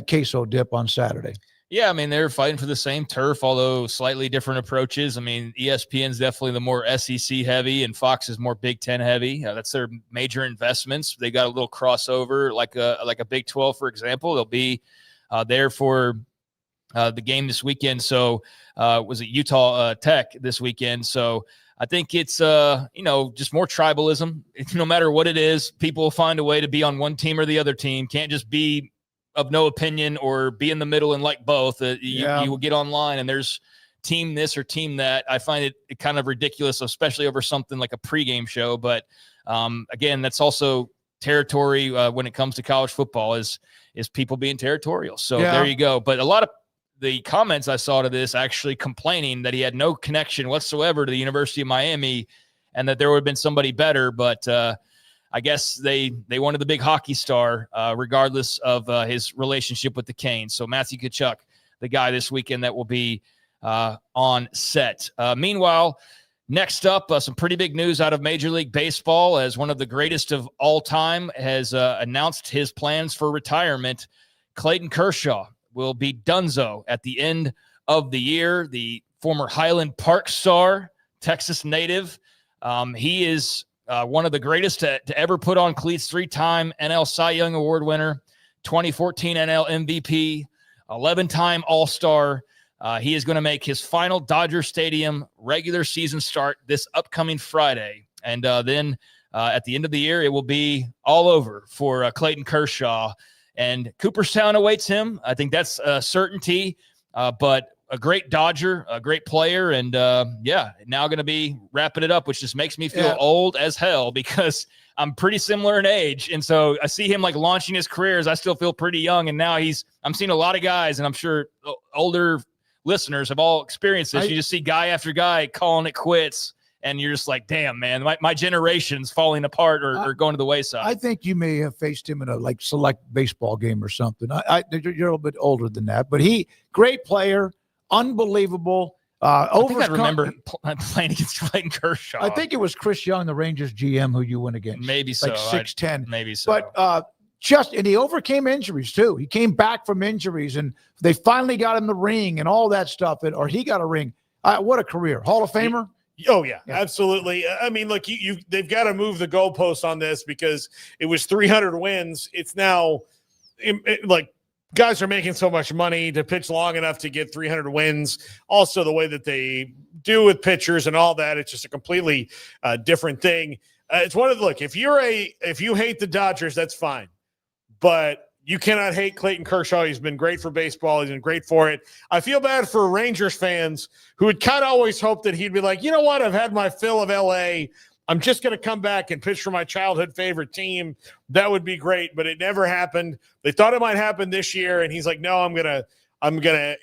queso dip on Saturday. Yeah, I mean, they're fighting for the same turf, although slightly different approaches. I mean, ESPN's definitely the more SEC heavy, and Fox is more Big Ten heavy. That's their major investments. They got a little crossover, like a Big 12, for example. They'll be there for the game this weekend. So was it Utah Tech this weekend? So I think it's just more tribalism. No matter what it is, people will find a way to be on one team or the other team. Can't just be of no opinion or be in the middle and like both. You will get online and there's team this or team that. I find it kind of ridiculous, especially over something like a pregame show. But again, that's also territory when it comes to college football is people being territorial. So there you go. But a lot of the comments I saw to this actually complaining that he had no connection whatsoever to the University of Miami and that there would have been somebody better. But I guess they wanted the big hockey star, regardless of his relationship with the Canes. So Matthew Kachuk, the guy this weekend that will be on set. Meanwhile, next up, some pretty big news out of Major League Baseball, as one of the greatest of all time has announced his plans for retirement. Clayton Kershaw will be donezo at the end of the year. The former Highland Park star, Texas native. He is one of the greatest to ever put on cleats, 3-time NL Cy Young Award winner, 2014 NL MVP, 11-time All-Star. He is going to make his final Dodger Stadium regular season start this upcoming Friday. And then at the end of the year, it will be all over for Clayton Kershaw. And Cooperstown awaits him. I think that's a certainty. But a great Dodger, a great player, and now going to be wrapping it up, which just makes me feel old as hell because I'm pretty similar in age. And so I see him launching his careers. I still feel pretty young. And now I'm seeing a lot of guys, and I'm sure older listeners have all experienced this. You just see guy after guy calling it quits. And you're just like, damn, man, my generation's falling apart or going to the wayside. I think you may have faced him in a select baseball game or something. You're a little bit older than that, but great player, unbelievable. I think I remember playing against Clayton Kershaw. I think it was Chris Young, the Rangers GM, who you went against. Maybe so. 6'10". Maybe so. But and he overcame injuries too. He came back from injuries, and they finally got him the ring and all that stuff. Or he got a ring. What a career. Hall of Famer. Oh, yeah, absolutely. I mean, look, they've got to move the goalposts on this because it was 300 wins. It's now guys are making so much money to pitch long enough to get 300 wins. Also, the way that they do with pitchers and all that, it's just a completely different thing. It's one of the if you hate the Dodgers, that's fine, but you cannot hate Clayton Kershaw. He's been great for baseball. He's been great for it. I feel bad for Rangers fans who had kind of always hoped that he'd be like, you know what? I've had my fill of L.A. I'm just going to come back and pitch for my childhood favorite team. That would be great, but it never happened. They thought it might happen this year, and he's like, no, I'm gonna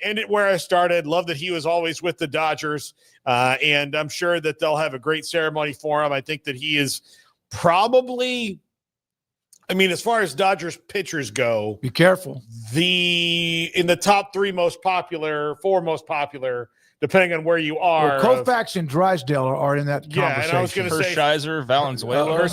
end it where I started. Love that he was always with the Dodgers, and I'm sure that they'll have a great ceremony for him. I think that he is probably, as far as Dodgers pitchers go, be careful. In the top 4 most popular, depending on where you are. Well, Koufax and Drysdale are in that conversation. And I was going to say Hershiser, Valenzuela.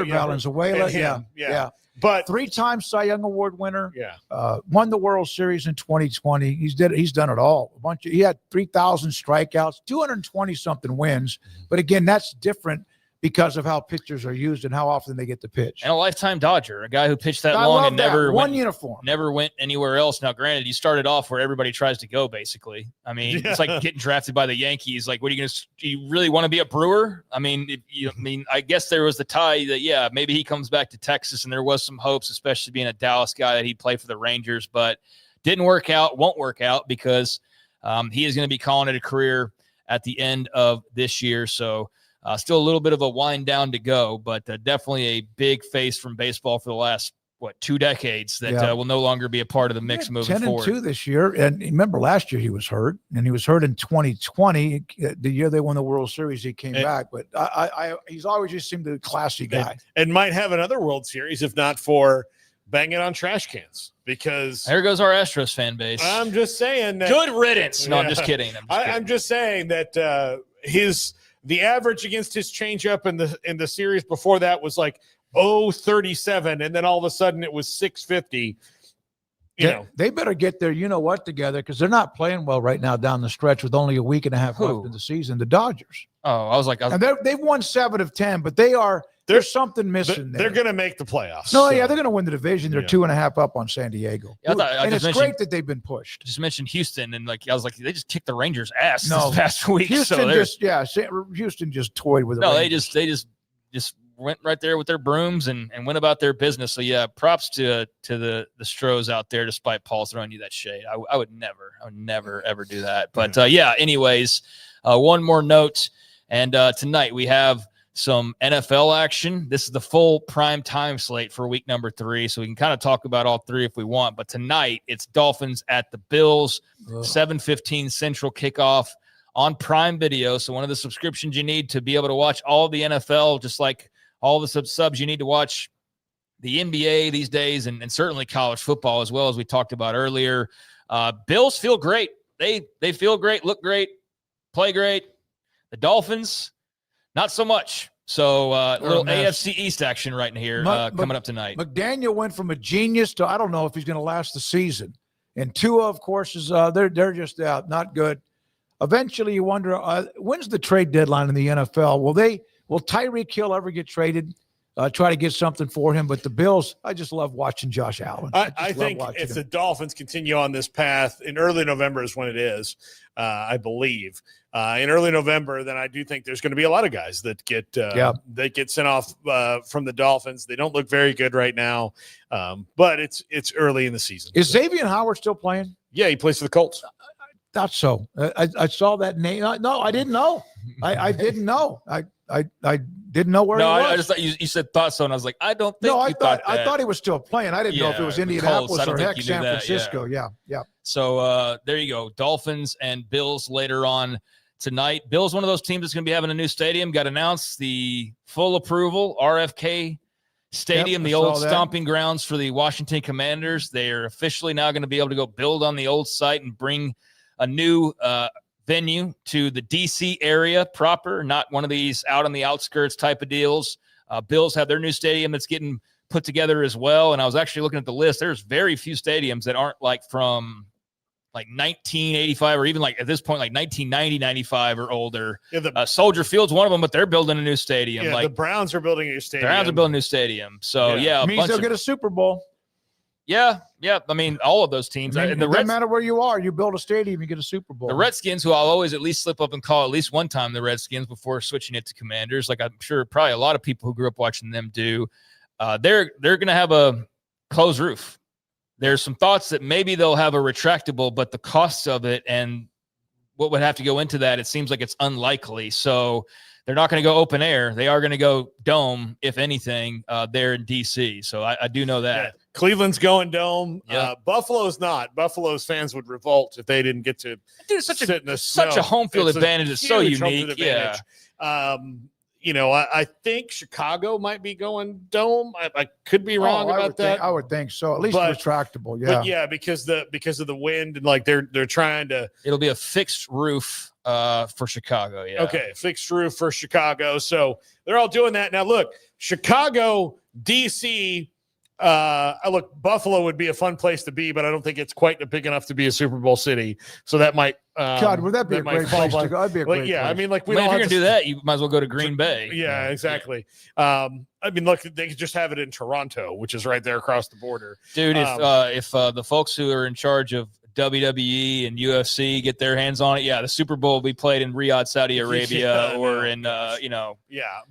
Valenzuela, yeah. But 3-time Cy Young Award winner. Yeah. Won the World Series in 2020. He's done it all. He had 3,000 strikeouts, 220-something wins. But again, that's different because of how pitchers are used and how often they get to pitch. And a lifetime Dodger, a guy who pitched that long and never went anywhere else. Now, granted, he started off where everybody tries to go, basically. It's like getting drafted by the Yankees. Like, what are you going to – do you really want to be a Brewer? I guess there was the tie that, maybe he comes back to Texas, and there was some hopes, especially being a Dallas guy, that he'd play for the Rangers, but didn't work out, won't work out because he is going to be calling it a career at the end of this year. So, still a little bit of a wind down to go, but definitely a big face from baseball for the last, 2 decades that will no longer be a part of the mix moving forward. 10-2 this year. And remember, last year he was hurt, and he was hurt in 2020. The year they won the World Series, he came back. But he's always just seemed a classy guy. And might have another World Series if not for banging on trash cans. Because there goes our Astros fan base. I'm just saying that. Good riddance. No, I'm just kidding. I'm just saying that the average against his changeup in the series before that was like 0.37, and then all of a sudden it was 650. They better get their together because they're not playing well right now down the stretch with only a week and a half left in the season. The Dodgers. Oh, I was like, and they've won 7 of 10, but there's something missing there. They're going to make the playoffs. No, they're going to win the division. They're 2.5 up on San Diego. And it's great that they've been pushed. Just mentioned Houston, and I was like, they just kicked the Rangers' ass this past week. Houston Houston just toyed with it. No, Rangers. they just went right there with their brooms and went about their business. So props to the Stros out there, despite Paul throwing you that shade. I would never ever do that. But anyways, one more note, and tonight we have some NFL action. This is the full prime time slate for week number 3, so we can kind of talk about all 3 if we want. But tonight it's Dolphins at the Bills, 7:15 Central kickoff on Prime Video. So one of the subscriptions you need to be able to watch all the NFL, just like all the subs you need to watch the NBA these days, and certainly college football as well, as we talked about earlier. Bills feel great. They feel great, look great, play great. The Dolphins, not so much. So a little AFC East action right in here coming up tonight. McDaniel went from a genius to I don't know if he's going to last the season. And Tua, of course, is they're just not good. Eventually, you wonder when's the trade deadline in the NFL? Will Tyreek Hill ever get traded? Try to get something for him. But the Bills, I just love watching Josh Allen. I think if the Dolphins continue on this path, in early November is when it is, I believe. In early November, then I do think there's going to be a lot of guys that get sent off from the Dolphins. They don't look very good right now, but it's early in the season. Is Xavier Howard still playing? Yeah, he plays for the Colts. Thought so. I saw that name. No, I didn't know. I didn't know. I didn't know where he was. I just thought you said thought so, and I was like, I don't think. No, I thought he was still playing. I didn't know if it was Indianapolis or heck San Francisco. Yeah. So there you go. Dolphins and Bills later on tonight. Bills, one of those teams that's going to be having a new stadium. Got announced the full approval, RFK Stadium, the old stomping grounds for the Washington Commanders. They are officially now going to be able to go build on the old site and bring a new venue to the D.C. area proper, not one of these out on the outskirts type of deals. Bills have their new stadium that's getting put together as well. And I was actually looking at the list. There's very few stadiums that aren't like from like 1985 or even like at this point, like 1990, 95 or older. Soldier Field's one of them, but they're building a new stadium. Yeah, the Browns are building a new stadium. Browns are building a new stadium. So, it means they'll get a Super Bowl. Yeah. I mean, all of those teams. And it doesn't matter where you are. You build a stadium, you get a Super Bowl. The Redskins, who I'll always at least slip up and call at least one time the Redskins before switching it to Commanders, like I'm sure probably a lot of people who grew up watching them do, they're going to have a closed roof. there's some thoughts that maybe they'll have a retractable, but the costs of it and what would have to go into that, it seems like it's unlikely. So they're not going to go open air. They are going to go dome, if anything, there in D.C. So I do know that. Yeah. Cleveland's going dome. Yep. Buffalo's not. Buffalo's fans would revolt if they didn't get to sit in the such snow. a home field advantage is so huge home unique. field advantage. I think Chicago might be going dome. I could be wrong about that. I would think so. At least retractable. Yeah. But yeah, because of the wind and like they're trying to. It'll be a fixed roof for Chicago. Yeah. Okay, fixed roof for Chicago. So they're all doing that now. Look, Chicago, DC. Look, Buffalo would be a fun place to be, but I don't think it's quite big enough to be a Super Bowl city. So that might. God, would that be a great place to go? That'd be a great place. I mean, like if you're gonna do that, you might as well go to Green Bay. Yeah, exactly. I mean, look, they could just have it in Toronto, which is right there across the border. Dude, if the folks who are in charge of WWE and UFC get their hands on it, the Super Bowl will be played in Riyadh, Saudi Arabia, or in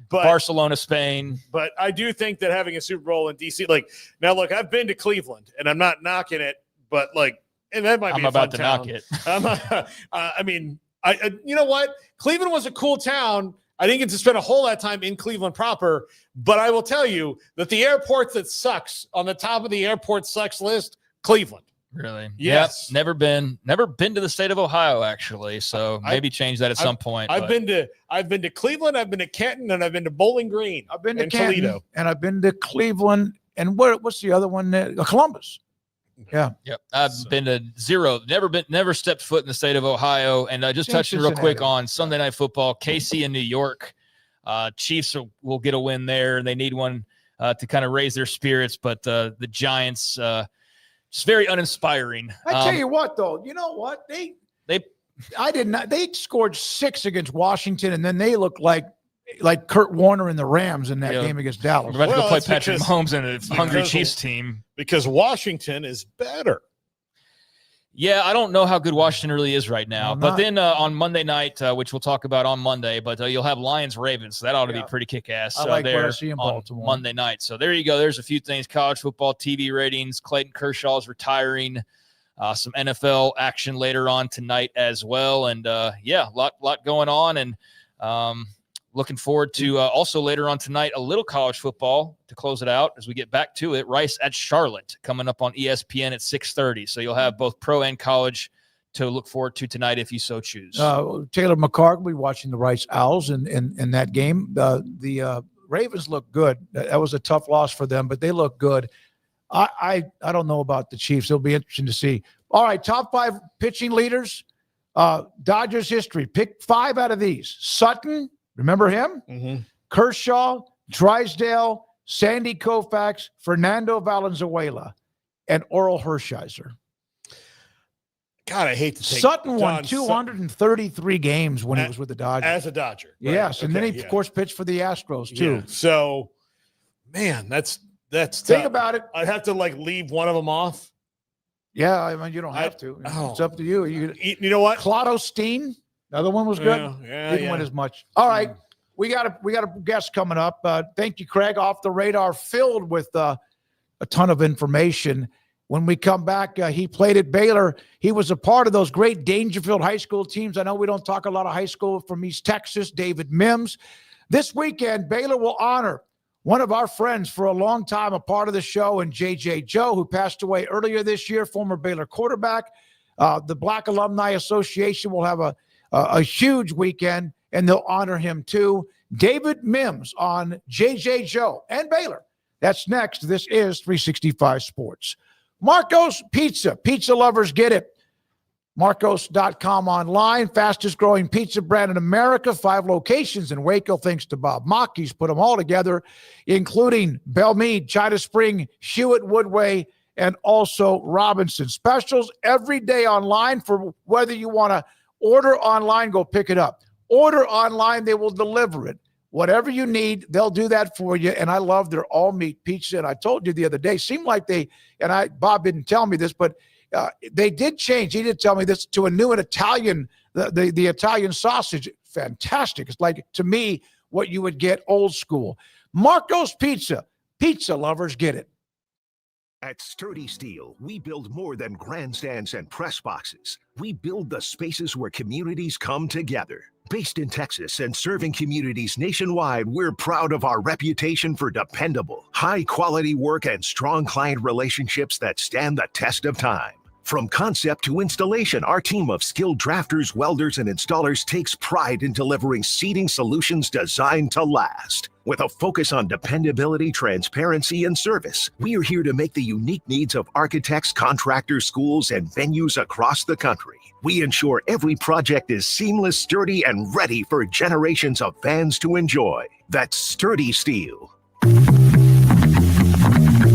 Barcelona, Spain. But I do think that having a Super Bowl in DC, like now, look, I've been to Cleveland, and I'm not knocking it, but like, and that might be a fun town. Knock it. I mean, you know what? Cleveland was a cool town. I didn't get to spend a whole lot of time in Cleveland proper, but I will tell you that the airport that sucks on the top of the airport sucks list, Cleveland. Really? Yes. Yep. Never been to the state of Ohio, actually. So maybe change that at some point. I've been to Cleveland, I've been to Canton, and I've been to Bowling Green. I've been to Canton, Toledo, and I've been to Cleveland, and what's the other one there? Columbus. Yeah. Yep. I've been to zero. Never stepped foot in the state of Ohio. And just touching real quick on Sunday Night Football, KC in New York. Chiefs will get a win there, and they need one to kind of raise their spirits. But the Giants. It's very uninspiring. I tell you what, though, you know what? They scored 6 against Washington, and then they looked like Kurt Warner and the Rams in that game against Dallas. We're about to go play Patrick Mahomes and a hungry Chiefs team. Because Washington is better. Yeah, I don't know how good Washington really is right now. But then on Monday night, which we'll talk about on Monday, but you'll have Lions-Ravens. So that ought to be pretty kick-ass there on Monday night. So there you go. There's a few things. College football, TV ratings, Clayton Kershaw's retiring, some NFL action later on tonight as well. And, a lot going on. And looking forward to also later on tonight, a little college football to close it out as we get back to it. Rice at Charlotte coming up on ESPN at 6:30. So you'll have both pro and college to look forward to tonight if you so choose. Taylor McCarg will be watching the Rice Owls in that game. The Ravens look good. That was a tough loss for them, but they look good. I don't know about the Chiefs. It'll be interesting to see. All right, top 5 pitching leaders. Dodgers history. Pick 5 out of these. Sutton. Remember him? Mm-hmm. Kershaw, Drysdale, Sandy Koufax, Fernando Valenzuela, and Oral Hershiser. God, I hate to take Sutton won 233 games when he was with the Dodgers. As a Dodger. Right? Yes, and then he, of course, pitched for the Astros, too. Yeah. So, man, that's Think about it. I'd have to, leave one of them off. Yeah, I mean, you don't have to. It's up to you. You know what? Claudio Steen. Another one was good. Didn't win as much. All right. We got a guest coming up. Thank you, Craig. Off the Radar, filled with a ton of information. When we come back, he played at Baylor. He was a part of those great Dangerfield high school teams. I know we don't talk a lot of high school from East Texas, David Mims. This weekend, Baylor will honor one of our friends for a long time, a part of the show, and J.J. Joe, who passed away earlier this year, former Baylor quarterback. The Black Alumni Association will have a huge weekend, and they'll honor him too. David Mims on J.J. Joe and Baylor. That's next. This is 365 Sports. Marco's Pizza. Pizza lovers get it. Marcos.com online. Fastest growing pizza brand in America. 5 locations in Waco, thanks to Bob Mock. He's put them all together, including Belmead, China Spring, Hewitt Woodway, and also Robinson. Specials every day online for whether you want to order online, go pick it up. Order online, they will deliver it. Whatever you need, they'll do that for you. And I love their all-meat pizza. And I told you the other day, seemed like Bob didn't tell me this, but they did change. He did tell me this to a new Italian, the Italian sausage. Fantastic. It's like, to me, what you would get old school. Marco's Pizza. Pizza lovers get it. At Sturdy Steel, we build more than grandstands and press boxes. We build the spaces where communities come together. Based in Texas and serving communities nationwide, we're proud of our reputation for dependable, high-quality work and strong client relationships that stand the test of time. From concept to installation, our team of skilled drafters, welders, and installers takes pride in delivering seating solutions designed to last. With a focus on dependability, transparency, and service, we are here to make the unique needs of architects, contractors, schools, and venues across the country. We ensure every project is seamless, sturdy, and ready for generations of fans to enjoy. That's Sturdy Steel.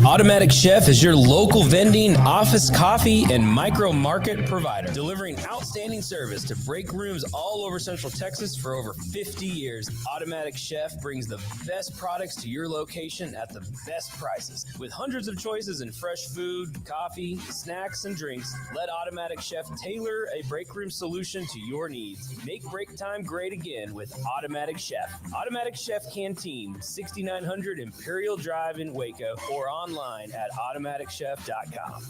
Automatic Chef is your local vending, office coffee, and micro market provider, delivering outstanding service to break rooms all over Central Texas for over 50 years. Automatic Chef brings the best products to your location at the best prices. With hundreds of choices in fresh food, coffee, snacks, and drinks, let Automatic Chef tailor a break room solution to your needs. Make break time great again with Automatic Chef. Automatic Chef Canteen, 6900 Imperial Drive in Waco, or online at automaticchef.com.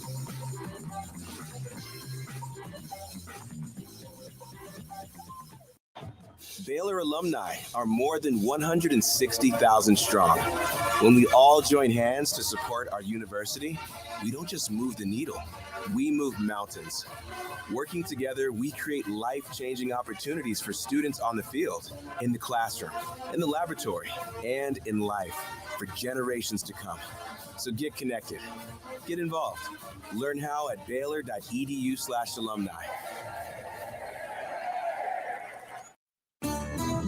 Baylor alumni are more than 160,000 strong. When we all join hands to support our university, we don't just move the needle, we move mountains. Working together, we create life-changing opportunities for students on the field, in the classroom, in the laboratory, and in life for generations to come. So get connected, get involved. Learn how at baylor.edu/alumni.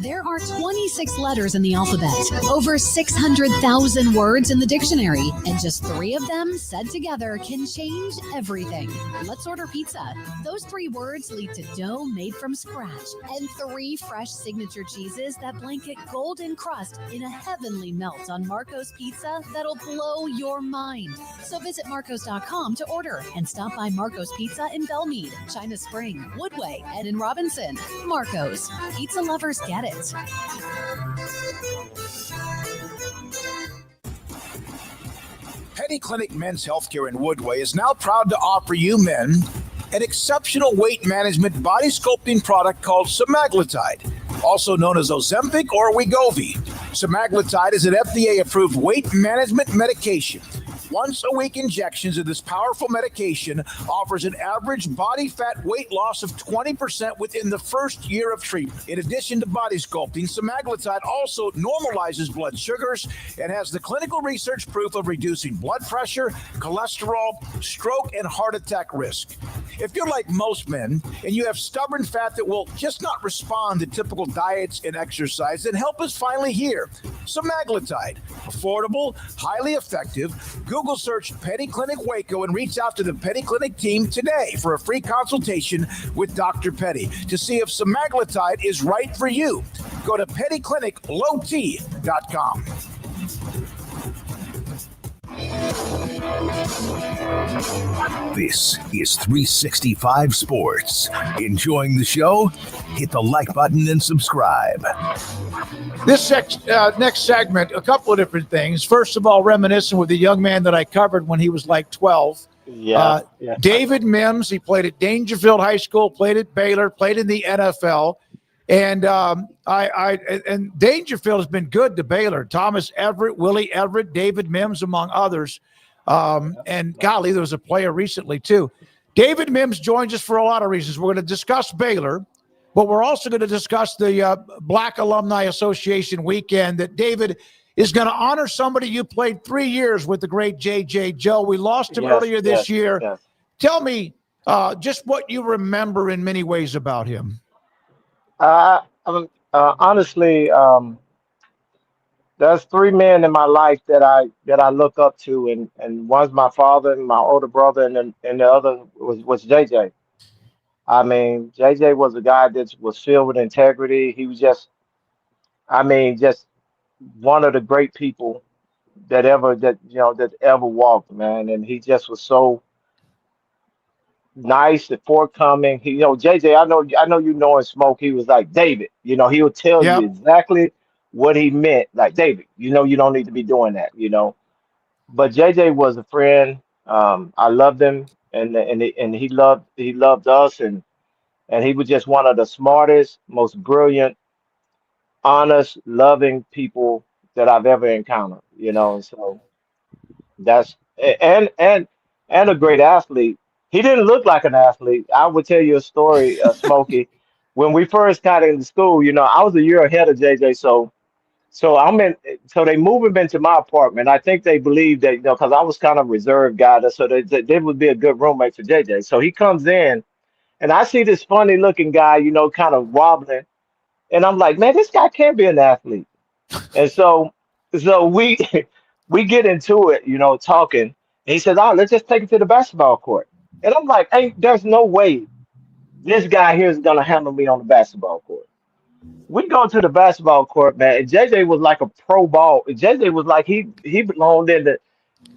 There are 26 letters in the alphabet, over 600,000 words in the dictionary, and just 3 of them said together can change everything. Let's order pizza. Those 3 words lead to dough made from scratch and 3 fresh signature cheeses that blanket golden crust in a heavenly melt on Marco's Pizza that'll blow your mind. So visit marcos.com to order and stop by Marco's Pizza in Belmead, China Spring, Woodway, and in Robinson. Marco's. Pizza lovers get it. Penny Clinic Men's Healthcare in Woodway is now proud to offer you men an exceptional weight management body sculpting product called semaglutide, also known as Ozempic or Wegovy. Semaglutide is an FDA-approved weight management medication. Once-a-week injections of this powerful medication offers an average body fat weight loss of 20% within the first year of treatment. In addition to body sculpting, semaglutide also normalizes blood sugars and has the clinical research proof of reducing blood pressure, cholesterol, stroke, and heart attack risk. If you're like most men and you have stubborn fat that will just not respond to typical diets and exercise, then help is finally here. Semaglutide, affordable, highly effective. Google search Petty Clinic Waco and reach out to the Petty Clinic team today for a free consultation with Dr. Petty to see if semaglutide is right for you. Go to pettycliniclowt.com. This is 365 Sports. Enjoying the show? Hit the like button and subscribe. This next segment, a couple of different things. First of all, reminiscent with a young man that I covered when he was like 12. Yeah. David Mims. He played at Dangerfield High School, played at Baylor, played in the NFL. And and Dangerfield has been good to Baylor. Thomas Everett, Willie Everett, David Mims, among others. And golly, there was a player recently too. David Mims joins us for a lot of reasons. We're going to discuss Baylor, but we're also going to discuss the Black Alumni Association weekend that David is going to honor somebody you played 3 years with, the great J.J. Joe. We lost him earlier this year. Yes. Tell me just what you remember in many ways about him. Honestly, there's 3 men in my life that I look up to, and one's my father and my older brother, and the other was JJ. I mean, JJ was a guy that was filled with integrity. He was just one of the great people that ever walked, man. And he just was so nice and forthcoming. JJ, I know you know in Smoak, he was like David. He would tell you exactly what he meant. Like, David, you don't need to be doing that. But JJ was a friend. I loved him, and he loved us, and he was just one of the smartest, most brilliant, honest, loving people that I've ever encountered. And so that's and a great athlete. He didn't look like an athlete. I would tell you a story, Smokey. When we first got into school, I was a year ahead of JJ, so I'm in. So they moved him into my apartment. I think they believed that because I was kind of reserved guy, so they would be a good roommate for JJ. So he comes in, and I see this funny looking guy, kind of wobbling, and I'm like, man, this guy can't be an athlete. And so we we get into it, talking. And he says, "Oh, let's just take it to the basketball court." And I'm like, "Hey, there's no way this guy here is gonna handle me on the basketball court." We go to the basketball court, man, and JJ was like a pro ball. JJ was like he belonged in the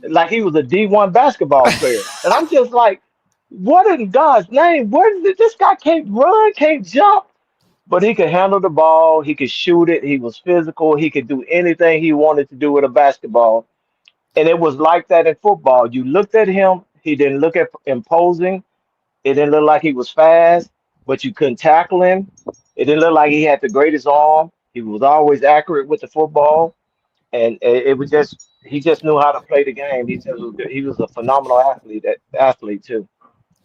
like he was a D1 basketball player. And I'm just like, what in God's name? Where is it? This guy can't run, can't jump, but he could handle the ball, he could shoot it, he was physical, he could do anything he wanted to do with a basketball. And it was like that in football. You looked at him, he didn't look at imposing. It didn't look like he was fast, but you couldn't tackle him. It didn't look like he had the greatest arm. He was always accurate with the football, and it was just he just knew how to play the game. He was a phenomenal athlete too.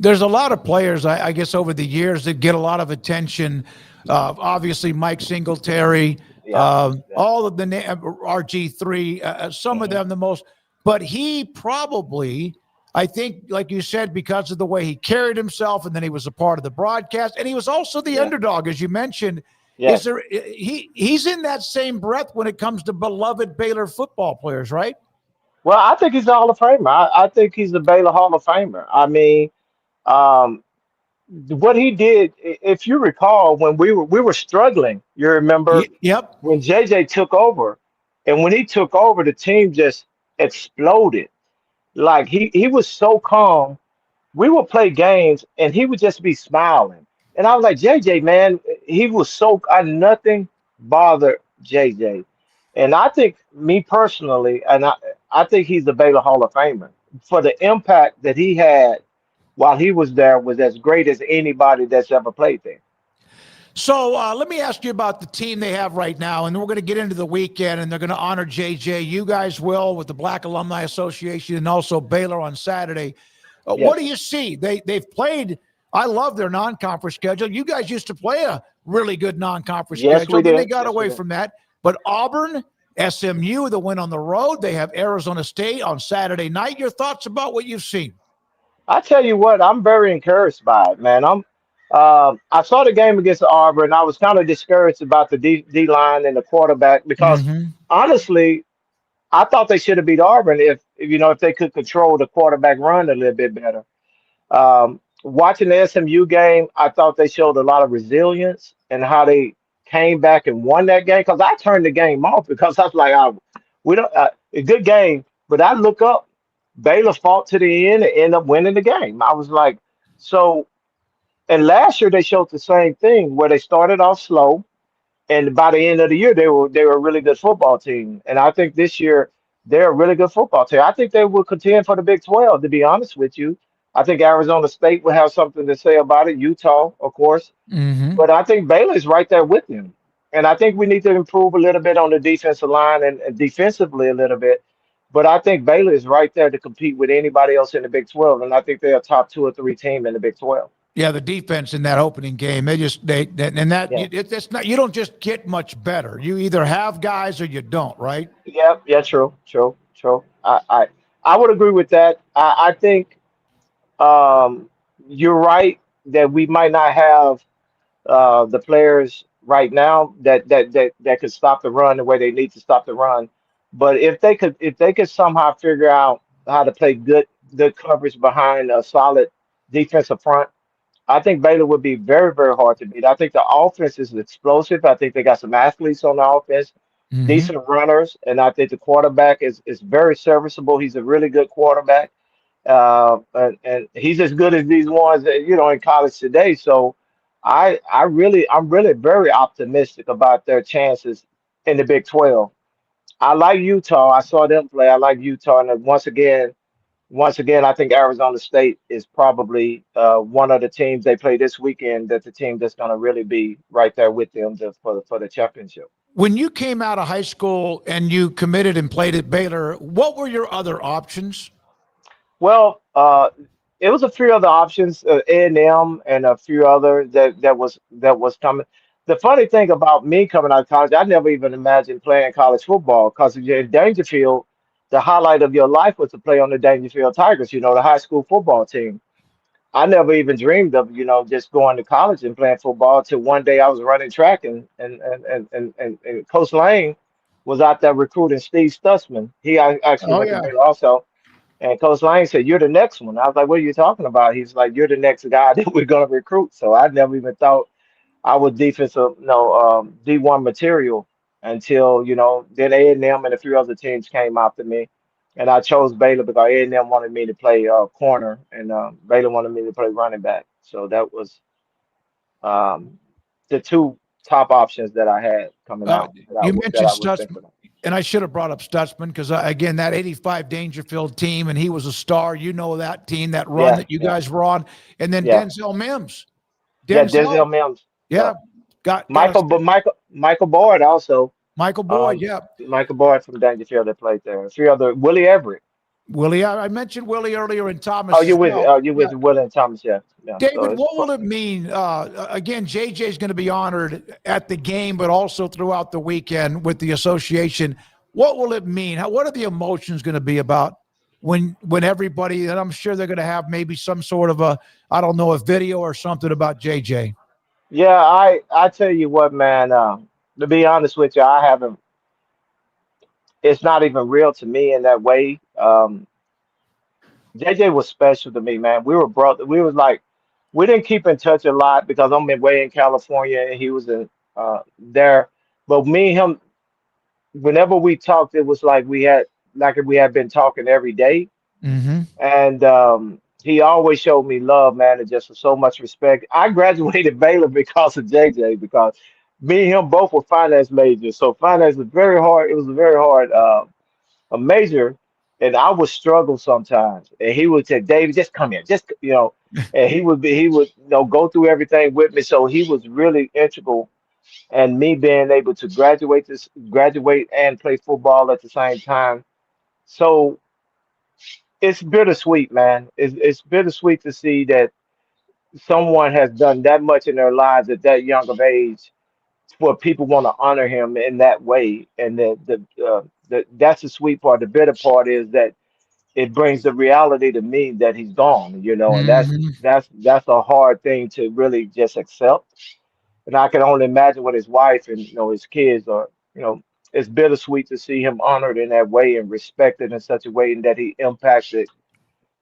There's a lot of players, I guess, over the years that get a lot of attention. Obviously, Mike Singletary, all of the RG3, some of them the most. But he probably, I think, like you said, because of the way he carried himself, and then he was a part of the broadcast, and he was also the underdog, as you mentioned. Yeah. Is there? He's in that same breath when it comes to beloved Baylor football players, right? Well, I think he's a Hall of Famer. I think he's a Baylor Hall of Famer. I mean, um, what he did, if you recall, when we were struggling, you remember Yep. when JJ took over, and when he took over, the team just exploded. Like he was so calm. We would play games, and he would just be smiling. And I was like, JJ, man, he was nothing bothered JJ. And I think, me personally, and I think he's the Baylor Hall of Famer for the impact that he had while he was there was as great as anybody that's ever played there. So let me ask you about the team they have right now, and then we're going to get into the weekend, and they're going to honor JJ. You guys will with the Black Alumni Association and also Baylor on Saturday. What do you see? They've played. I love their non-conference schedule. You guys used to play a really good non-conference schedule. We did. They got away from that. But Auburn, SMU, the win on the road. They have Arizona State on Saturday night. Your thoughts about what you've seen? I tell you what, I'm very encouraged by it, man. I saw the game against Auburn. I was kind of discouraged about the D line and the quarterback because honestly, I thought they should have beat Auburn if they could control the quarterback run a little bit better. Watching the SMU game, I thought they showed a lot of resilience and how they came back and won that game. Because I turned the game off because I was like, we don't a good game, but I look up, Baylor fought to the end and ended up winning the game. I was like, so. And last year they showed the same thing where they started off slow, and by the end of the year they were a really good football team. And I think this year they're a really good football team. I think they will contend for the Big 12. To be honest with you, I think Arizona State will have something to say about it. Utah, of course, but I think Baylor is right there with them. And I think we need to improve a little bit on the defensive line and defensively a little bit. But I think Baylor is right there to compete with anybody else in the Big 12, and I think they're a top 2 or 3 team in the Big 12. Yeah, the defense in that opening game, it's not, you don't just get much better. You either have guys or you don't, right? Yeah, true. I would agree with that. I think you're right that we might not have the players right now that could stop the run the way they need to stop the run. But if they could somehow figure out how to play good coverage behind a solid defensive front, I think Baylor would be very, very hard to beat. I think the offense is explosive. I think they got some athletes on the offense, decent runners, and I think the quarterback is very serviceable. He's a really good quarterback, and he's as good as these ones that, in college today. So I'm really very optimistic about their chances in the Big 12. I like Utah. I saw them play. I like Utah, and once again, once again, I think Arizona State is probably one of the teams they play this weekend. That's the team that's going to really be right there with them for the championship. When you came out of high school and you committed and played at Baylor, what were your other options? Well, it was a few other options, A&M and a few other that was coming. The funny thing about me coming out of college, I never even imagined playing college football because in Dangerfield, the highlight of your life was to play on the Dangerfield Tigers, the high school football team. I never even dreamed of, just going to college and playing football till one day I was running track and Coach Lane was out there recruiting Steve Stutzman. He actually Oh went to yeah. Baylor also. And Coach Lane said, "You're the next one." I was like, "What are you talking about?" He's like, "You're the next guy that we're going to recruit." So I never even thought I was defensive, D1 material until, then A&M and a few other teams came after me. And I chose Baylor because A&M wanted me to play corner and Baylor wanted me to play running back. So that was um, the two top options that I had coming out You that mentioned I was thinking Stutzman, of. and I should have brought up Stutzman because, again, that 85 Dangerfield team, and he was a star. You know that team, that run Yeah, that you yeah, guys were on. And then yeah. Denzel Mims. Yeah, Denzel, Denzel Mims. Yeah. yeah, got us. But Michael Boyd also. Michael Boyd, yeah. Michael Boyd from Dangerfield that played there. A few other Willie Everett. Willie, I mentioned Willie earlier and Oh, Thomas as well. you Yeah. with Willie and Thomas, yeah. Yeah. So David, it's what will it mean? Again, JJ is going to be honored at the game, but also throughout the weekend with the association. What will it mean? What are the emotions going to be about when everybody? And I'm sure they're going to have maybe some sort of a video or something about JJ. yeah, I tell you what, man, to be honest with you, I haven't it's not even real to me in that way. JJ was special to me, man. We were brother. We was like, we didn't keep in touch a lot because I'm way in California and he was in there. But me and him, whenever we talked, it was like we had been talking every day. Mm-hmm. And he always showed me love, man, and just so much respect. I graduated Baylor because of JJ, because me and him both were finance majors. So finance was very hard. It was a very hard a major, and I would struggle sometimes. And he would say, "David, just come here, just And he would go through everything with me. So he was really integral, and me being able to graduate and play football at the same time. So it's bittersweet, man. It's bittersweet to see that someone has done that much in their lives at that young of age for people want to honor him in that way. And that's the sweet part. The bitter part is that it brings the reality to me that he's gone, and that's Mm-hmm. that's that's a hard thing to really just accept. And I can only imagine what his wife and his kids are. It's bittersweet to see him honored in that way and respected in such a way, and that he impacted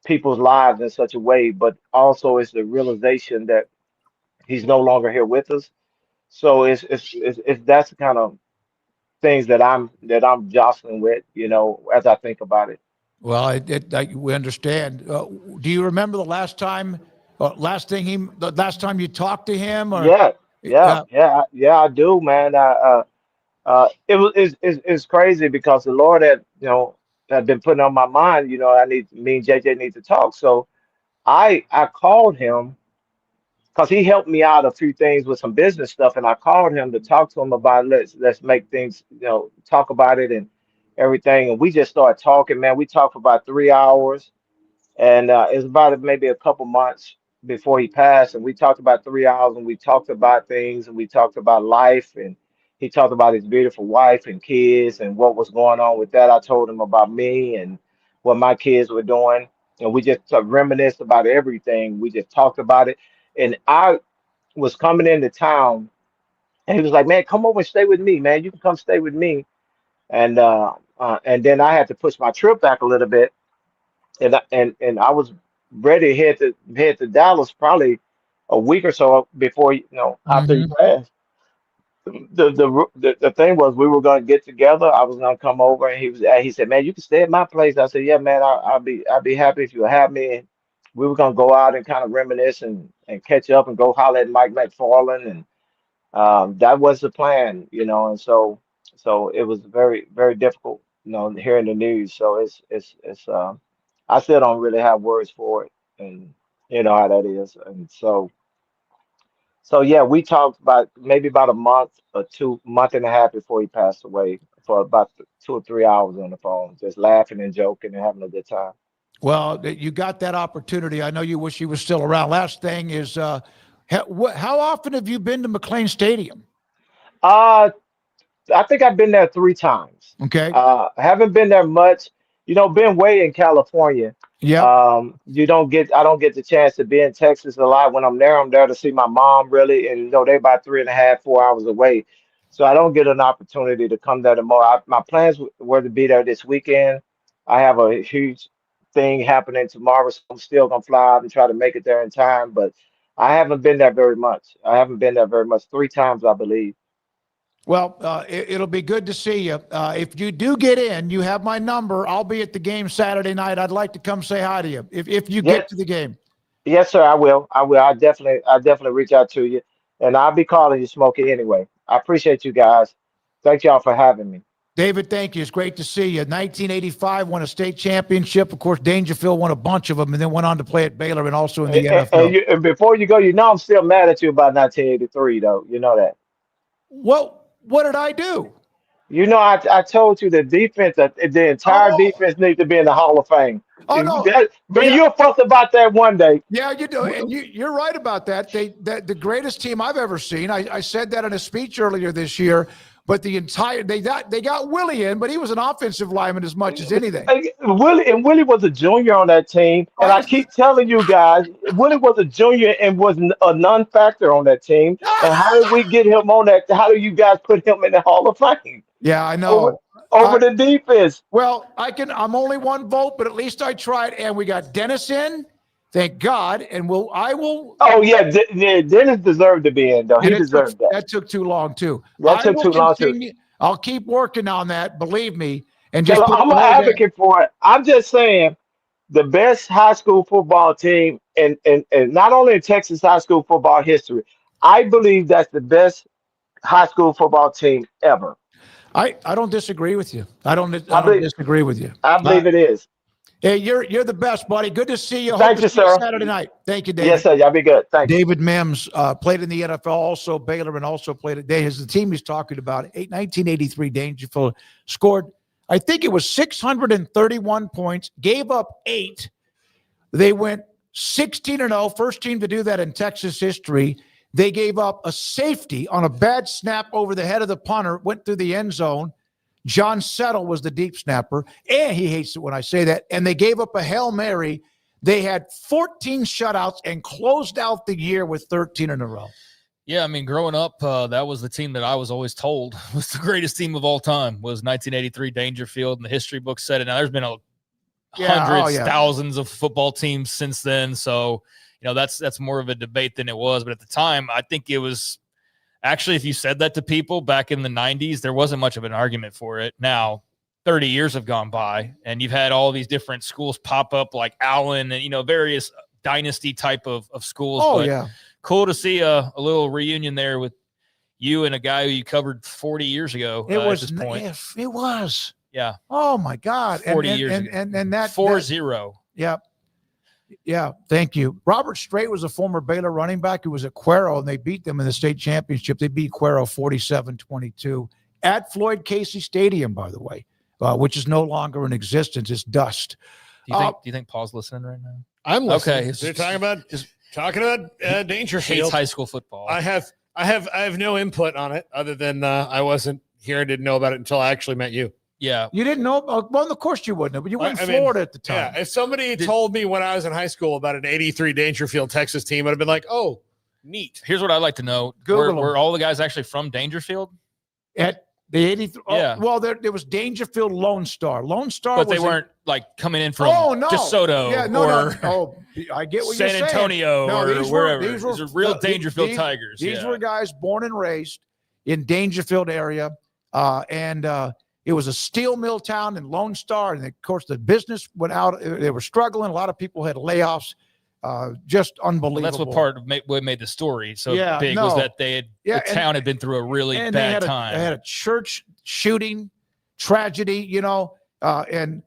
people's lives in such a way. But also, it's the realization that he's no longer here with us. So it's that's the kind of things that I'm jostling with, as I think about it. Well, we understand. Do you remember the last time, the last time you talked to him, or? Yeah, yeah, Yeah. yeah, yeah. I do, man. It was it's crazy because the Lord had been putting on my mind. Me and JJ need to talk. So I called him because he helped me out a few things with some business stuff, and I called him to talk to him about let's make things, talk about it and everything. And we just started talking, man. We talked for about 3 hours, and it's about maybe a couple months before he passed, and we talked about 3 hours, and we talked about things, and we talked about life, and he talked about his beautiful wife and kids and what was going on with that. I told him about me and what my kids were doing, and we just reminisced about everything. We just talked about it, and I was coming into town, and he was like, "Man, come over and stay with me, man. You can come stay with me." And then I had to push my trip back a little bit, and I was ready to head to Dallas probably a week or so before after he Mm-hmm. passed. The thing was we were gonna get together. I was gonna come over, and he said, "Man, you can stay at my place." I said, "Yeah, man, I'll be happy if you have me." And we were gonna go out and kind of reminisce and catch up and go holler at Mike McFarland, and that was the plan, and so it was very, very difficult, hearing the news. So it's I still don't really have words for it, and you know how that is. And so yeah, we talked about maybe about a month or two, month and a half before he passed away for about 2 or 3 hours on the phone, just laughing and joking and having a good time. Well, you got that opportunity. I know you wish he was still around. Last thing is, how often have you been to McLean Stadium? Uh, I think I've been there 3 times. Okay. I haven't been there much. You know, been way in California. Yep. I don't get the chance to be in Texas a lot. When I'm there to see my mom really, and you know, they're about 3.5, 4 hours away. So I don't get an opportunity to come there tomorrow. My plans were to be there this weekend. I have a huge thing happening tomorrow, so I'm still gonna fly out and try to make it there in time. But I haven't been there very much. I haven't been there very much. 3 times, I believe. Well, it'll be good to see you. If you do get in, you have my number. I'll be at the game Saturday night. I'd like to come say hi to you if you get to the game. Yes, sir. I will. I definitely reach out to you, and I'll be calling you, Smokey. Anyway, I appreciate you guys. Thank y'all for having me. David, thank you. It's great to see you. 1985 won a state championship. Of course, Dangerfield won a bunch of them, and then went on to play at Baylor and also in the NFL. And before you go, you know I'm still mad at you about 1983, though. You know that. What did I do? You know, I told you the defense, the entire defense needs to be in the Hall of Fame. Oh, no. But you'll fuss about that one day. Yeah, you do. And you're right about that. The greatest team I've ever seen. I said that in a speech earlier this year. But they got Willie in, but he was an offensive lineman as much as anything. Willie was a junior on that team, and I keep telling you guys, Willie was a junior and was a non-factor on that team. And how did we get him on that? How do you guys put him in the Hall of Fame? Yeah, I know. Over the defense. Well, I'm only one vote, but at least I tried. And we got Dennis in. Thank God. And I will. Oh, yeah. Dennis deserved to be in, though. He deserved that. That took too long, too. That took too long, too. I'll keep working on that. Believe me. And just I'm an advocate for it. I'm just saying the best high school football team, and not only in Texas high school football history, I believe that's the best high school football team ever. I don't disagree with you. I don't disagree with you. I believe it is. Hey, you're the best, buddy. Good to see you. Thank you, sir. Saturday night. Thank you, David. Yes, sir. Y'all be good. Thank you. David Mims played in the NFL, also Baylor, and also played at Day. The team he's talking about, 1983 Dangerfield, scored, I think it was 631 points, gave up 8. They went 16-0, first team to do that in Texas history. They gave up a safety on a bad snap over the head of the punter, went through the end zone. John Settle was the deep snapper, and he hates it when I say that. And they gave up a Hail Mary. They had 14 shutouts and closed out the year with 13 in a row. Yeah, I mean, growing up, that was the team that I was always told was the greatest team of all time, was 1983 Dangerfield, and the history book said it. Now, there's been hundreds, thousands of football teams since then, so you know that's more of a debate than it was. But at the time, I think it was – actually, if you said that to people back in the 90s, there wasn't much of an argument for it. Now, 30 years have gone by, and you've had all these different schools pop up like Allen and, you know, various dynasty type of schools. Oh, but yeah. Cool to see a little reunion there with you and a guy who you covered 40 years ago at this point. It was. Yeah. Oh, my God. 40 years ago. And that 4-0. Yeah. Yeah, thank you. Robert Strait was a former Baylor running back who was at Cuero, and they beat them in the state championship. They beat Cuero 47-22 at Floyd Casey Stadium, by the way, which is no longer in existence. It's dust. Do you think Paul's listening right now? I'm listening. Okay. They're talking about Dangerfield. Hates high school football. I have no input on it other than I wasn't here and didn't know about it until I actually met you. Yeah. You didn't know? Well, of course you wouldn't have, but you were in Florida at the time. Yeah. If somebody told me when I was in high school about an 83 Dangerfield, Texas team, I'd have been like, oh, neat. Here's what I'd like to know. Were all the guys actually from Dangerfield? At the 83? Yeah. Well, there was Dangerfield Lone Star. Lone Star But they weren't like coming in from DeSoto or Oh, I get what San you're saying. Antonio or wherever. These were real Dangerfield Tigers. These were guys born and raised in Dangerfield area. It was a steel mill town in Lone Star. And, of course, the business went out. They were struggling. A lot of people had layoffs. Just unbelievable. Well, that's what part of what made the story so big was that the town had been through a really bad time. They had a church shooting tragedy, you know, and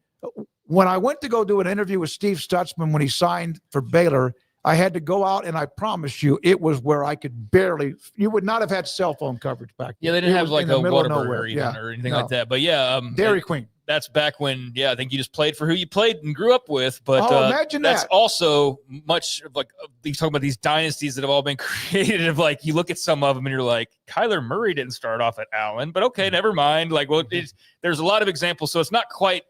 when I went to go do an interview with Steve Stutzman when he signed for Baylor, I had to go out, and I promise you, it was where I could barely. You would not have had cell phone coverage back then. Yeah, they didn't have like a Whataburger even yeah, or anything like that. But yeah, Dairy Queen. That's back when, I think you just played for who you played and grew up with. But imagine that's that. Also much of like you talk about these dynasties that have all been created. Of like you look at some of them and you're like, Kyler Murray didn't start off at Allen, but okay, never mind. Like, well, there's a lot of examples, so it's not quite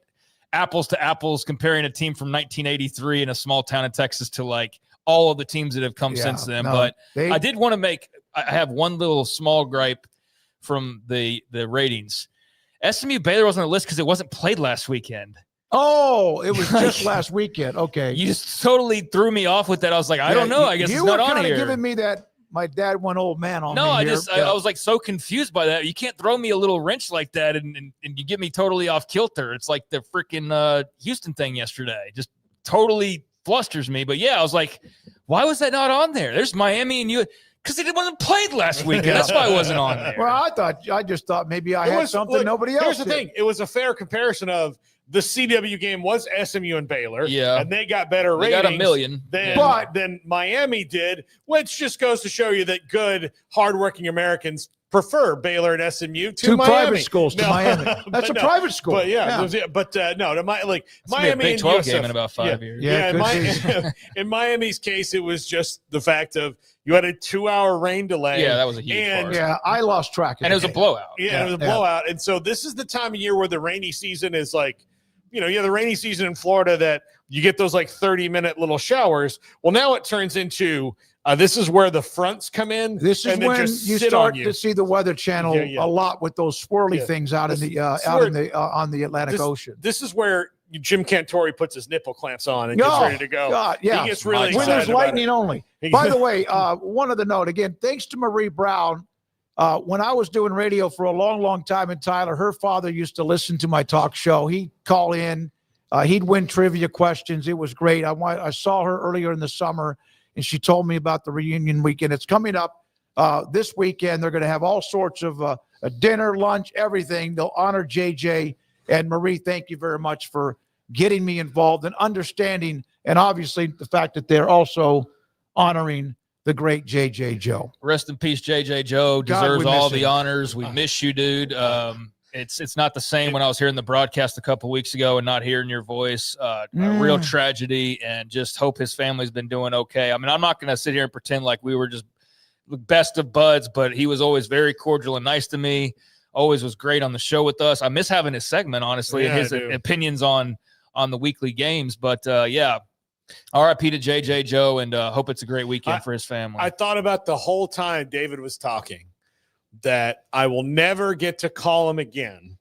apples to apples comparing a team from 1983 in a small town in Texas to like all of the teams that have come since then. But I did want to I have one little small gripe from the ratings. SMU Baylor wasn't on the list because it wasn't played last weekend. Oh, it was just last weekend. Okay. You just totally threw me off with that. I was like, I don't know. I guess it's not on here. You were kind of giving me that my dad went old man on me. No, I was like so confused by that. You can't throw me a little wrench like that and you get me totally off kilter. It's like the freaking Houston thing yesterday. Just totally flusters me. But yeah, I was like, why was that not on there? There's Miami and you. Because they wasn't played last weekend. That's why it wasn't on there. Well, I just thought maybe I had something nobody else Here's the thing. It was a fair comparison of the CW game was SMU and Baylor. Yeah. And they got better ratings. They got 1 million. Than Miami did, which just goes to show you that good, hardworking Americans prefer Baylor and SMU to Miami. Private schools to Miami. That's a private school. But no, to Miami Big 12 game in about 5 years. In Miami's case, it was just the fact of you had a 2-hour rain delay. Yeah, that was a huge part. Yeah, I lost track of it. And it was a blowout. Yeah, it was a blowout. And so this is the time of year where the rainy season is like, you have the rainy season in Florida that you get those like 30-minute little showers. Well, now it turns into this is where the fronts come in. This is when you start to see the Weather Channel a lot with those swirly things out in the on the Atlantic Ocean. This is where Jim Cantori puts his nipple clamps on and gets ready to go. God, yeah. He gets really when excited there's lightning only. By the way, one other note again, thanks to Marie Brown. When I was doing radio for a long, long time in Tyler, her father used to listen to my talk show. He'd call in. He'd win trivia questions. It was great. I saw her earlier in the summer, and she told me about the reunion weekend. It's coming up this weekend. They're going to have all sorts of a dinner, lunch, everything. They'll honor JJ. And Marie, thank you very much for getting me involved and understanding, and obviously the fact that they're also honoring the great JJ Joe. Rest in peace, JJ Joe. Deserves all the honors. We miss you, dude. It's not the same when I was hearing the broadcast a couple weeks ago and not hearing your voice. A real tragedy, and just hope his family's been doing okay. I mean, I'm not going to sit here and pretend like we were just the best of buds, but he was always very cordial and nice to me. Always was great on the show with us. I miss having his segment, honestly, and his opinions on the weekly games. But RIP to JJ Joe, and hope it's a great weekend for his family. I thought about the whole time David was talking that I will never get to call him again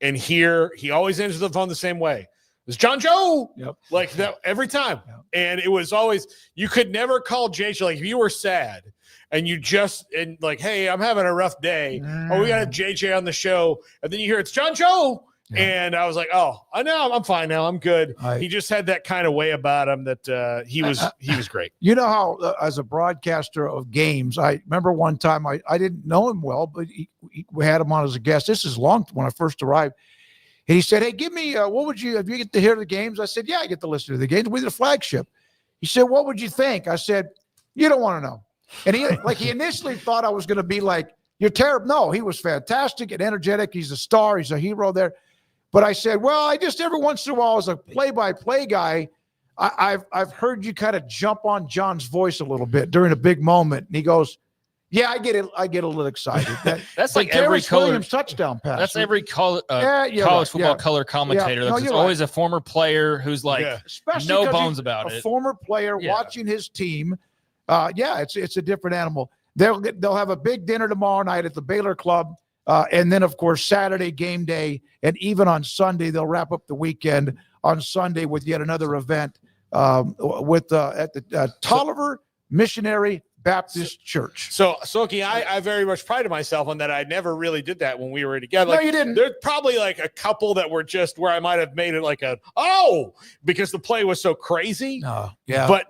and hear he always answers the phone the same way. It's John Joe. Yep. Like that every time. Yep. And it was always, you could never call JJ. Like if you were sad and you just, and like, hey, I'm having a rough day. Oh, we got a JJ on the show. And then you hear it's John Joe. Yeah. And I was like, oh, I know, I'm fine now. I'm good. He just had that kind of way about him that he was great. You know how, as a broadcaster of games, I remember one time I didn't know him well, but we had him on as a guest. This is long when I first arrived. And he said, hey, give me, if you get to hear the games? I said, yeah, I get to listen to the games. We're the flagship. He said, what would you think? I said, you don't want to know. And he initially thought I was going to be like, you're terrible. No, he was fantastic and energetic. He's a star. He's a hero there. But I said, well, I just every once in a while as a play-by-play guy, I've heard you kind of jump on John's voice a little bit during a big moment. And he goes, yeah, I get it. I get a little excited. That's like every Williams touchdown pass. That's every college football color commentator. It's always a former player who's like no bones about it. A former player watching his team. It's a different animal. They'll have a big dinner tomorrow night at the Baylor Club. And then, of course, Saturday game day, and even on Sunday, they'll wrap up the weekend on Sunday with yet another event at the Tolliver Missionary Baptist Church. So, Soki, I very much prided myself on that. I never really did that when we were together. No, you didn't. There's probably like a couple that were just where I might have made it like because the play was so crazy. But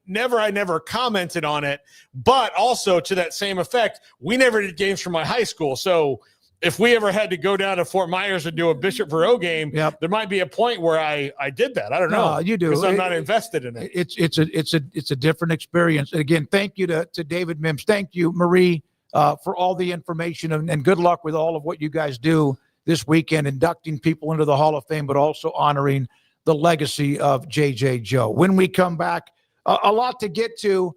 I never commented on it. But also to that same effect, we never did games for my high school. So if we ever had to go down to Fort Myers and do a Bishop Verot game, there might be a point where I did that. I don't know. No, you do. Because I'm not invested in it. It's a different experience. And again, thank you to David Mims. Thank you, Marie, for all the information, and good luck with all of what you guys do this weekend, inducting people into the Hall of Fame, but also honoring the legacy of J.J. Joe. When we come back, a lot to get to.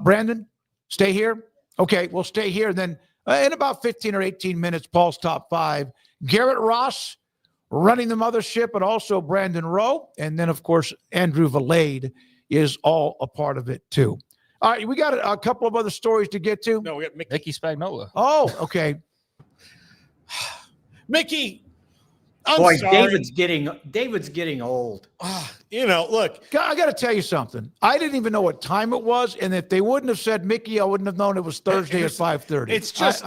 Brandon, stay here. Okay, we'll stay here. Then in about 15 or 18 minutes, Paul's Top 5. Garrett Ross running the mothership, but also Brandon Rowe. And then, of course, Andrew Valade is all a part of it, too. All right, we got a couple of other stories to get to. No, we got Mickey Spagnola. Oh, okay. Mickey, Boy, sorry. David's getting old. Look. I got to tell you something. I didn't even know what time it was, and if they wouldn't have said Mickey, I wouldn't have known it was Thursday at 5:30. It's just,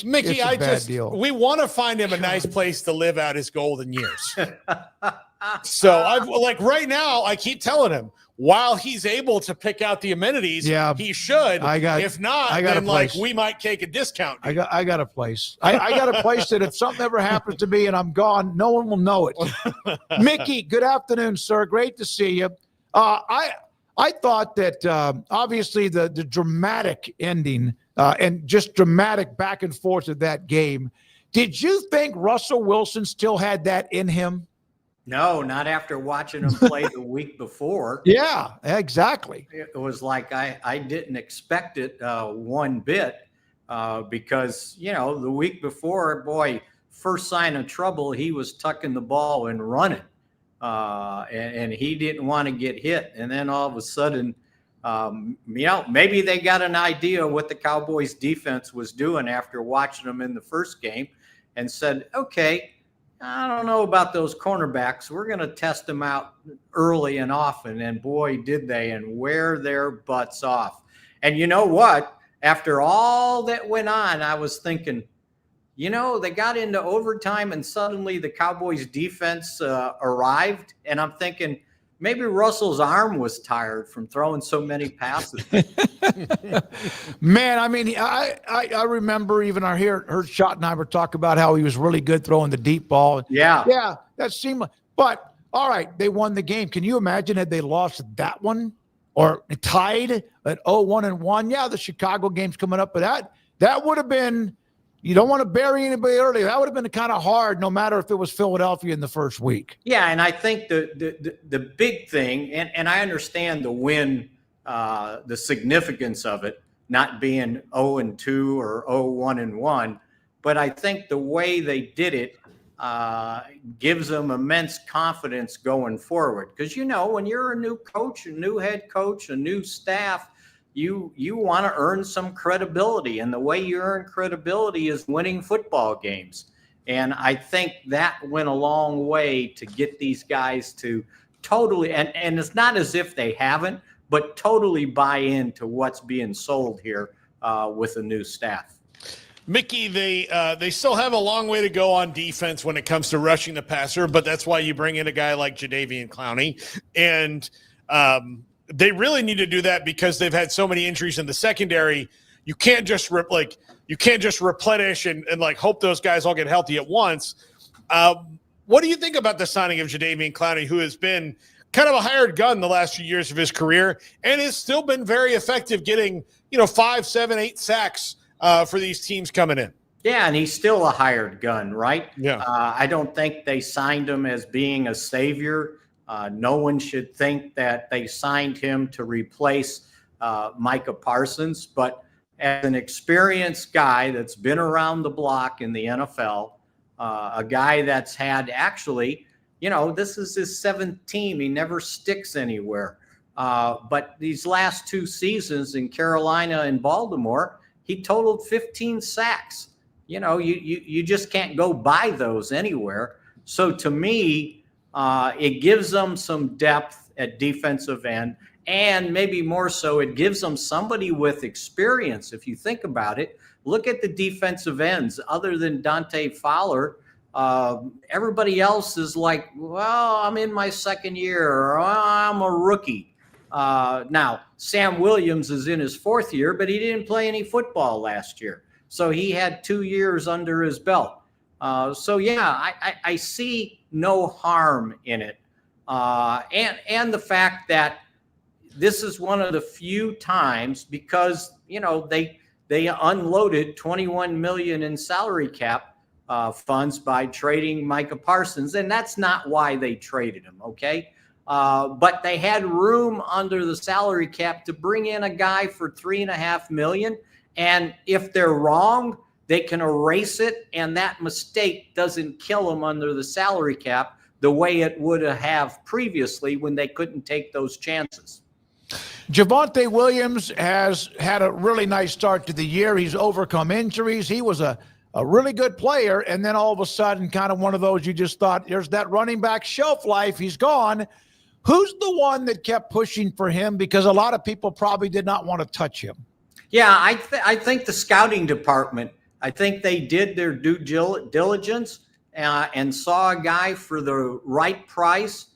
Mickey, it's a bad deal. We want to find him a nice place to live out his golden years. So right now, I keep telling him, while he's able to pick out the amenities, he should. If not, then we might take a discount. I got a place. I got a place that if something ever happens to me and I'm gone, no one will know it. Mickey, good afternoon, sir. Great to see you. I thought that obviously the dramatic ending and just dramatic back and forth of that game. Did you think Russell Wilson still had that in him? No, not after watching him play the week before. Yeah, exactly. It was like I didn't expect it one bit because, the week before, boy, first sign of trouble, he was tucking the ball and running. And he didn't want to get hit. And then all of a sudden, maybe they got an idea what the Cowboys defense was doing after watching them in the first game and said, okay, I don't know about those cornerbacks. We're going to test them out early and often. And boy, did they, and wear their butts off. And you know what? After all that went on, I was thinking, they got into overtime and suddenly the Cowboys defense arrived. And I'm thinking, maybe Russell's arm was tired from throwing so many passes. Man, I mean, I remember even Herb Schottenheimer talk about how he was really good throwing the deep ball. Yeah, that seemed like. But all right, they won the game. Can you imagine had they lost that one or tied at 0-1-1? Yeah, the Chicago game's coming up, but that would have been. You don't want to bury anybody early. That would have been kind of hard, no matter if it was Philadelphia in the first week. Yeah, and I think the big thing, and I understand the win, the significance of it, not being 0-2 or 0-1-1, but I think the way they did it gives them immense confidence going forward. Because, when you're a new coach, a new head coach, a new staff, you want to earn some credibility, and the way you earn credibility is winning football games. And I think that went a long way to get these guys to totally, and it's not as if they haven't, but totally buy into what's being sold here with the new staff. Mickey, they still have a long way to go on defense when it comes to rushing the passer, but that's why you bring in a guy like Jadeveon Clowney. And they really need to do that because they've had so many injuries in the secondary. You can't just replenish and hope those guys all get healthy at once. What do you think about the signing of Jadeveon Clowney, who has been kind of a hired gun the last few years of his career and has still been very effective getting 5, 7, 8 sacks for these teams coming in? Yeah, and he's still a hired gun, right? Yeah. I don't think they signed him as being a savior. No one should think that they signed him to replace Micah Parsons, but as an experienced guy that's been around the block in the NFL, a guy that's had actually, this is his 7th team. He never sticks anywhere. But these last 2 seasons in Carolina and Baltimore, he totaled 15 sacks. You just can't go buy those anywhere. So to me, it gives them some depth at defensive end, and maybe more so, it gives them somebody with experience. If you think about it, look at the defensive ends. Other than Dante Fowler, everybody else is like, well, I'm in my 2nd year, or I'm a rookie. Now, Sam Williams is in his 4th year, but he didn't play any football last year. So he had 2 years under his belt. So yeah, I see no harm in it, and the fact that this is one of the few times, because they unloaded $21 million in salary cap funds by trading Micah Parsons, and that's not why they traded him. Okay. But they had room under the salary cap to bring in a guy for $3.5 million. And if they're wrong, they can erase it. And that mistake doesn't kill them under the salary cap the way it would have previously when they couldn't take those chances. Javonte Williams has had a really nice start to the year. He's overcome injuries. He was a really good player. And then all of a sudden, kind of one of those you just thought, there's that running back shelf life. He's gone. Who's the one that kept pushing for him? Because a lot of people probably did not want to touch him. Yeah, I think the scouting department, I think they did their due diligence and saw a guy for the right price.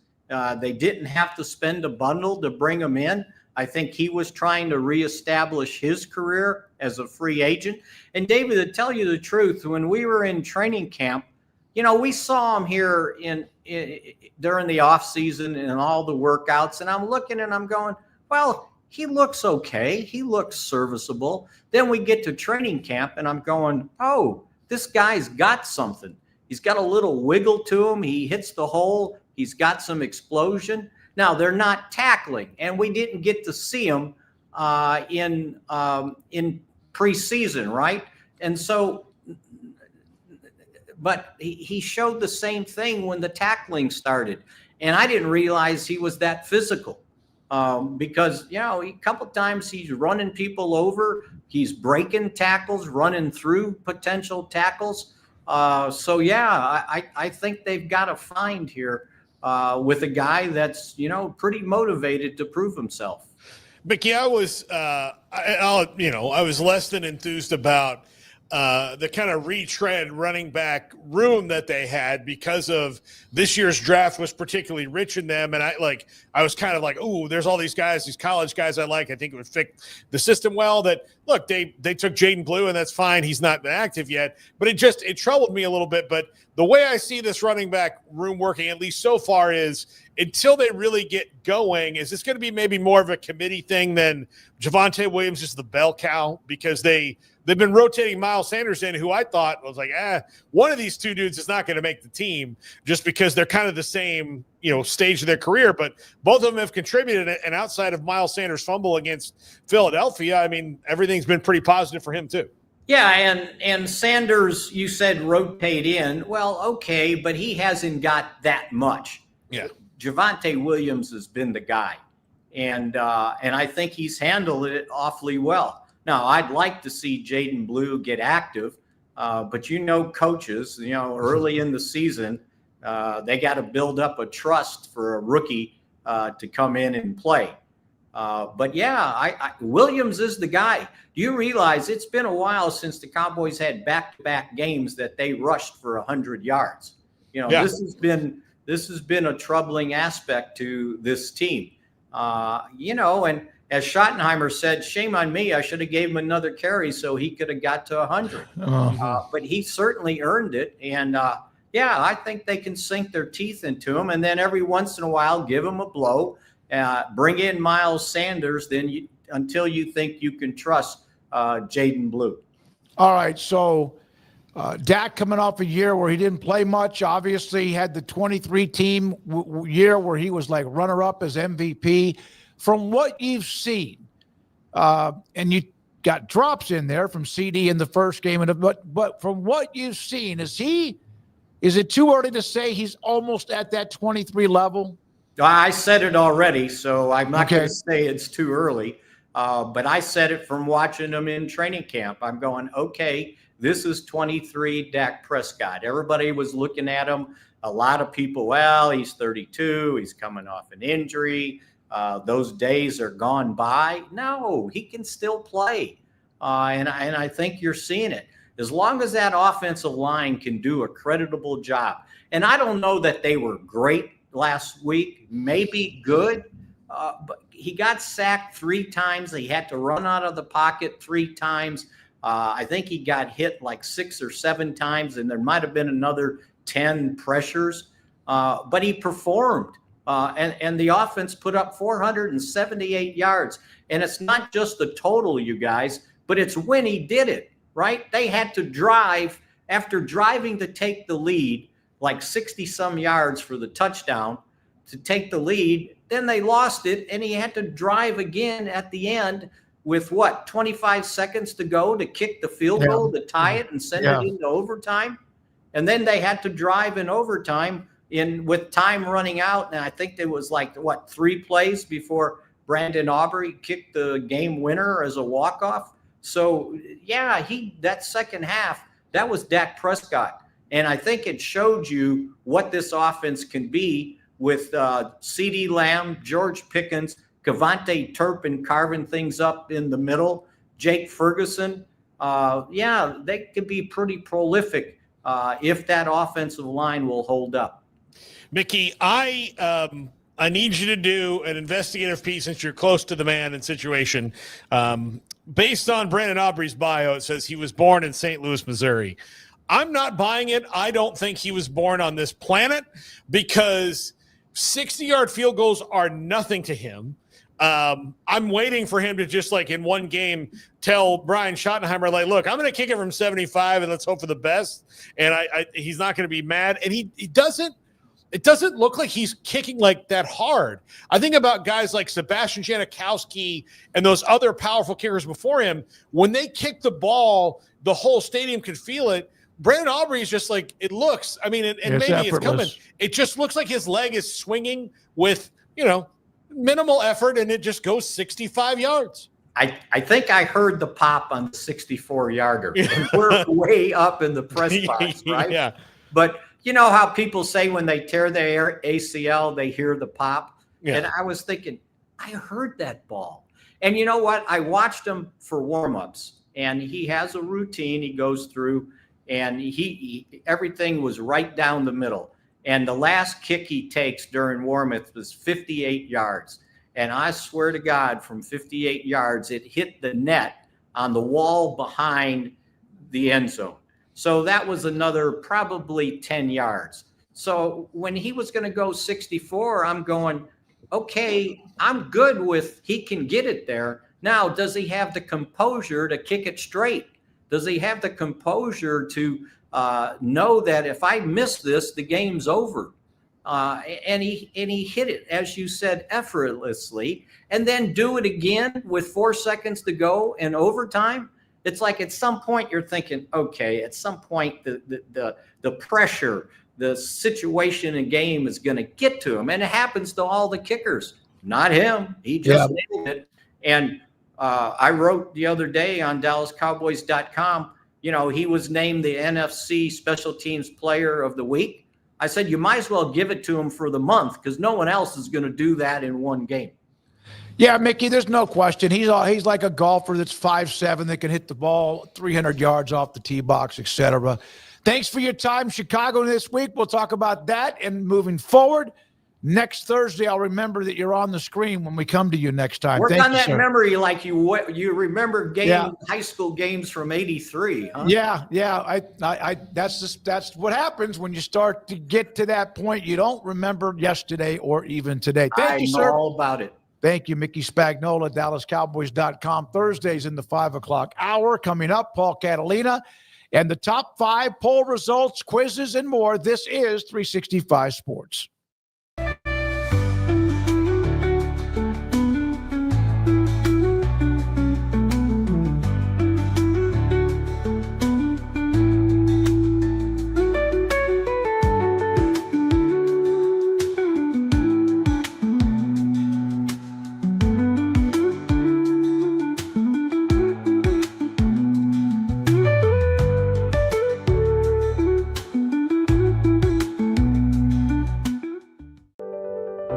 They didn't have to spend a bundle to bring him in. I think he was trying to reestablish his career as a free agent. And David, to tell you the truth, when we were in training camp, we saw him here during the off season and all the workouts, and I'm looking and I'm going, well, he looks okay. He looks serviceable. Then we get to training camp and I'm going, oh, this guy's got something. He's got a little wiggle to him. He hits the hole. He's got some explosion. Now, they're not tackling, and we didn't get to see him in preseason, right? And so, but he showed the same thing when the tackling started. And I didn't realize he was that physical because, a couple times he's running people over. He's breaking tackles, running through potential tackles. So, yeah, I think they've got a find here with a guy that's, pretty motivated to prove himself. Mickey, I was less than enthused about the kind of retread running back room that they had because of this year's draft was particularly rich in them. And I was kind of like, oh, there's all these guys, these college guys I like. I think it would fit the system well. That look, they took Jaden Blue, and that's fine. He's not active yet, but it troubled me a little bit. But the way I see this running back room working, at least so far, is until they really get going, is this going to be maybe more of a committee thing than Javonte Williams is the bell cow, because they've been rotating Miles Sanders in, who I thought was like, one of these two dudes is not going to make the team just because they're kind of the same, stage of their career. But both of them have contributed. And outside of Miles Sanders' fumble against Philadelphia, I mean, everything's been pretty positive for him too. Yeah, and Sanders, you said rotate in. Well, okay, but he hasn't got that much. Yeah. Javonte Williams has been the guy. And I think he's handled it awfully well. Now, I'd like to see Jaden Blue get active, but coaches, early in the season, they got to build up a trust for a rookie to come in and play. But yeah, Williams is the guy. Do you realize it's been a while since the Cowboys had back-to-back games that they rushed for 100 yards? This has been a troubling aspect to this team. And as Schottenheimer said, shame on me. I should have gave him another carry so he could have got to 100. But he certainly earned it. And I think they can sink their teeth into him. And then every once in a while, give him a blow. Bring in Miles Sanders, until you think you can trust Jaden Blue. All right, so Dak coming off a year where he didn't play much. Obviously, he had the 23-team year where he was like runner-up as MVP. From what you've seen, and you got drops in there from CD in the first game, but from what you've seen, is it too early to say he's almost at that 23 level? I said it already, so I'm not going to say it's too early. But I said it from watching him in training camp. I'm going, okay, this is 23 Dak Prescott. Everybody was looking at him. A lot of people, well, he's 32. He's coming off an injury. Those days are gone by. No, he can still play. And I think you're seeing it. As long as that offensive line can do a creditable job. And I don't know that they were great last week, maybe good, but he got sacked 3 times. He had to run out of the pocket 3 times. I think he got hit like 6 or 7 times, and there might have been another 10 pressures, but he performed. And the offense put up 478 yards. And it's not just the total, you guys, but it's when he did it, right? They had to drive, after driving to take the lead, like 60-some yards for the touchdown to take the lead. Then they lost it, and he had to drive again at the end with, 25 seconds to go to kick the field goal to tie it and send it into overtime. And then they had to drive in overtime with time running out. And I think there was 3 plays before Brandon Aubrey kicked the game winner as a walk-off. So, that second half, that was Dak Prescott. And I think it showed you what this offense can be with CeeDee Lamb, George Pickens, Kevontae Turpin carving things up in the middle, Jake Ferguson. They could be pretty prolific if that offensive line will hold up. Mickey, I need you to do an investigative piece since you're close to the man and situation. Based on Brandon Aubrey's bio, it says he was born in St. Louis, Missouri. I'm not buying it. I don't think he was born on this planet because 60-yard field goals are nothing to him. I'm waiting for him to just in one game tell Brian Schottenheimer, look, I'm going to kick it from 75 and let's hope for the best. And he's not going to be mad. And he doesn't. It doesn't look like he's kicking that hard. I think about guys like Sebastian Janikowski and those other powerful kickers before him. When they kick the ball, the whole stadium could feel it. Brandon Aubrey is just it looks. I mean, and maybe it's coming. It just looks like his leg is swinging with, minimal effort, and it just goes 65 yards. I think I heard the pop on the 64-yarder. We're way up in the press box, right? Yeah. But you know how people say when they tear their ACL, they hear the pop? Yeah. And I was thinking, I heard that ball. And you know what? I watched him for warm-ups, and he has a routine he goes through, and he everything was right down the middle. And the last kick he takes during warm-ups was 58 yards. And I swear to God, from 58 yards, it hit the net on the wall behind the end zone. So that was another probably 10 yards. So when he was going to go 64, I'm going, okay, I'm good with he can get it there. Now, does he have the composure to kick it straight? Does he have the composure to know that if I miss this, the game's over? And he hit it, as you said, effortlessly, and then do it again with 4 seconds to go in overtime. It's at some point you're thinking, okay, at some point the pressure, the situation in game is going to get to him. And it happens to all the kickers, not him. He just nailed it. And I wrote the other day on DallasCowboys.com, he was named the NFC Special Teams Player of the Week. I said, you might as well give it to him for the month because no one else is going to do that in one game. Yeah, Mickey, there's no question. He's like a golfer that's 5'7", that can hit the ball 300 yards off the tee box, etc. Thanks for your time, Chicago, this week. We'll talk about that and moving forward. Next Thursday, I'll remember that you're on the screen when we come to you next time. Work Thank on you, that sir. memory like you remember high school games from '83. Huh? Yeah. That's what happens when you start to get to that point. You don't remember yesterday or even today. Thank you, sir. I know all about it. Thank you, Mickey Spagnola, DallasCowboys.com. Thursdays in the 5 o'clock hour. Coming up, Paul Catalina and the top 5 poll results, quizzes, and more. This is 365 Sports.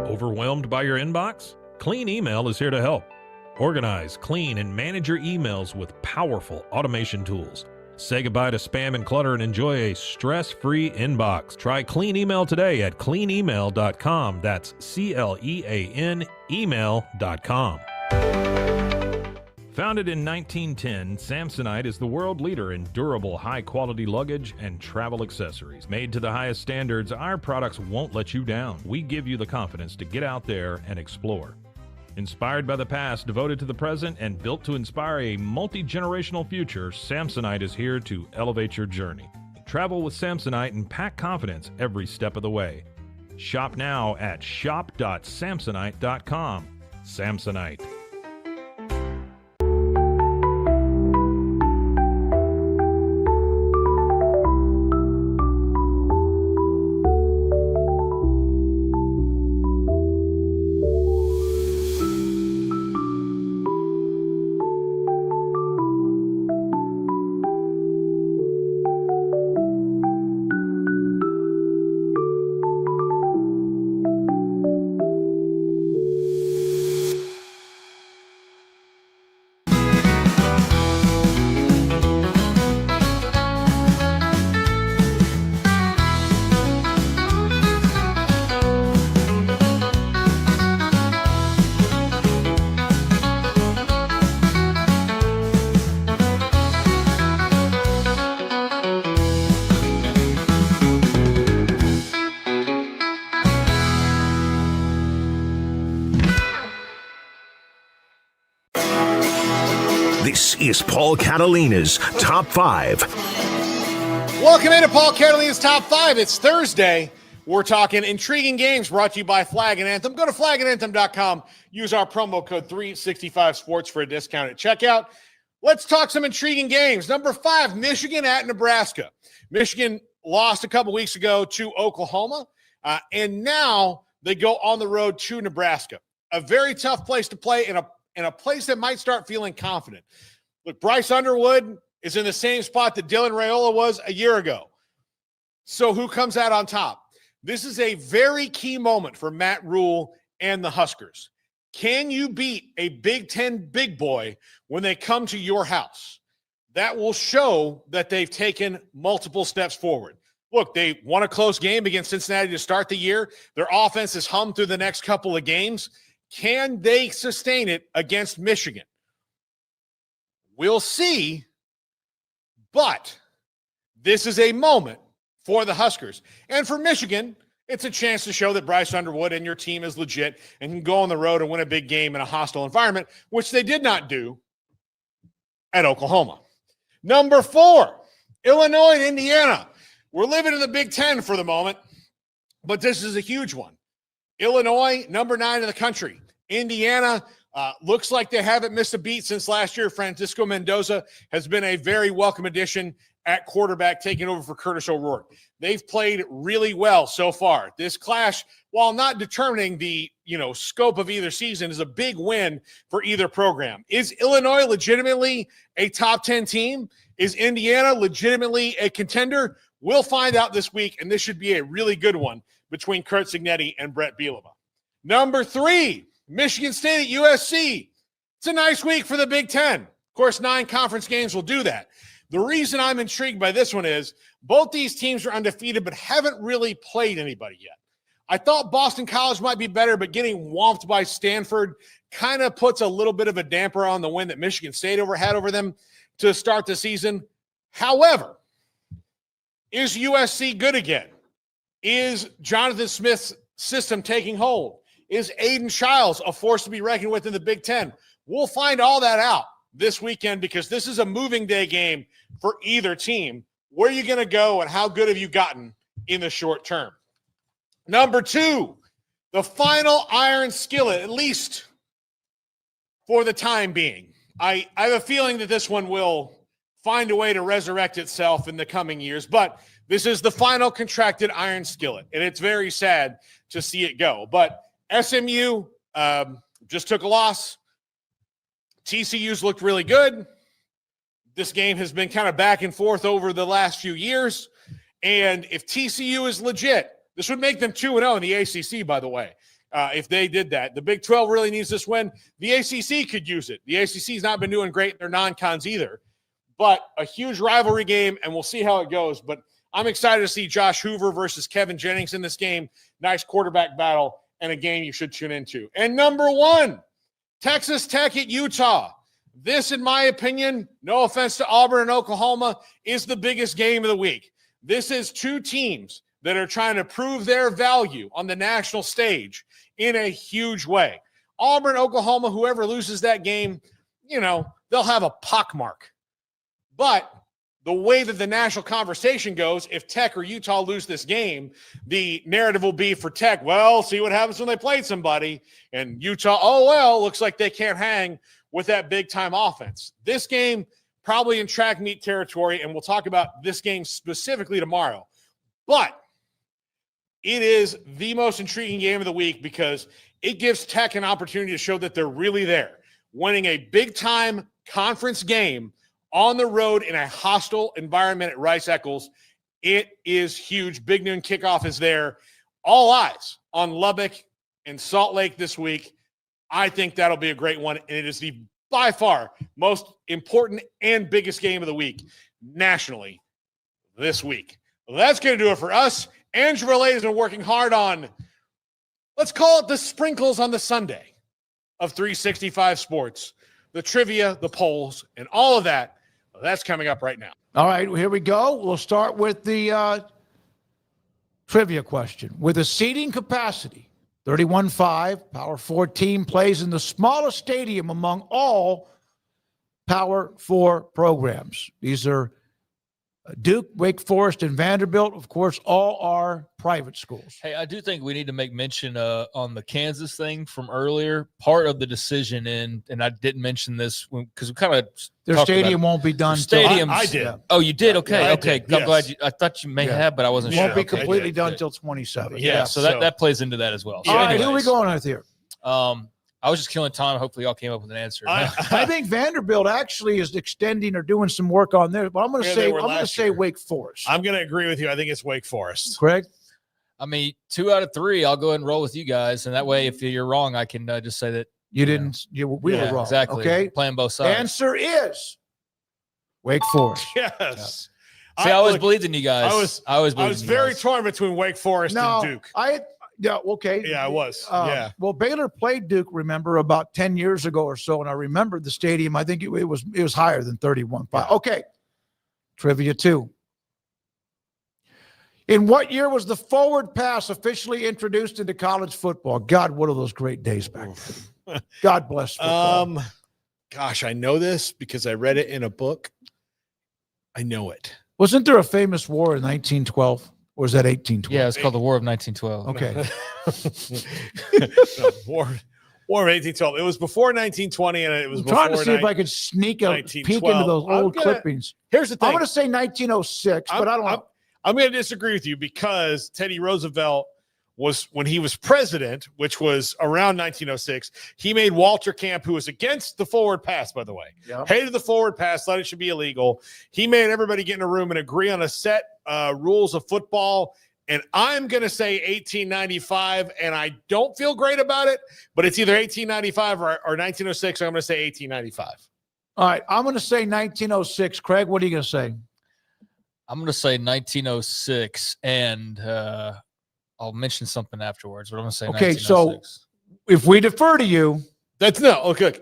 Overwhelmed by your inbox? Clean Email is here to help. Organize, clean, and manage your emails with powerful automation tools. Say goodbye to spam and clutter and enjoy a stress-free inbox. Try Clean Email today at cleanemail.com. That's CLEAN email.com. Founded in 1910, Samsonite is the world leader in durable, high-quality luggage and travel accessories. Made to the highest standards, our products won't let you down. We give you the confidence to get out there and explore. Inspired by the past, devoted to the present, and built to inspire a multi-generational future, Samsonite is here to elevate your journey. Travel with Samsonite and pack confidence every step of the way. Shop now at shop.samsonite.com. Samsonite. This is Paul Catalina's Top 5. Welcome into Paul Catalina's Top 5. It's Thursday. We're talking intriguing games brought to you by Flag and Anthem. Go to flagandanthem.com. Use our promo code 365sports for a discount at checkout. Let's talk some intriguing games. Number 5, Michigan at Nebraska. Michigan lost a couple weeks ago to Oklahoma, and now they go on the road to Nebraska. A very tough place to play in a place that might start feeling confident. Look, Bryce Underwood is in the same spot that Dylan Raiola was a year ago. So who comes out on top? This is a very key moment for Matt Rule and the Huskers. Can you beat a Big Ten big boy when they come to your house? That will show that they've taken multiple steps forward. Look, they won a close game against Cincinnati to start the year. Their offense has hummed through the next couple of games. Can they sustain it against Michigan? We'll see, but this is a moment for the Huskers. And for Michigan, it's a chance to show that Bryce Underwood and your team is legit and can go on the road and win a big game in a hostile environment, which they did not do at Oklahoma. Number 4, Illinois and Indiana. We're living in the Big Ten for the moment, but this is a huge one. Illinois, number 9 in the country. Indiana looks like they haven't missed a beat since last year. Francisco Mendoza has been a very welcome addition at quarterback, taking over for Curtis O'Rourke. They've played really well so far. This clash, while not determining the scope of either season, is a big win for either program. Is Illinois legitimately a top 10 team? Is Indiana legitimately a contender? We'll find out this week, and this should be a really good one between Kurt Cignetti and Brett Bielema. Number 3, Michigan State at USC. It's a nice week for the Big Ten. Of course, 9 conference games will do that. The reason I'm intrigued by this one is both these teams are undefeated but haven't really played anybody yet. I thought Boston College might be better, but getting whomped by Stanford kind of puts a little bit of a damper on the win that Michigan State had over them to start the season. However, is USC good again? Is Jonathan Smith's system taking hold? Is Aiden Childs a force to be reckoned with in the Big Ten? We'll find all that out this weekend because this is a moving day game for either team. Where are you going to go and how good have you gotten in the short term? Number 2, the final iron skillet, at least for the time being. I have a feeling that this one will find a way to resurrect itself in the coming years, but this is the final contracted iron skillet, and it's very sad to see it go. But SMU just took a loss. TCU's looked really good. This game has been kind of back and forth over the last few years, and if TCU is legit, this would make them 2-0 in the ACC, by the way, if they did that. The Big 12 really needs this win. The ACC could use it. The ACC's not been doing great in their non-cons either, but a huge rivalry game, and we'll see how it goes. But I'm excited to see Josh Hoover versus Kevin Jennings in this game. Nice quarterback battle and a game you should tune into. And number 1, Texas Tech at Utah. This, in my opinion, no offense to Auburn and Oklahoma, is the biggest game of the week. This is two teams that are trying to prove their value on the national stage in a huge way. Auburn, Oklahoma, whoever loses that game, they'll have a pockmark. But the way that the national conversation goes, if Tech or Utah lose this game, the narrative will be for Tech, well, see what happens when they played somebody. And Utah, oh, well, looks like they can't hang with that big-time offense. This game probably in track meet territory, and we'll talk about this game specifically tomorrow. But it is the most intriguing game of the week because it gives Tech an opportunity to show that they're really there. Winning a big-time conference game on the road in a hostile environment at Rice-Eccles, it is huge. Big noon kickoff is there. All eyes on Lubbock and Salt Lake this week. I think that'll be a great one, and it is the by far most important and biggest game of the week nationally this week. Well, that's going to do it for us. Andrew Relay has been working hard on, let's call it the sprinkles on the Sunday of 365 Sports, the trivia, the polls, and all of that. Well, that's coming up right now. All right, here we go. We'll start with the trivia question. With a seating capacity, 31.5, Power 4 team plays in the smallest stadium among all Power 4 programs. These are Duke, Wake Forest, and Vanderbilt. Of course, all are private schools. Hey, I do think we need to make mention on the Kansas thing from earlier. Part of the decision, and I didn't mention this because we kind of their stadium won't be done. Stadiums. I did. Oh, you did? Okay, yeah, okay. Did. I'm glad I thought you may have, but I wasn't sure. Won't be completely done until 27. Yeah, so that plays into that as well. So all right, who are we going with here? I was just killing time. Hopefully, y'all came up with an answer. I think Vanderbilt actually is extending or doing some work on there, but I'm going to say Wake Forest. I'm going to agree with you. I think it's Wake Forest. Craig? I mean, 2 out of 3. I'll go ahead and roll with you guys, and that way, if you're wrong, I can just say that we were wrong. Exactly. Okay, playing both sides. Answer is Wake Forest. Yes. Yeah. See, I always believed in you guys. I was very torn between Wake Forest and Duke. Yeah, okay. Yeah, I was. Well, Baylor played Duke, remember, about 10 years ago or so, and I remember the stadium. I think it was higher than 31.5. Yeah. Okay. Trivia 2. In what year was the forward pass officially introduced into college football? God, what are those great days back then? God bless football. Gosh, I know this because I read it in a book. I know it. Wasn't there a famous war in 1912? Or was that 1812? Yeah, it's called the War of 1912. Okay. War of 1812. It was before 1920, and it was before. Trying to see if I could sneak a peek into those old clippings. Here's the thing. I'm going to say 1906, but I don't know. I'm going to disagree with you because Teddy Roosevelt was, when he was president, which was around 1906, he made Walter Camp, who was against the forward pass, by the way, hated the forward pass, thought it should be illegal. He made everybody get in a room and agree on a set rules of football. And I'm going to say 1895, and I don't feel great about it, but it's either 1895 or 1906. So I'm going to say 1895. All right. I'm going to say 1906. Craig, what are you going to say? I'm going to say 1906, and I'll mention something afterwards, but I'm going to say okay, 1906. So if we defer to you. That's no. Okay.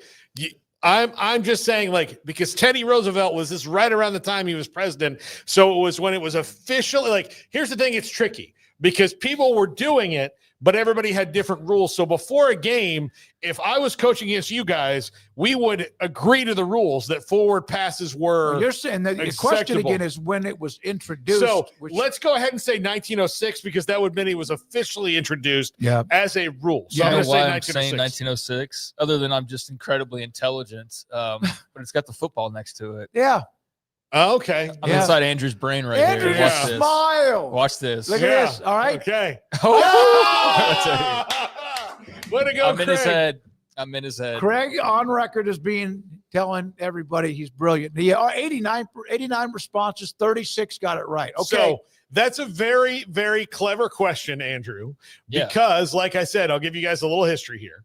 I'm just saying, because Teddy Roosevelt was this right around the time he was president. So it was when it was officially, here's the thing, it's tricky because people were doing it, but everybody had different rules. So before a game, if I was coaching against you guys, we would agree to the rules that forward passes were. Well, you're saying that the question again is when it was introduced. So let's go ahead and say 1906 because that would mean it was officially introduced as a rule. So I'm going to say I'm saying 1906, other than I'm just incredibly intelligent, but it's got the football next to it. Yeah. Okay. I'm inside Andrew's brain right Andrew, here. Watch this. Smile. Watch this. Look at this. All right. Okay. Way to go, I'm Craig. in his head. I'm in his head. Craig on record as telling everybody he's brilliant. Yeah, 89 responses, 36 got it right. Okay. So that's a very, very clever question, Andrew, because like I said, I'll give you guys a little history here.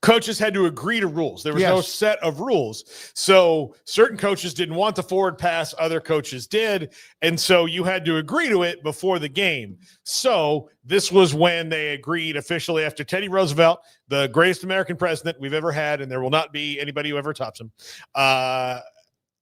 coaches had to agree to rules. There was no set of rules. So certain coaches didn't want the forward pass. Other coaches did. And so you had to agree to it before the game. So this was when they agreed officially after Teddy Roosevelt, the greatest American president we've ever had, and there will not be anybody who ever tops him,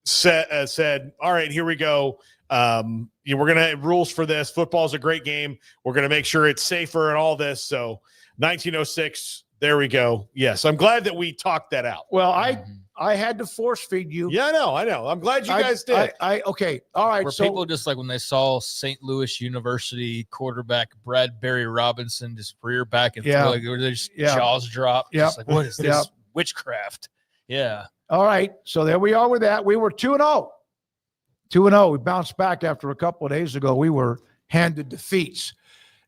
said, all right, here we go. We're going to have rules for this. Football's a great game. We're going to make sure it's safer and all this. So 1906, there we go. Yes, I'm glad that we talked that out. Well, I had to force feed you. Yeah, I know. I'm glad you guys did. Okay. All right. Were people just like when they saw St. Louis University quarterback Bradbury Robinson just rear back and throw, like, they just jaws drop. Just like, what is this witchcraft? Yeah. All right. So there we are with that. We were 2-0. 2-0. We bounced back after a couple of days ago. We were handed defeats.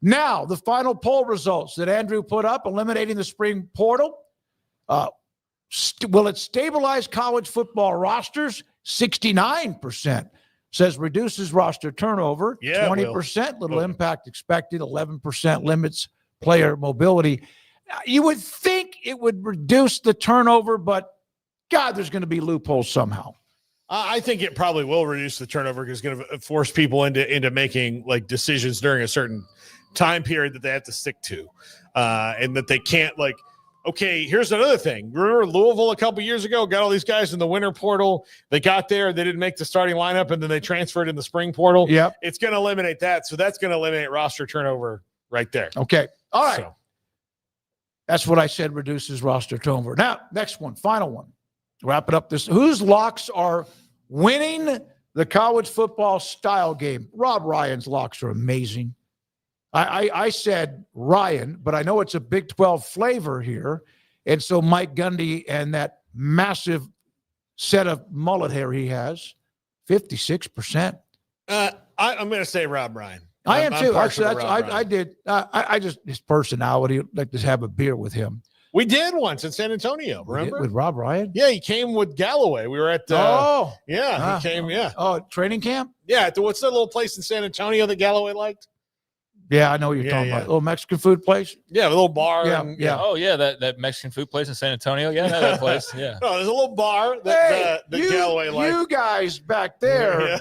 Now, the final poll results that Andrew put up, eliminating the spring portal. Will it stabilize college football rosters? 69% says reduces roster turnover. 20% little impact expected. 11% limits player mobility. You would think it would reduce the turnover, but God, there's going to be loopholes somehow. I think it probably will reduce the turnover because it's going to force people into making like decisions during a certain time period that they have to stick to, and that they can't like. Okay, here's another thing. Remember Louisville a couple years ago got all these guys in the winter portal. They got there, they didn't make the starting lineup, and then they transferred in the spring portal. Yep, it's going to eliminate that. So that's going to eliminate roster turnover right there. Okay, all right. So. That's what I said. Reduces roster turnover. Now, next one, final one. Wrap it up. Whose locks are winning the college football style game? Rob Ryan's locks are amazing. I said Ryan, but I know it's a Big 12 flavor here. And so Mike Gundy and that massive set of mullet hair he has, 56%. I'm going to say Rob Ryan. I am too. Actually, I did. I just, his personality, like to have a beer with him. We did once in San Antonio, remember? With Rob Ryan? Yeah, he came with Galloway. We were at he came, training camp? Yeah, what's that little place in San Antonio that Galloway liked? Yeah, I know what you're talking about. A little Mexican food place? Yeah, a little bar. Yeah. Oh, yeah, that Mexican food place in San Antonio. Yeah, that place. Yeah. No, there's a little bar that Galloway liked. You guys back there,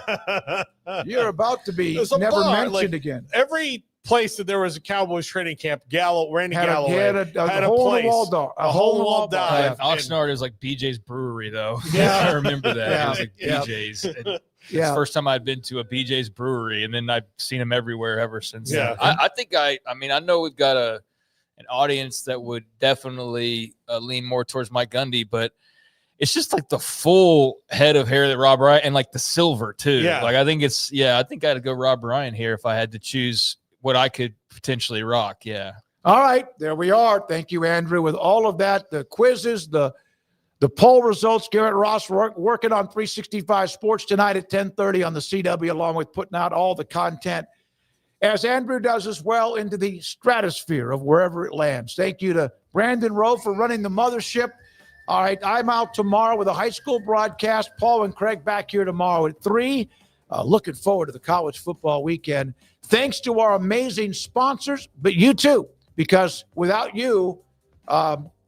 you're about to be never mentioned again. Every place that there was a Cowboys training camp, Randy Galloway had a place. A hole-in-the-wall dive. Oxnard is like BJ's Brewery, though. Yeah, I remember that. It was like BJ's. Yeah. It's the first time I'd been to a BJ's Brewery, and then I've seen him everywhere ever since. Yeah, I think I know we've got an audience that would definitely lean more towards Mike Gundy, but it's just like the full head of hair that Rob Ryan, and like the silver too. Yeah. Like I think I'd go Rob Ryan here if I had to choose what I could potentially rock. Yeah. All right, there we are. Thank you, Andrew. With all of that, the quizzes, the poll results, Garrett Ross working on 365 Sports tonight at 10:30 on the CW, along with putting out all the content, as Andrew does as well, into the stratosphere of wherever it lands. Thank you to Brandon Rowe for running the mothership. All right, I'm out tomorrow with a high school broadcast. Paul and Craig back here tomorrow at 3. Looking forward to the college football weekend. Thanks to our amazing sponsors, but you too, because without you,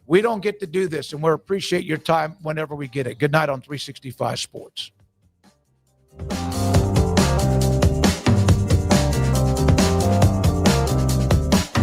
we don't get to do this, and we appreciate your time whenever we get it. Good night on 365 Sports.